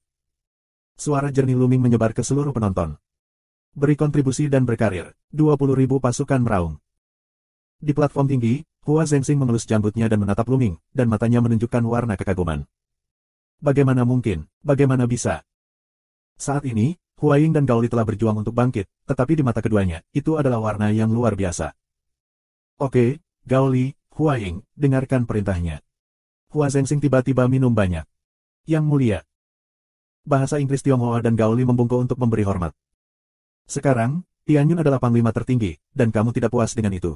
Suara jernih Luming menyebar ke seluruh penonton. Beri kontribusi dan berkarir, 20.000 pasukan meraung. Di platform tinggi, Hua Zhengxing mengelus janggutnya dan menatap Luming, dan matanya menunjukkan warna kekaguman. Bagaimana mungkin, bagaimana bisa? Saat ini, Huaying dan Gaoli telah berjuang untuk bangkit, tetapi di mata keduanya, itu adalah warna yang luar biasa. Oke, Gaoli, Huaying, dengarkan perintahnya. Hua Zhengxing tiba-tiba minum banyak. Yang mulia. Bahasa Inggris Tionghoa dan Gaoli membungkuk untuk memberi hormat. Sekarang, Tianyun adalah panglima tertinggi, dan kamu tidak puas dengan itu.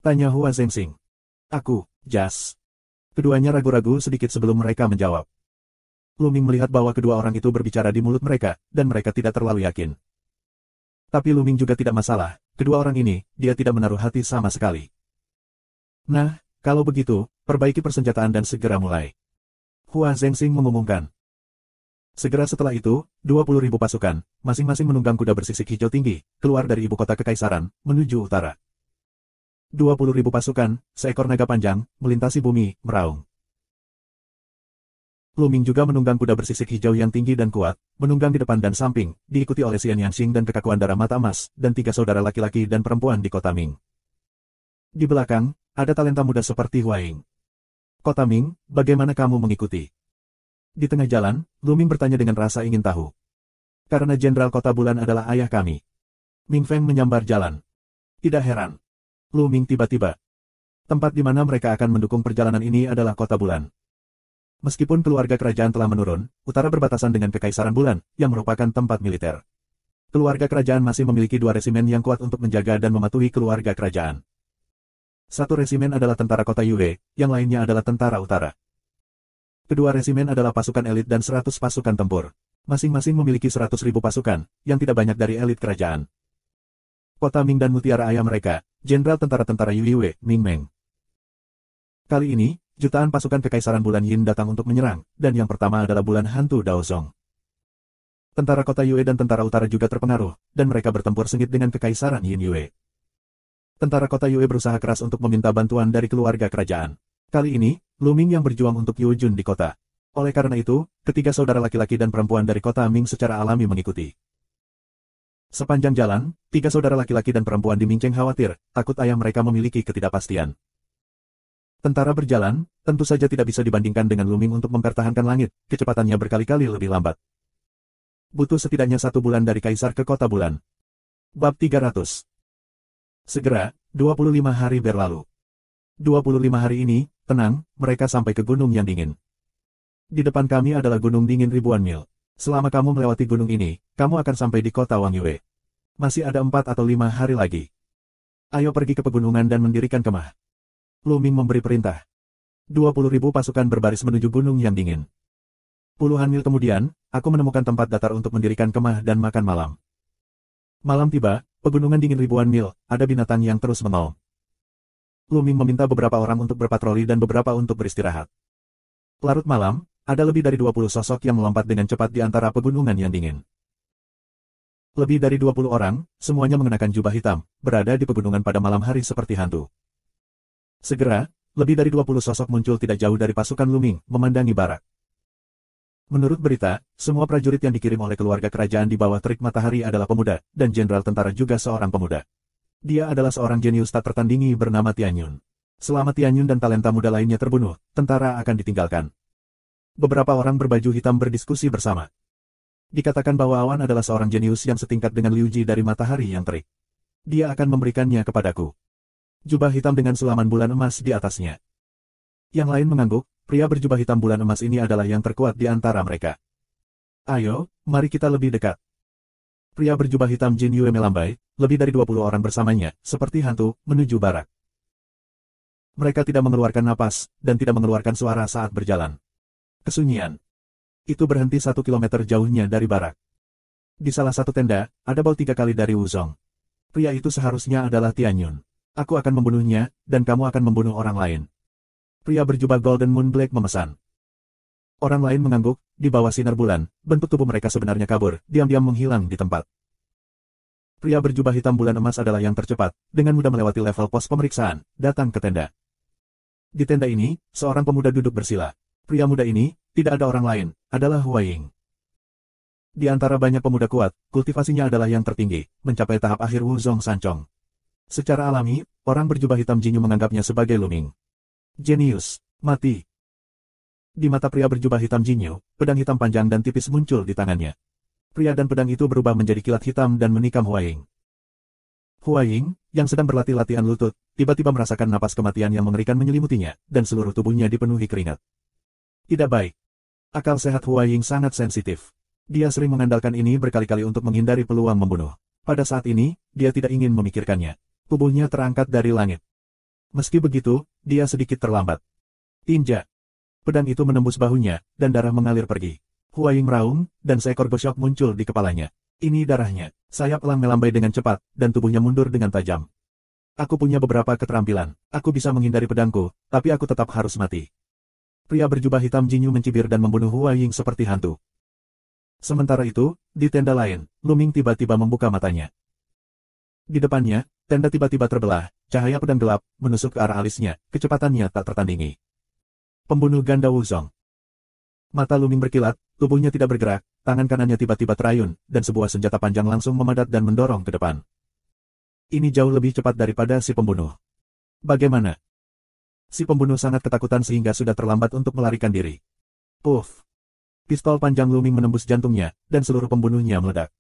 Tanya Hua Zhengxing. Aku, Jas. Keduanya ragu-ragu sedikit sebelum mereka menjawab. Luming melihat bahwa kedua orang itu berbicara di mulut mereka, dan mereka tidak terlalu yakin. Tapi Luming juga tidak masalah, kedua orang ini, dia tidak menaruh hati sama sekali. Nah, kalau begitu, perbaiki persenjataan dan segera mulai. Hua Zhengxing mengumumkan. Segera setelah itu, 20.000 pasukan, masing-masing menunggang kuda bersisik hijau tinggi, keluar dari ibu kota kekaisaran, menuju utara. 20.000 pasukan, seekor naga panjang, melintasi bumi, meraung. Luming juga menunggang kuda bersisik hijau yang tinggi dan kuat, menunggang di depan dan samping, diikuti oleh Xian Yanxing dan kekakuan darah mata emas, dan 3 saudara laki-laki dan perempuan di kota Ming. Di belakang, ada talenta muda seperti Huaying. Kota Ming, bagaimana kamu mengikuti? Di tengah jalan, Luming bertanya dengan rasa ingin tahu. Karena Jenderal Kota Bulan adalah ayah kami. Ming Feng menyambar jalan. Tidak heran. Luming tiba-tiba. Tempat di mana mereka akan mendukung perjalanan ini adalah Kota Bulan. Meskipun keluarga kerajaan telah menurun, utara berbatasan dengan Kekaisaran Bulan, yang merupakan tempat militer. Keluarga kerajaan masih memiliki 2 resimen yang kuat untuk menjaga dan mematuhi keluarga kerajaan. Satu resimen adalah tentara kota Yue, yang lainnya adalah tentara utara. Kedua resimen adalah pasukan elit dan 100 pasukan tempur. Masing-masing memiliki 100.000 pasukan, yang tidak banyak dari elit kerajaan. Kota Ming dan mutiara ayah mereka, Jenderal Tentara-Tentara Yue, Ming Meng. Kali ini, jutaan pasukan Kekaisaran Bulan Yin datang untuk menyerang, dan yang pertama adalah Bulan Hantu Daozong. Tentara kota Yue dan tentara utara juga terpengaruh, dan mereka bertempur sengit dengan Kekaisaran Yin Yue. Tentara kota Yue berusaha keras untuk meminta bantuan dari keluarga kerajaan. Kali ini, Luming yang berjuang untuk Yu Jun di kota. Oleh karena itu, ketiga saudara laki-laki dan perempuan dari kota Ming secara alami mengikuti. Sepanjang jalan, 3 saudara laki-laki dan perempuan di Mingcheng khawatir, takut ayah mereka memiliki ketidakpastian. Tentara berjalan, tentu saja tidak bisa dibandingkan dengan Luming untuk mempertahankan langit, kecepatannya berkali-kali lebih lambat. Butuh setidaknya 1 bulan dari Kaisar ke Kota Bulan. Bab 300. Segera, 25 hari berlalu. 25 hari ini, tenang, mereka sampai ke gunung yang dingin. Di depan kami adalah gunung dingin ribuan mil. Selama kamu melewati gunung ini, kamu akan sampai di kota Wang Yue. Masih ada 4 atau 5 hari lagi. Ayo pergi ke pegunungan dan mendirikan kemah. Luming memberi perintah. 20.000 pasukan berbaris menuju gunung yang dingin. Puluhan mil kemudian, aku menemukan tempat datar untuk mendirikan kemah dan makan malam. Malam tiba, pegunungan dingin ribuan mil, ada binatang yang terus menol. Luming meminta beberapa orang untuk berpatroli dan beberapa untuk beristirahat. Larut malam, ada lebih dari 20 sosok yang melompat dengan cepat di antara pegunungan yang dingin. Lebih dari 20 orang, semuanya mengenakan jubah hitam, berada di pegunungan pada malam hari seperti hantu. Segera, lebih dari 20 sosok muncul tidak jauh dari pasukan Luming, memandangi barak. Menurut berita, semua prajurit yang dikirim oleh keluarga kerajaan di bawah terik matahari adalah pemuda, dan jenderal tentara juga seorang pemuda. Dia adalah seorang jenius tak tertandingi bernama Tianyun. Selama Tianyun dan talenta muda lainnya terbunuh, tentara akan ditinggalkan. Beberapa orang berbaju hitam berdiskusi bersama. Dikatakan bahwa Awan adalah seorang jenius yang setingkat dengan Liu Ji dari matahari yang terik. Dia akan memberikannya kepadaku. Jubah hitam dengan sulaman bulan emas di atasnya. Yang lain mengangguk, pria berjubah hitam bulan emas ini adalah yang terkuat di antara mereka. Ayo, mari kita lebih dekat. Pria berjubah hitam Jin Yue melambai, lebih dari 20 orang bersamanya, seperti hantu, menuju barak. Mereka tidak mengeluarkan napas, dan tidak mengeluarkan suara saat berjalan. Kesunyian. Itu berhenti 1 kilometer jauhnya dari barak. Di salah satu tenda, ada bau 3 kali dari Wuzong. Pria itu seharusnya adalah Tianyun. Aku akan membunuhnya, dan kamu akan membunuh orang lain. Pria berjubah Golden Moon Black memesan. Orang lain mengangguk, di bawah sinar bulan, bentuk tubuh mereka sebenarnya kabur, diam-diam menghilang di tempat. Pria berjubah hitam bulan emas adalah yang tercepat, dengan mudah melewati level pos pemeriksaan, datang ke tenda. Di tenda ini, seorang pemuda duduk bersila. Pria muda ini, tidak ada orang lain, adalah Huaying. Di antara banyak pemuda kuat, kultivasinya adalah yang tertinggi, mencapai tahap akhir Wuzong Sancong. Secara alami, orang berjubah hitam Jinyu menganggapnya sebagai Luming. Jenius, mati. Di mata pria berjubah hitam Jinyu, pedang hitam panjang dan tipis muncul di tangannya. Pria dan pedang itu berubah menjadi kilat hitam dan menikam Huaying. Huaying, yang sedang berlatih latihan lutut, tiba-tiba merasakan napas kematian yang mengerikan menyelimutinya, dan seluruh tubuhnya dipenuhi keringat. Tidak baik. Akal sehat Huaying sangat sensitif. Dia sering mengandalkan ini berkali-kali untuk menghindari peluang membunuh. Pada saat ini, dia tidak ingin memikirkannya. Tubuhnya terangkat dari langit. Meski begitu, dia sedikit terlambat. Tinja. Pedang itu menembus bahunya, dan darah mengalir pergi. Huaying meraung, dan seekor gosok muncul di kepalanya. Ini darahnya. Sayap elang melambai dengan cepat, dan tubuhnya mundur dengan tajam. Aku punya beberapa keterampilan. Aku bisa menghindari pedangku, tapi aku tetap harus mati. Pria berjubah hitam Jinyu mencibir dan membunuh Huaying seperti hantu. Sementara itu, di tenda lain, Luming tiba-tiba membuka matanya. Di depannya, tenda tiba-tiba terbelah, cahaya pedang gelap, menusuk ke arah alisnya, kecepatannya tak tertandingi. Pembunuh ganda Wuzong. Mata Luming berkilat, tubuhnya tidak bergerak, tangan kanannya tiba-tiba terayun, dan sebuah senjata panjang langsung memadat dan mendorong ke depan. Ini jauh lebih cepat daripada si pembunuh. Bagaimana? Si pembunuh sangat ketakutan sehingga sudah terlambat untuk melarikan diri. Puff! Pistol panjang Luming menembus jantungnya, dan seluruh pembunuhnya meledak.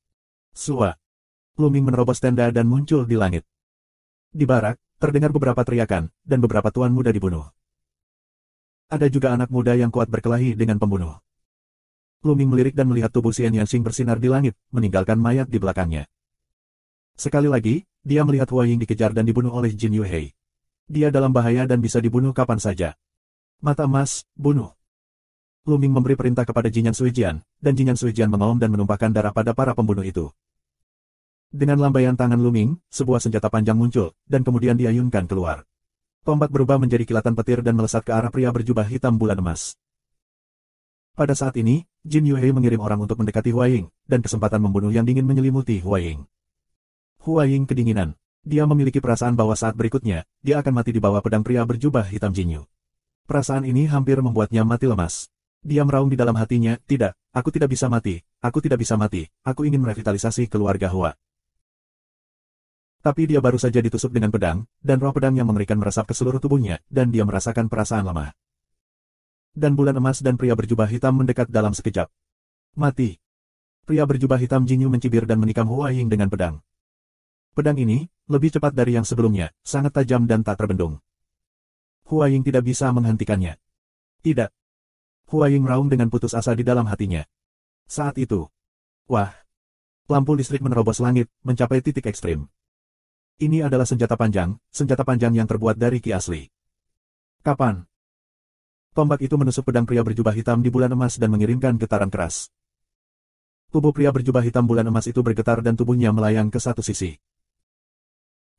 Sua! Luming menerobos tenda dan muncul di langit. Di barak, terdengar beberapa teriakan, dan beberapa tuan muda dibunuh. Ada juga anak muda yang kuat berkelahi dengan pembunuh. Luming melirik dan melihat tubuh Xian Yanxing bersinar di langit, meninggalkan mayat di belakangnya. Sekali lagi, dia melihat Huaying dikejar dan dibunuh oleh Jin Yuhei. Dia dalam bahaya dan bisa dibunuh kapan saja. Mata emas, bunuh. Luming memberi perintah kepada Jinyan Suijian, dan Jinyan Suijian mengaum dan menumpahkan darah pada para pembunuh itu. Dengan lambaian tangan Luming, sebuah senjata panjang muncul, dan kemudian diayunkan keluar. Tombak berubah menjadi kilatan petir dan melesat ke arah pria berjubah hitam bulan emas. Pada saat ini, Jin Yuhei mengirim orang untuk mendekati Huaying, dan kesempatan membunuh yang dingin menyelimuti Huaying. Huaying kedinginan. Dia memiliki perasaan bahwa saat berikutnya, dia akan mati di bawah pedang pria berjubah hitam Jinyu. Perasaan ini hampir membuatnya mati lemas. Dia meraung di dalam hatinya, tidak, aku tidak bisa mati, aku tidak bisa mati, aku ingin merevitalisasi keluarga Hua. Tapi dia baru saja ditusuk dengan pedang, dan roh pedang yang mengerikan meresap ke seluruh tubuhnya, dan dia merasakan perasaan lemah. Dan bulan emas dan pria berjubah hitam mendekat dalam sekejap. Mati. Pria berjubah hitam Jinyu mencibir dan menikam Huaying dengan pedang. Pedang ini, lebih cepat dari yang sebelumnya, sangat tajam dan tak terbendung. Huaying tidak bisa menghentikannya. Tidak. Huaying meraung dengan putus asa di dalam hatinya. Saat itu. Wah. Lampu listrik menerobos langit, mencapai titik ekstrim. Ini adalah senjata panjang yang terbuat dari ki asli. Kapan? Tombak itu menusuk pedang pria berjubah hitam di bulan emas dan mengirimkan getaran keras. Tubuh pria berjubah hitam bulan emas itu bergetar dan tubuhnya melayang ke satu sisi.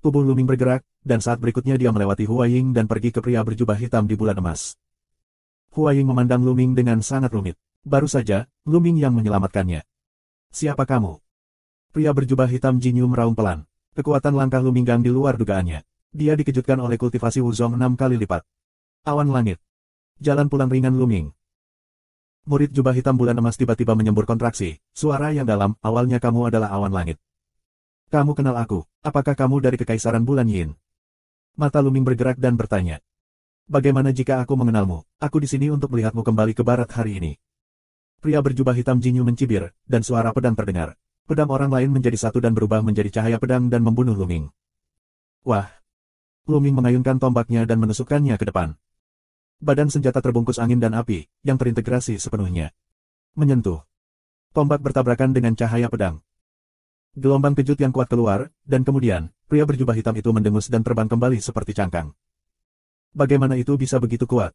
Tubuh Luming bergerak, dan saat berikutnya dia melewati Huaying dan pergi ke pria berjubah hitam di bulan emas. Huaying memandang Luming dengan sangat rumit. Baru saja, Luming yang menyelamatkannya. Siapa kamu? Pria berjubah hitam Jinyu meraung pelan. Kekuatan langkah Luminggang di luar dugaannya. Dia dikejutkan oleh kultivasi Wuzong 6 kali lipat. Awan langit. Jalan pulang ringan Luming. Murid jubah hitam bulan emas tiba-tiba menyembur kontraksi. Suara yang dalam, awalnya kamu adalah awan langit. Kamu kenal aku, apakah kamu dari Kekaisaran Bulan Yin? Mata Luming bergerak dan bertanya. Bagaimana jika aku mengenalmu? Aku di sini untuk melihatmu kembali ke barat hari ini. Pria berjubah hitam Jinyu mencibir, dan suara pedang terdengar. Pedang orang lain menjadi satu dan berubah menjadi cahaya pedang dan membunuh Luming. Wah! Luming mengayunkan tombaknya dan menusukkannya ke depan. Badan senjata terbungkus angin dan api, yang terintegrasi sepenuhnya. Menyentuh. Tombak bertabrakan dengan cahaya pedang. Gelombang kejut yang kuat keluar, dan kemudian, pria berjubah hitam itu mendengus dan terbang kembali seperti cangkang. Bagaimana itu bisa begitu kuat?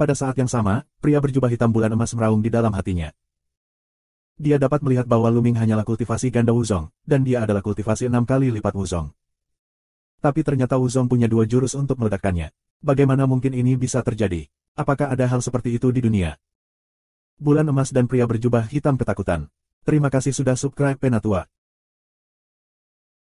Pada saat yang sama, pria berjubah hitam bulan emas meraung di dalam hatinya. Dia dapat melihat bahwa Luming hanyalah kultivasi ganda Wuzong, dan dia adalah kultivasi 6 kali lipat Wuzong. Tapi ternyata Wuzong punya 2 jurus untuk meledakkannya. Bagaimana mungkin ini bisa terjadi? Apakah ada hal seperti itu di dunia? Bulan emas dan pria berjubah hitam ketakutan. Terima kasih sudah subscribe Penatua.